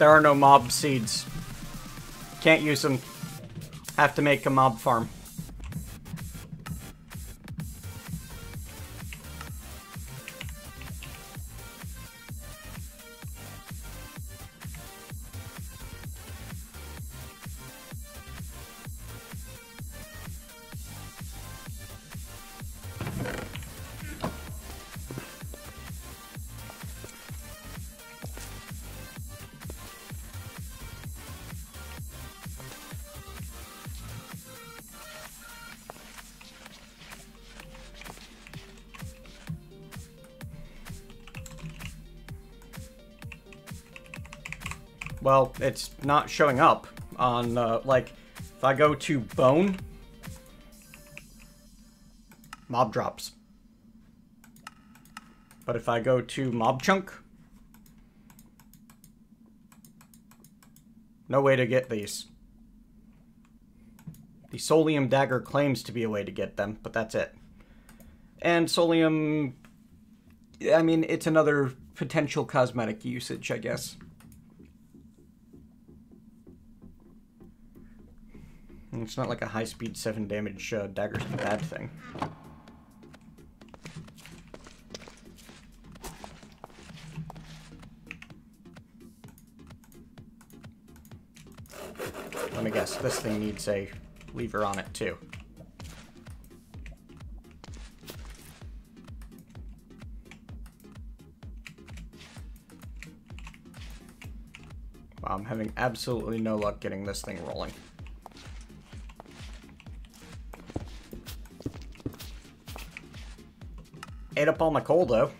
There are no mob seeds. Can't use them. Have to make a mob farm. Well, it's not showing up on, like, if I go to bone, mob drops. But if I go to mob chunk, no way to get these. The Solium dagger claims to be a way to get them, but that's it. And Solium, I mean, it's another potential cosmetic usage, I guess. It's not like a high-speed 7 damage dagger's a bad thing. Let me guess, this thing needs a lever on it too. Wow, I'm having absolutely no luck getting this thing rolling. Ate up all my coal, though.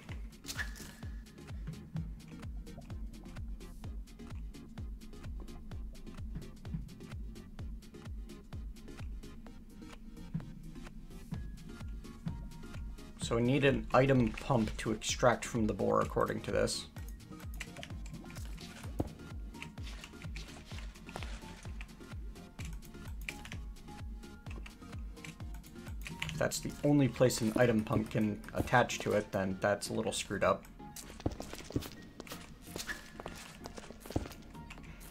So we need an item pump to extract from the boar, according to this. If that's the only place an item pump can attach to it, then that's a little screwed up.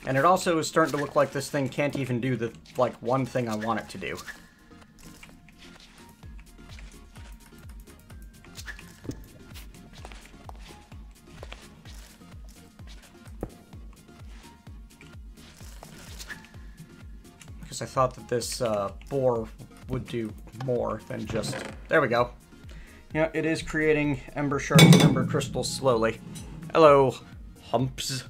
And it also is starting to look like this thing can't even do the, like, one thing I want it to do. Because I thought that this boar would do more than just... There we go. Yeah, it is creating ember shards and ember crystals slowly. Hello, humps.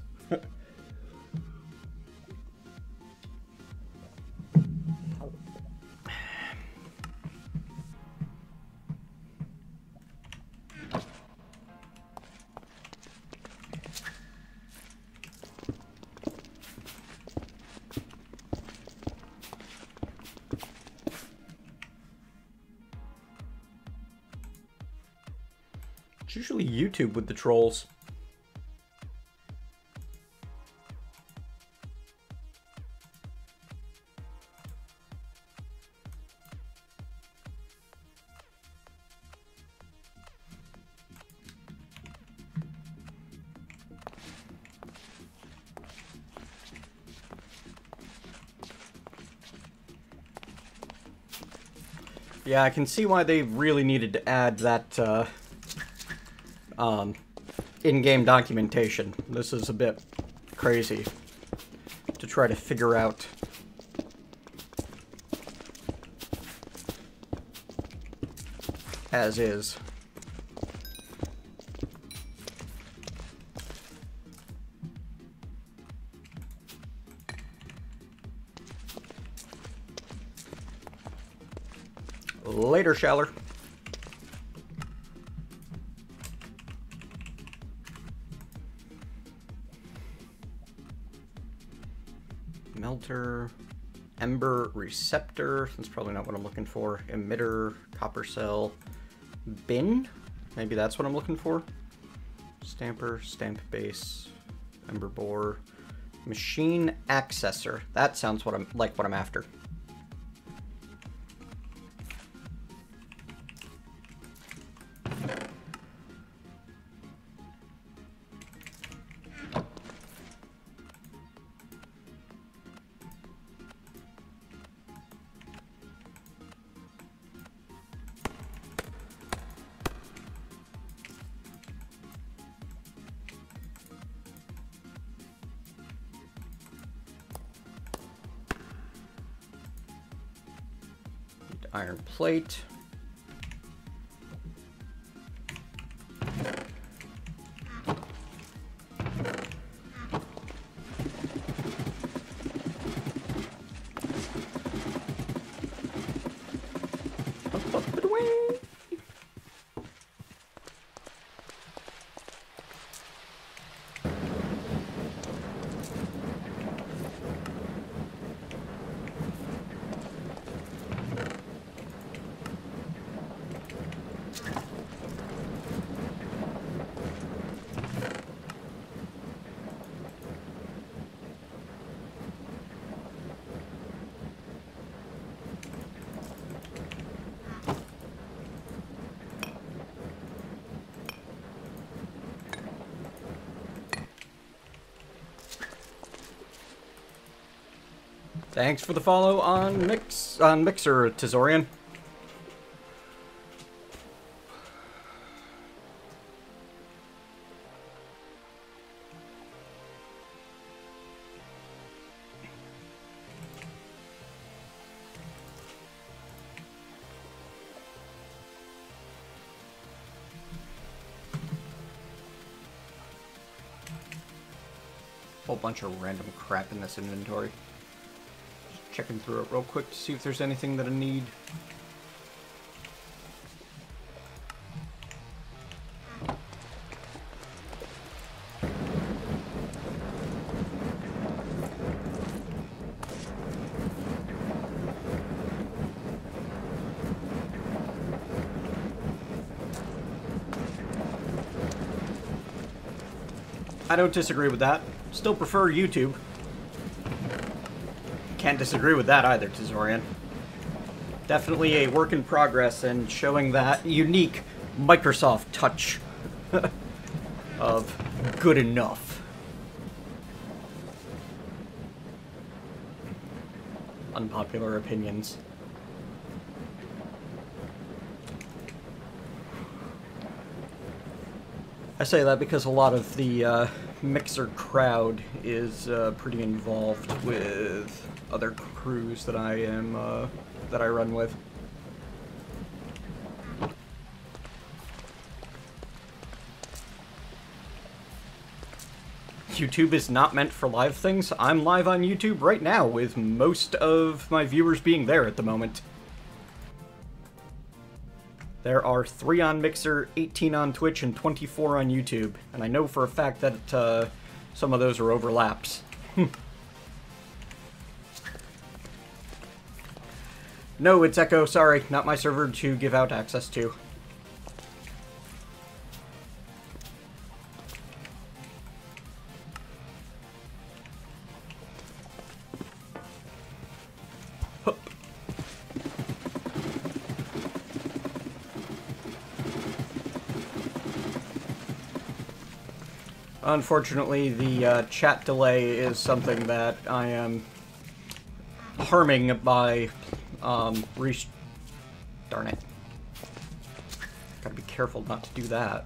It's usually YouTube with the trolls. Yeah, I can see why they really needed to add that, in-game documentation. This is a bit crazy to try to figure out. As is. Later, Shaller. Melter, ember receptor, that's probably not what I'm looking for. Emitter, copper cell, bin, maybe that's what I'm looking for. Stamper, stamp base, ember bore, machine accessor. That sounds what I'm after. iron plate. Thanks for the follow on Mixer, Tizorian. Whole bunch of random crap in this inventory. Checking through it real quick to see if there's anything that I need. I don't disagree with that. Still prefer YouTube. Can't disagree with that either, Tizorian. Definitely a work in progress and showing that unique Microsoft touch of good enough. Unpopular opinions. I say that because a lot of the Mixer crowd is pretty involved with other crews that I am that I run with. YouTube is not meant for live things. I'm live on YouTube right now with most of my viewers being there at the moment. There are 3 on Mixer, 18 on Twitch, and 24 on YouTube. And I know for a fact that some of those are overlaps. No, it's Echo. Sorry, not my server to give out access to. Hup. Unfortunately, the chat delay is something that I am harming by darn it. Gotta be careful not to do that.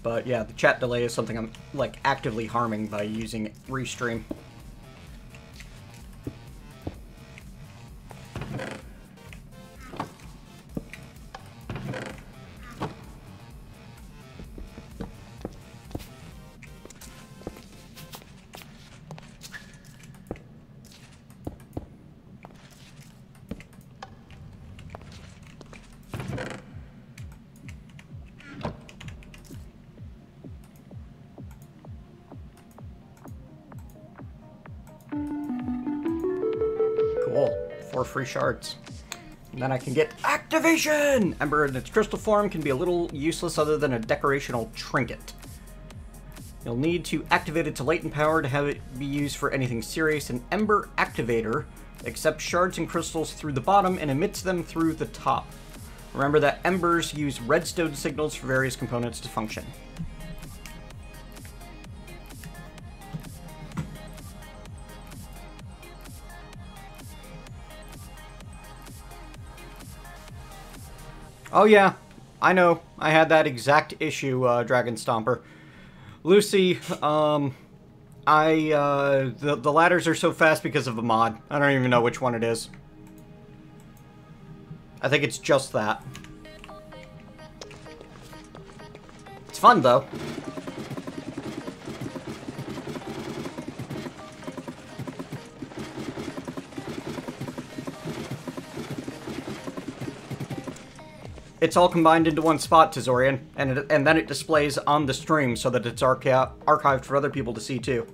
But yeah, the chat delay is something I'm like actively harming by using Restream. Cool. 4 free shards. And then I can get activation! Ember in its crystal form can be a little useless other than a decorational trinket. You'll need to activate its latent power to have it be used for anything serious. An Ember Activator accepts shards and crystals through the bottom and emits them through the top. Remember that embers use redstone signals for various components to function. Oh yeah, I know. I had that exact issue, Dragon Stomper. Lucy, The ladders are so fast because of a mod. I don't even know which one it is. I think it's just that. It's fun, though. It's all combined into one spot, Tazorian, and then it displays on the stream so that it's archived for other people to see, too.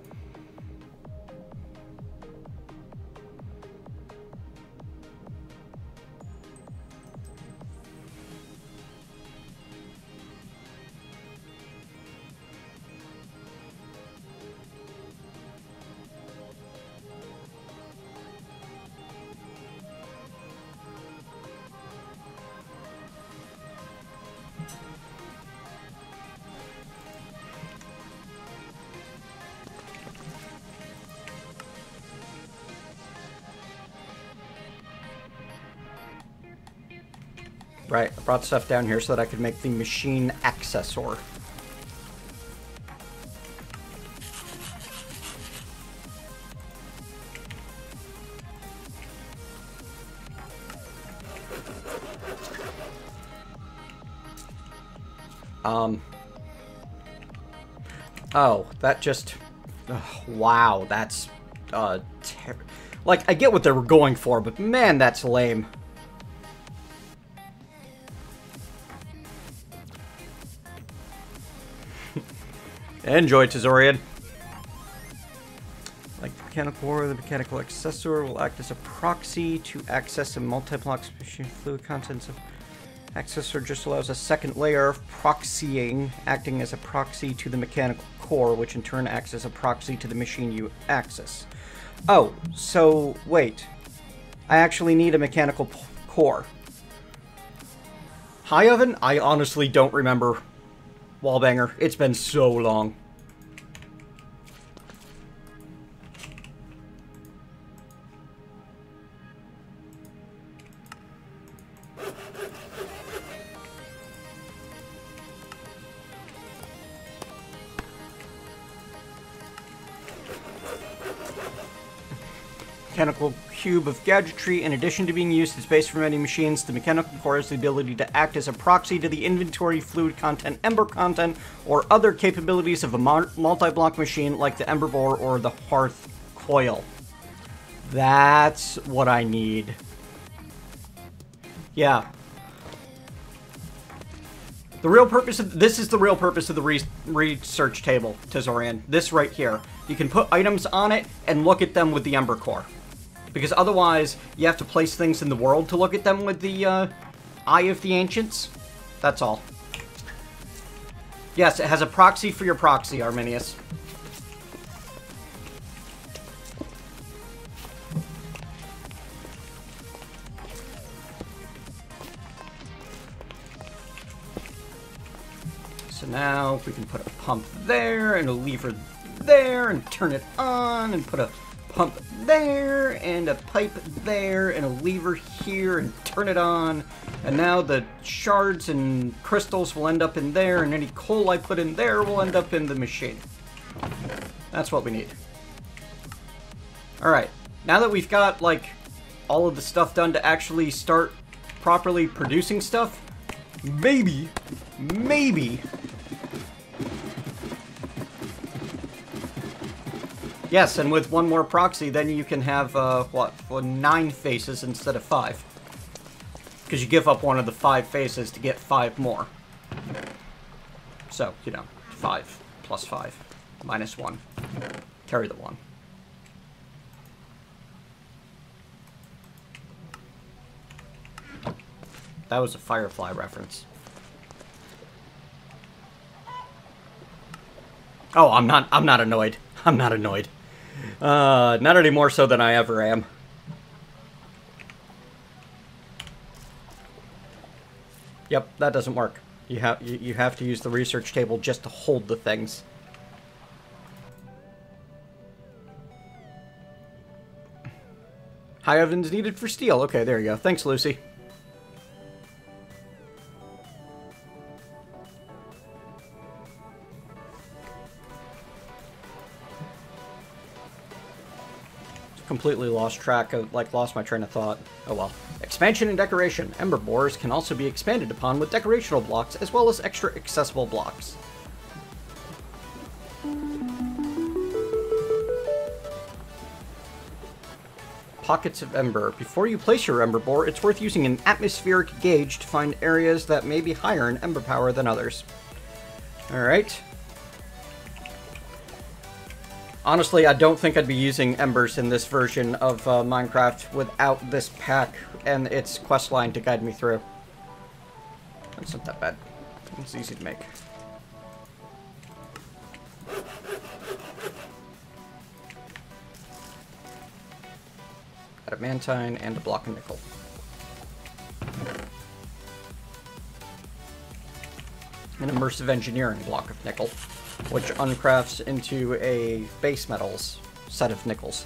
Right, I brought stuff down here so that I could make the machine accessor. Oh, that just... Oh, wow, that's... like, I get what they were going for, but man, that's lame. Enjoy, Tazorian. Like the mechanical core, the mechanical accessor will act as a proxy to access and multi-block machine fluid contents of accessor just allows a second layer of proxying, acting as a proxy to the mechanical core, which in turn acts as a proxy to the machine you access. Oh, so wait. I actually need a mechanical core. High oven? I honestly don't remember. Wallbanger. It's been so long. Mechanical cube of gadgetry. In addition to being used as base for many machines, the mechanical core has the ability to act as a proxy to the inventory, fluid content, ember content, or other capabilities of a multi-block machine like the ember bore or the hearth coil. That's what I need. Yeah. The real purpose of this is the real purpose of the research table, Tazorian. This right here. You can put items on it and look at them with the ember core. Because otherwise, you have to place things in the world to look at them with the Eye of the Ancients. That's all. Yes, it has a proxy for your proxy, Arminius. So now we can put a pump there and a lever there and turn it on and put a pump there and a pipe there and a lever here and turn it on, and now the shards and crystals will end up in there, and any coal I put in there will end up in the machine. That's what we need. Alright, now that we've got like all of the stuff done to actually start properly producing stuff, maybe yes, and with one more proxy, then you can have, 9 faces instead of 5. Because you give up one of the 5 faces to get 5 more. So, you know, 5 plus 5 minus 1. Carry the 1. That was a Firefly reference. Oh, I'm not annoyed. I'm not annoyed. Not any more so than I ever am. Yep, that doesn't work. You have to use the research table just to hold the things. High ovens needed for steel. Okay, there you go. Thanks, Lucy. completely lost track of, lost my train of thought. Oh well. Expansion and decoration. Ember borers can also be expanded upon with decorational blocks, as well as extra accessible blocks. Pockets of Ember. Before you place your Ember Borer, it's worth using an atmospheric gauge to find areas that may be higher in Ember power than others. Alright. Honestly, I don't think I'd be using Embers in this version of Minecraft without this pack and its quest line to guide me through. That's not that bad. It's easy to make. Adamantine and a block of nickel. An immersive engineering block of nickel, which uncrafts into a base metals set of nickels.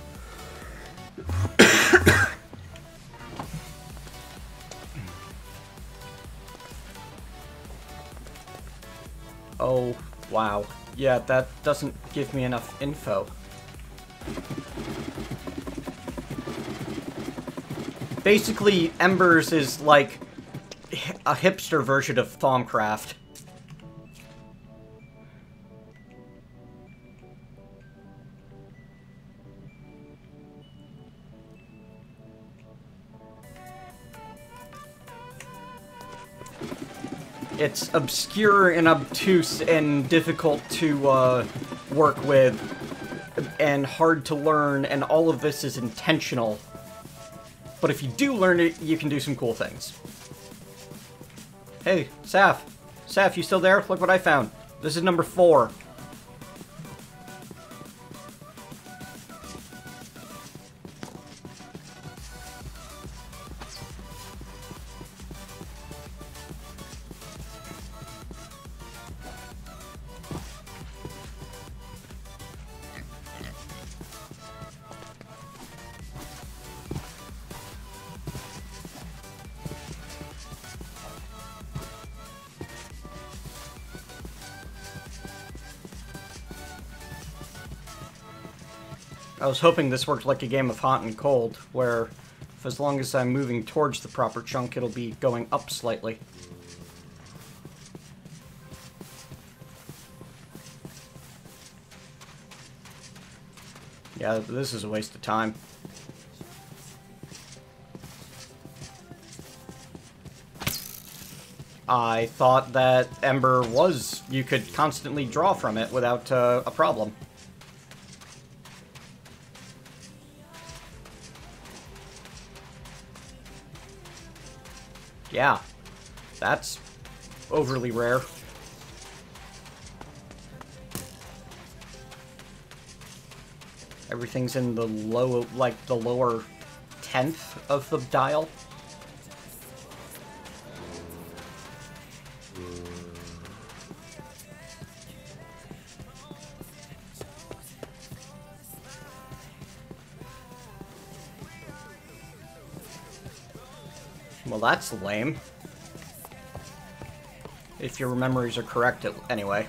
Oh, wow. Yeah, that doesn't give me enough info. Basically, Embers is like a hipster version of Thaumcraft. It's obscure and obtuse and difficult to work with and hard to learn, and all of this is intentional. But if you do learn it, you can do some cool things. Hey, Saph. Saph, you still there? Look what I found. This is number 4. I was hoping this worked like a game of hot and cold, where if as long as I'm moving towards the proper chunk, it'll be going up slightly. Yeah, this is a waste of time. I thought that Ember was, you could constantly draw from it without a problem. Yeah, that's overly rare. Everything's in the low, like the lower 10th of the dial. Well, that's lame. If your memories are correct, anyway.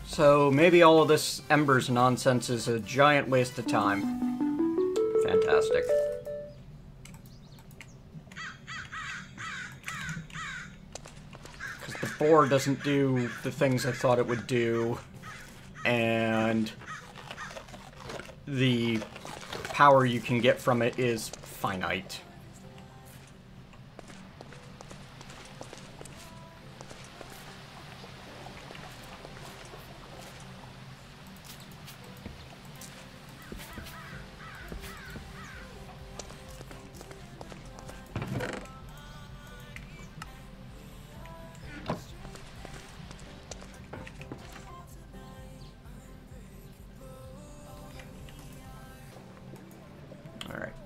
So maybe all of this Embers nonsense is a giant waste of time. Fantastic. Because the boar doesn't do the things I thought it would do, and the power you can get from it is finite.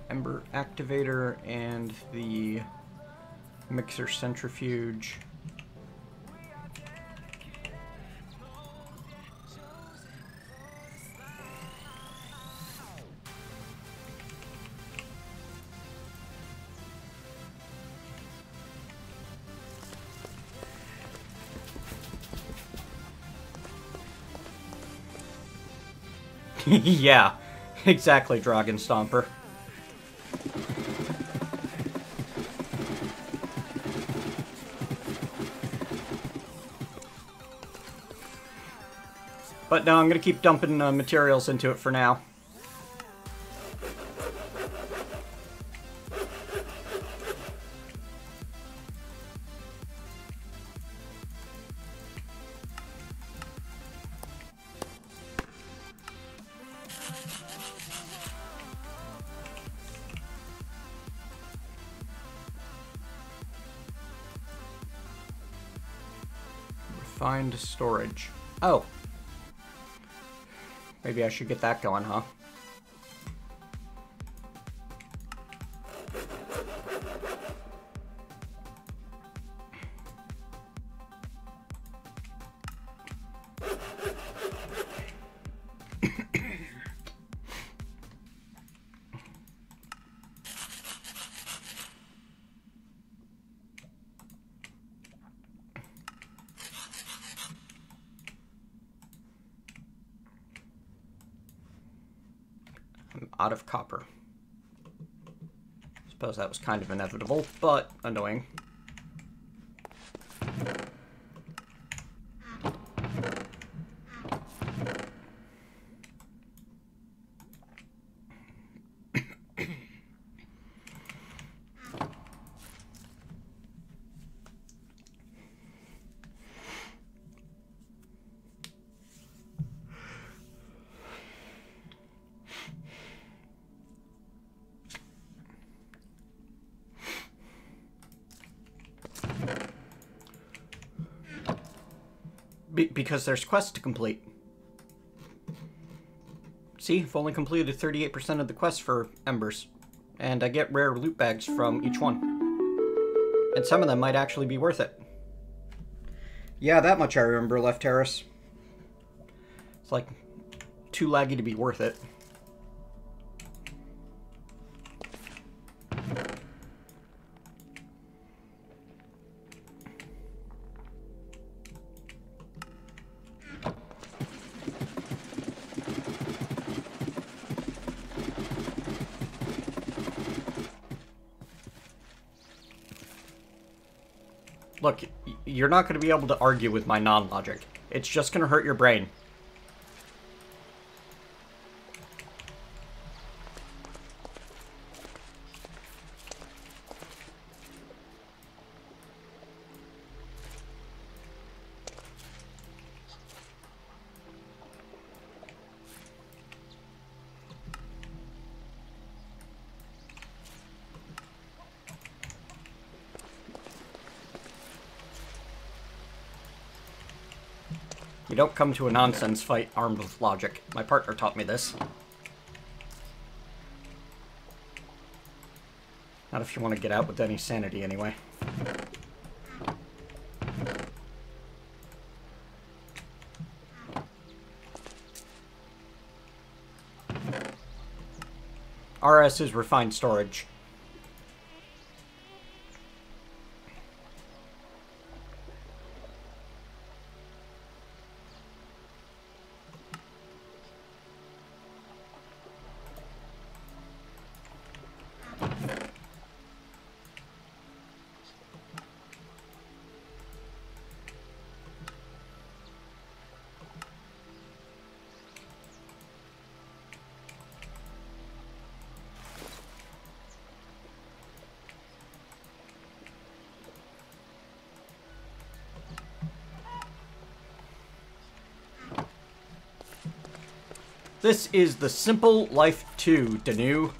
Ember activator and the mixer centrifuge. Yeah, exactly, Dragon Stomper. But no, I'm gonna keep dumping materials into it for now. Refined storage. Oh. Maybe I should get that going, huh? I'm out of copper. Suppose that was kind of inevitable, but annoying. Because there's quests to complete. See, I've only completed 38% of the quests for Embers, and I get rare loot bags from each one. And some of them might actually be worth it. Yeah, that much I remember, Left Terrace. It's like too laggy to be worth it. Look, you're not going to be able to argue with my non-logic. It's just going to hurt your brain. You don't come to a nonsense fight armed with logic. My partner taught me this. Not if you want to get out with any sanity, anyway. RS is refined storage. This is the Simple Life 2, Danu.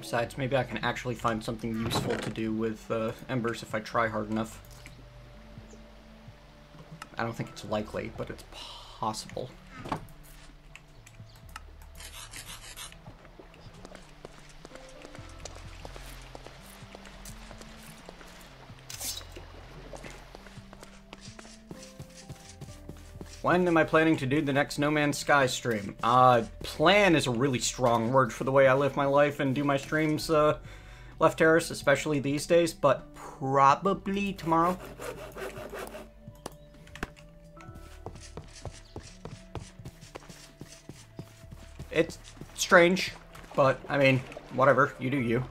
Besides, maybe I can actually find something useful to do with embers if I try hard enough. I don't think it's likely, but it's possible. When am I planning to do the next No Man's Sky stream? Plan is a really strong word for the way I live my life and do my streams, Left Terrace, especially these days, but probably tomorrow. It's strange, but, I mean, whatever, you do you.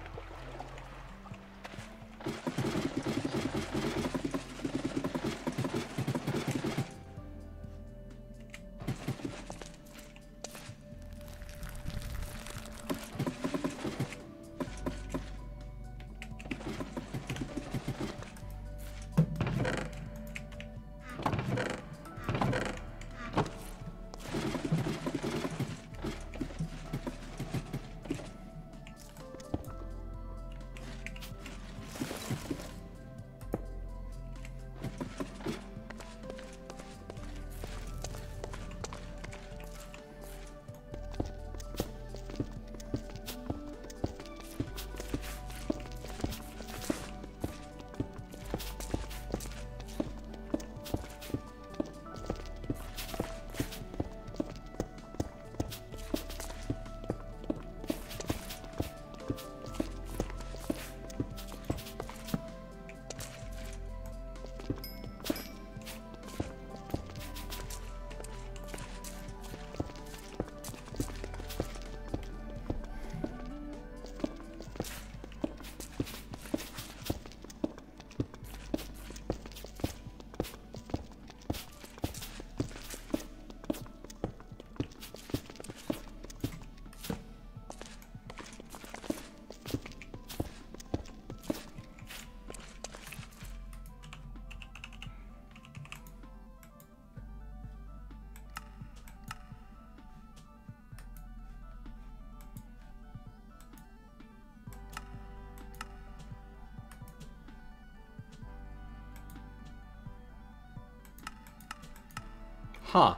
Huh.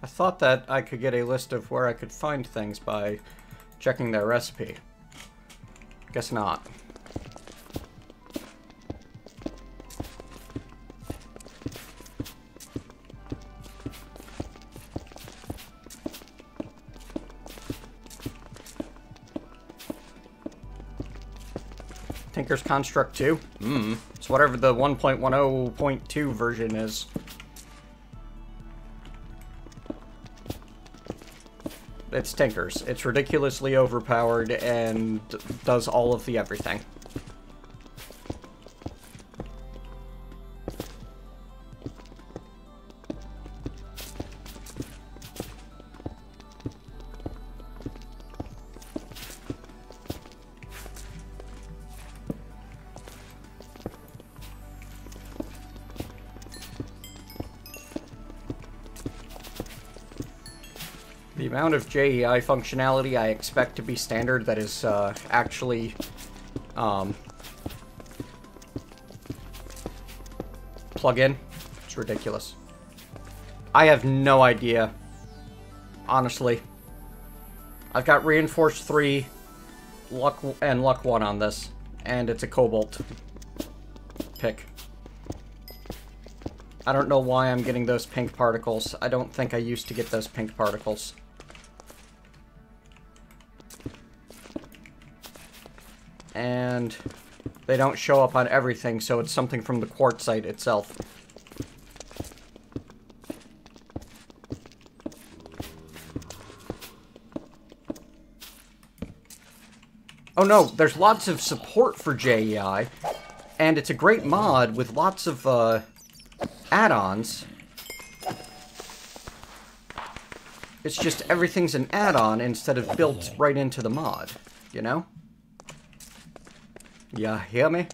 I thought that I could get a list of where I could find things by checking their recipe. Guess not. Tinker's Construct 2? It's whatever the 1.10.2 version is. It's Tinker's. It's ridiculously overpowered and does all of the everything. The amount of JEI functionality I expect to be standard that is actually plug-in, it's ridiculous. I have no idea, honestly. I've got Reinforced 3, Luck, and Luck 1 on this, and it's a Cobalt pick. I don't know why I'm getting those pink particles. I don't think I used to get those pink particles. And they don't show up on everything, so it's something from the quartzite itself. Oh no, there's lots of support for JEI, and it's a great mod with lots of add-ons. It's just everything's an add-on instead of built right into the mod, you know? You hear me?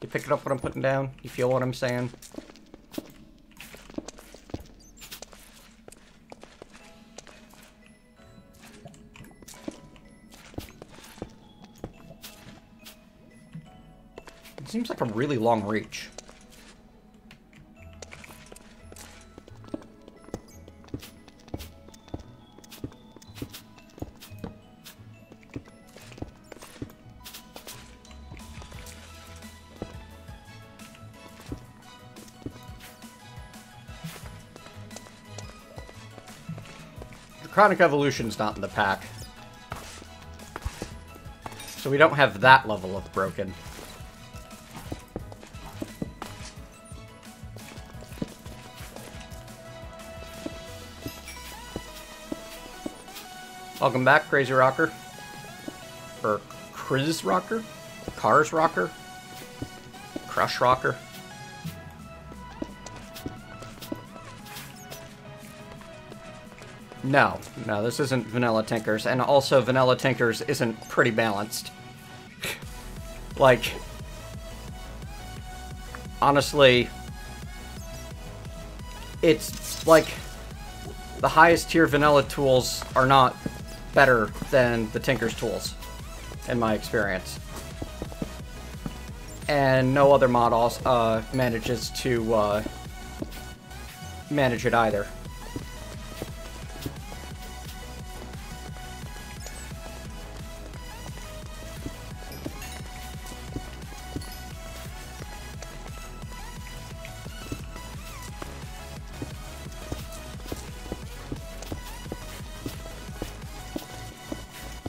You picking up what I'm putting down? You feel what I'm saying? Seems like a really long reach. Draconic Evolution's not in the pack. So we don't have that level of broken. Welcome back, Crazy Rocker. Or Criz Rocker? Cars Rocker? Crush Rocker? No, this isn't Vanilla Tinkers, and also Vanilla Tinkers isn't pretty balanced. Like, honestly, it's like the highest tier vanilla tools are not better than the Tinker's tools, in my experience. And no other mod also, manages to manage it either.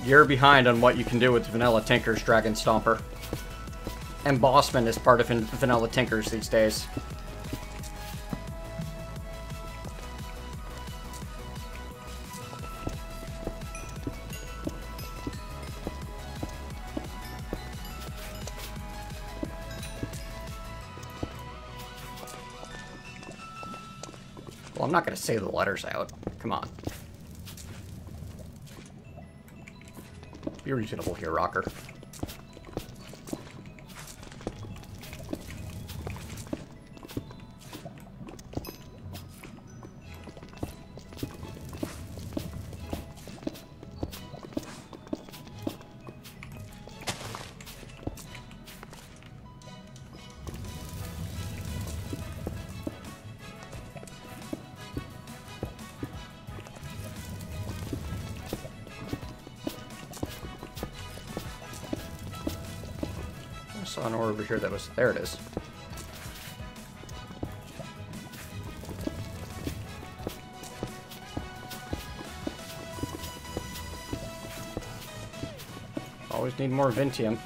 You're behind on what you can do with Vanilla Tinker's Dragon Stomper. And Bossman is part of Vanilla Tinkers these days. Well, I'm not going to say the letters out. Come on. Be reasonable here, Rocker. Saw an ore over here that was... There it is. Always need more Vintium.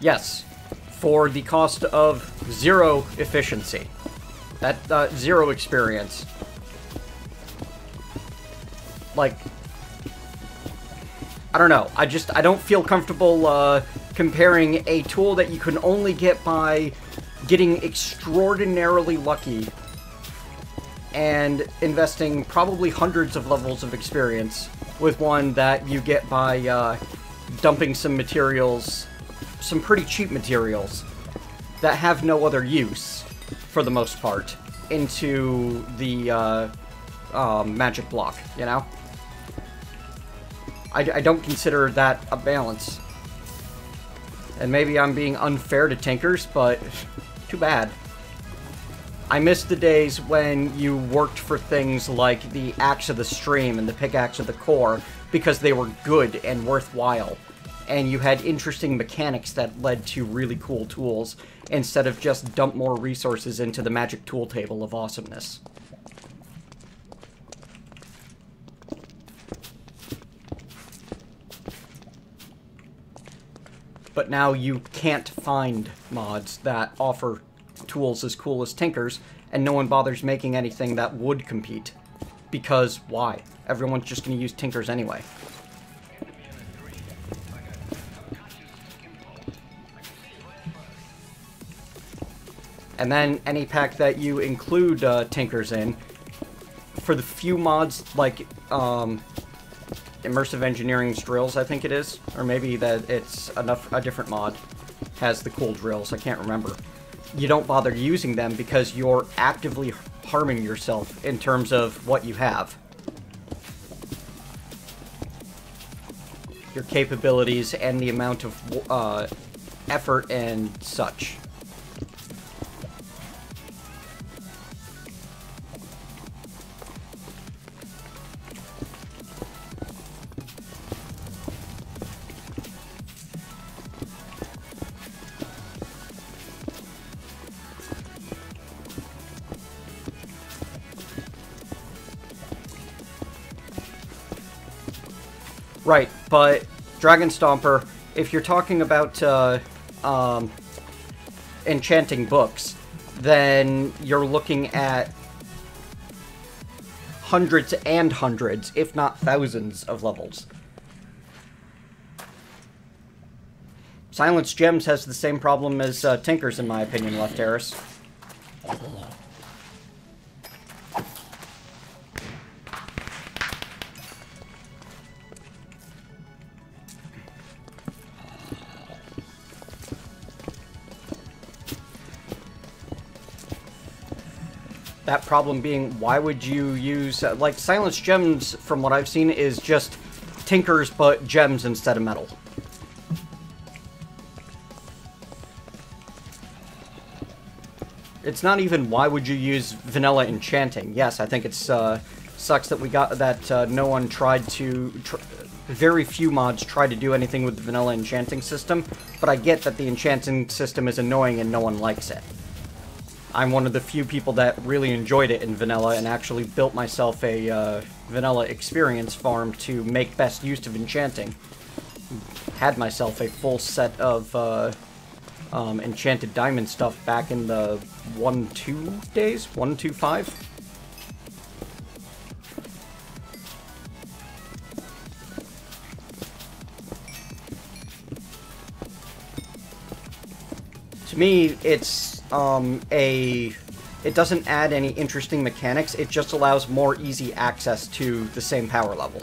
Yes. For the cost of 0 efficiency. That, 0 experience. Like, I don't know. I don't feel comfortable, comparing a tool that you can only get by getting extraordinarily lucky and investing probably hundreds of levels of experience with one that you get by, dumping some materials, some pretty cheap materials that have no other use, for the most part, into the magic block, you know? I don't consider that a balance. And maybe I'm being unfair to Tinkers, but too bad. I miss the days when you worked for things like the Axe of the Stream and the Pickaxe of the Core because they were good and worthwhile. And you had interesting mechanics that led to really cool tools, instead of just dump more resources into the magic tool table of awesomeness. But now you can't find mods that offer tools as cool as Tinker's, and no one bothers making anything that would compete. Because why? Everyone's just going to use Tinker's anyway. And then any pack that you include Tinkers in, for the few mods like Immersive Engineering's Drills, I think it is, or maybe that it's a different mod, has the cool drills, I can't remember. You don't bother using them because you're actively harming yourself in terms of what you have. Your capabilities and the amount of effort and such. Right, but Dragon Stomper, if you're talking about enchanting books, then you're looking at hundreds and hundreds, if not thousands, of levels. Silence Gems has the same problem as Tinker's, in my opinion, Lefteris. That problem being, why would you use... like, Silence Gems, from what I've seen, is just Tinkers, but gems instead of metal. It's not even, why would you use vanilla enchanting? Yes, I think it's, sucks that we got... that, no one tried to... very few mods try to do anything with the vanilla enchanting system, but I get that the enchanting system is annoying and no one likes it. I'm one of the few people that really enjoyed it in vanilla and actually built myself a vanilla experience farm to make best use of enchanting. Had myself a full set of enchanted diamond stuff back in the 1.2 days? 1.25? To me, it's it doesn't add any interesting mechanics, it just allows more easy access to the same power level.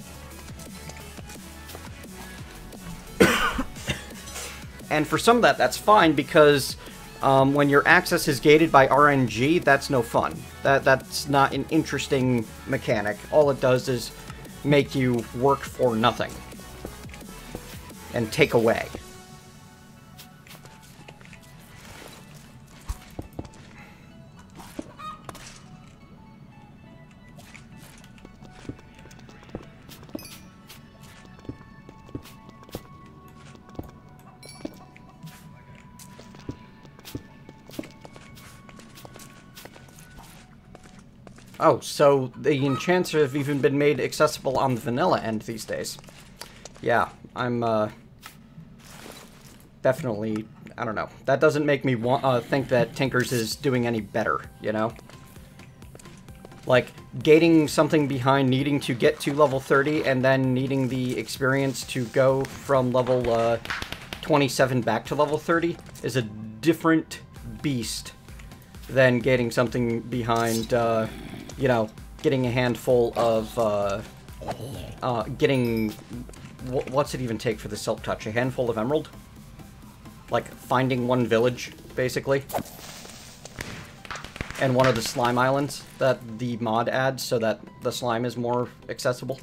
And for some of that, that's fine, because when your access is gated by RNG, that's no fun. That's not an interesting mechanic. All it does is make you work for nothing. And take away. Oh, so the enchants have even been made accessible on the vanilla end these days. Yeah, I'm, definitely, I don't know. That doesn't make me think that Tinkers is doing any better, you know? Like, gating something behind needing to get to level 30 and then needing the experience to go from level, 27 back to level 30 is a different beast than gating something behind, you know, getting a handful of, what's it even take for the Silk Touch? A handful of emerald? Like, finding one village, basically. And one of the slime islands that the mod adds so that the slime is more accessible.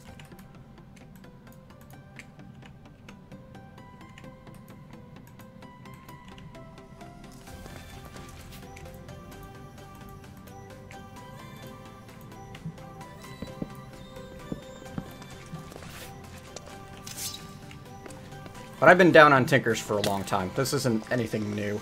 But I've been down on Tinkers for a long time. This isn't anything new.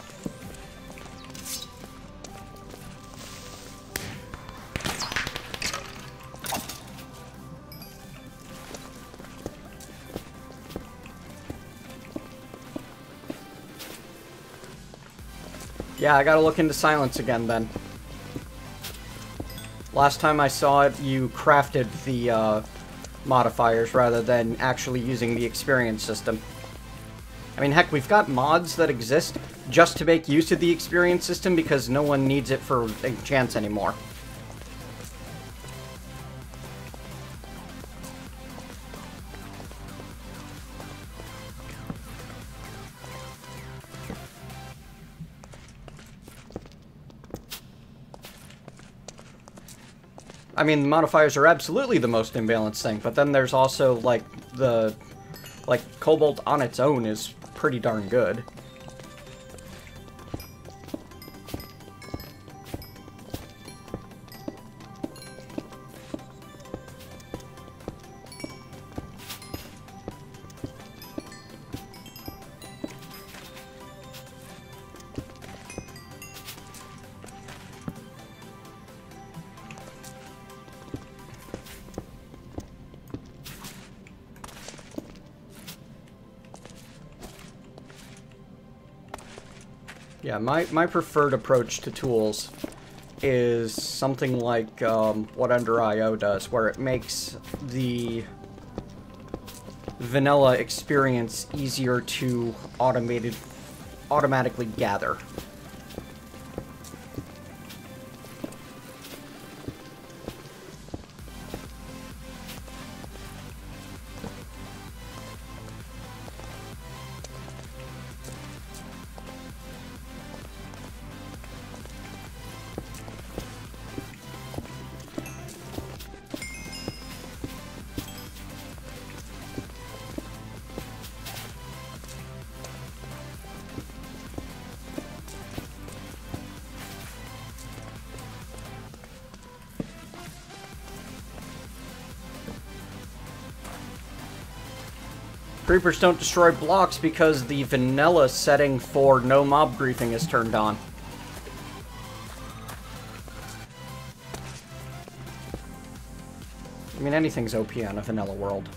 Yeah, I gotta look into Silence again then. Last time I saw it, you crafted the modifiers rather than actually using the experience system. I mean, heck, we've got mods that exist just to make use of the experience system because no one needs it for enchants anymore. I mean, the modifiers are absolutely the most imbalanced thing, but then there's also, like, Cobalt on its own is pretty darn good. Yeah, my preferred approach to tools is something like what Under.io does, where it makes the vanilla experience easier to automatically gather. Creepers don't destroy blocks because the vanilla setting for no mob griefing is turned on. I mean, anything's OP on a vanilla world.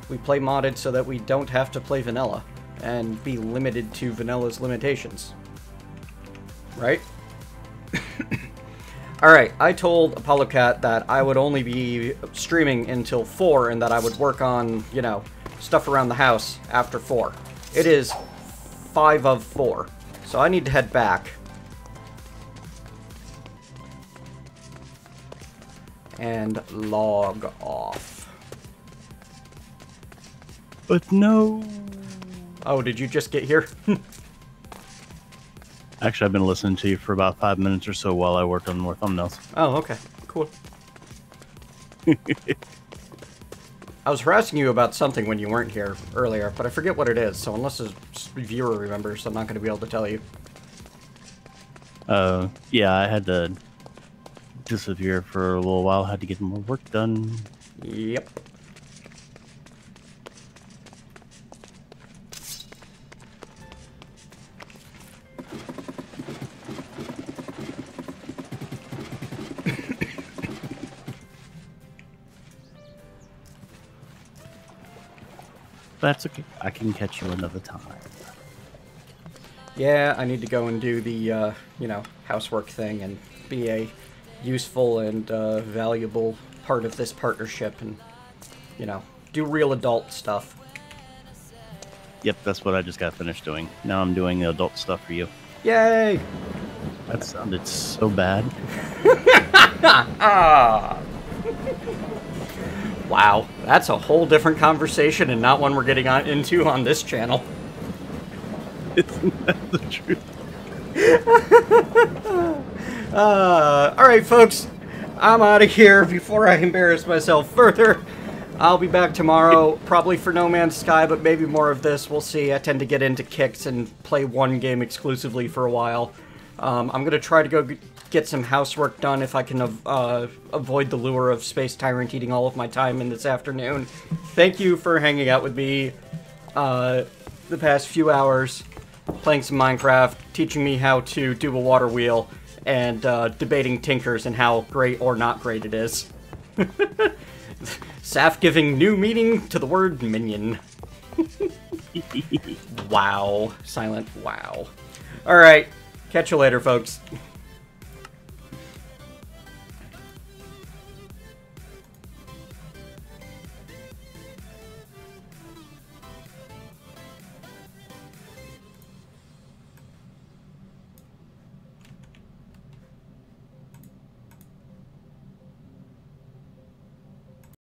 We play modded so that we don't have to play vanilla and be limited to vanilla's limitations. Right? Alright, I told ApolloCat that I would only be streaming until 4 and that I would work on, you know, stuff around the house after 4. It is 5 of 4, so I need to head back. And log off. But no. Oh, did you just get here? Actually, I've been listening to you for about 5 minutes or so while I worked on more thumbnails. Oh, okay. Cool. I was harassing you about something when you weren't here earlier, but I forget what it is, so unless a viewer remembers, I'm not going to be able to tell you. Yeah, I had to disappear for a little while. Had to get more work done. Yep. That's okay. I can catch you another time. Yeah, I need to go and do the, you know, housework thing and be a useful and valuable part of this partnership and, you know, do real adult stuff. Yep, that's what I just got finished doing. Now I'm doing the adult stuff for you. Yay! That sounded so bad. Ah! Wow, that's a whole different conversation and not one we're getting into on this channel. Isn't that the truth? Alright folks, I'm out of here before I embarrass myself further. I'll be back tomorrow, probably for No Man's Sky, but maybe more of this, we'll see. I tend to get into kicks and play one game exclusively for a while. I'm going to try to go get some housework done if I can avoid the lure of Space Tyrant eating all of my time in this afternoon. Thank you for hanging out with me the past few hours, playing some Minecraft, teaching me how to do a water wheel, and debating Tinkers and how great or not great it is. Saf giving new meaning to the word minion. Wow. Silent wow. Alright. Catch you later, folks.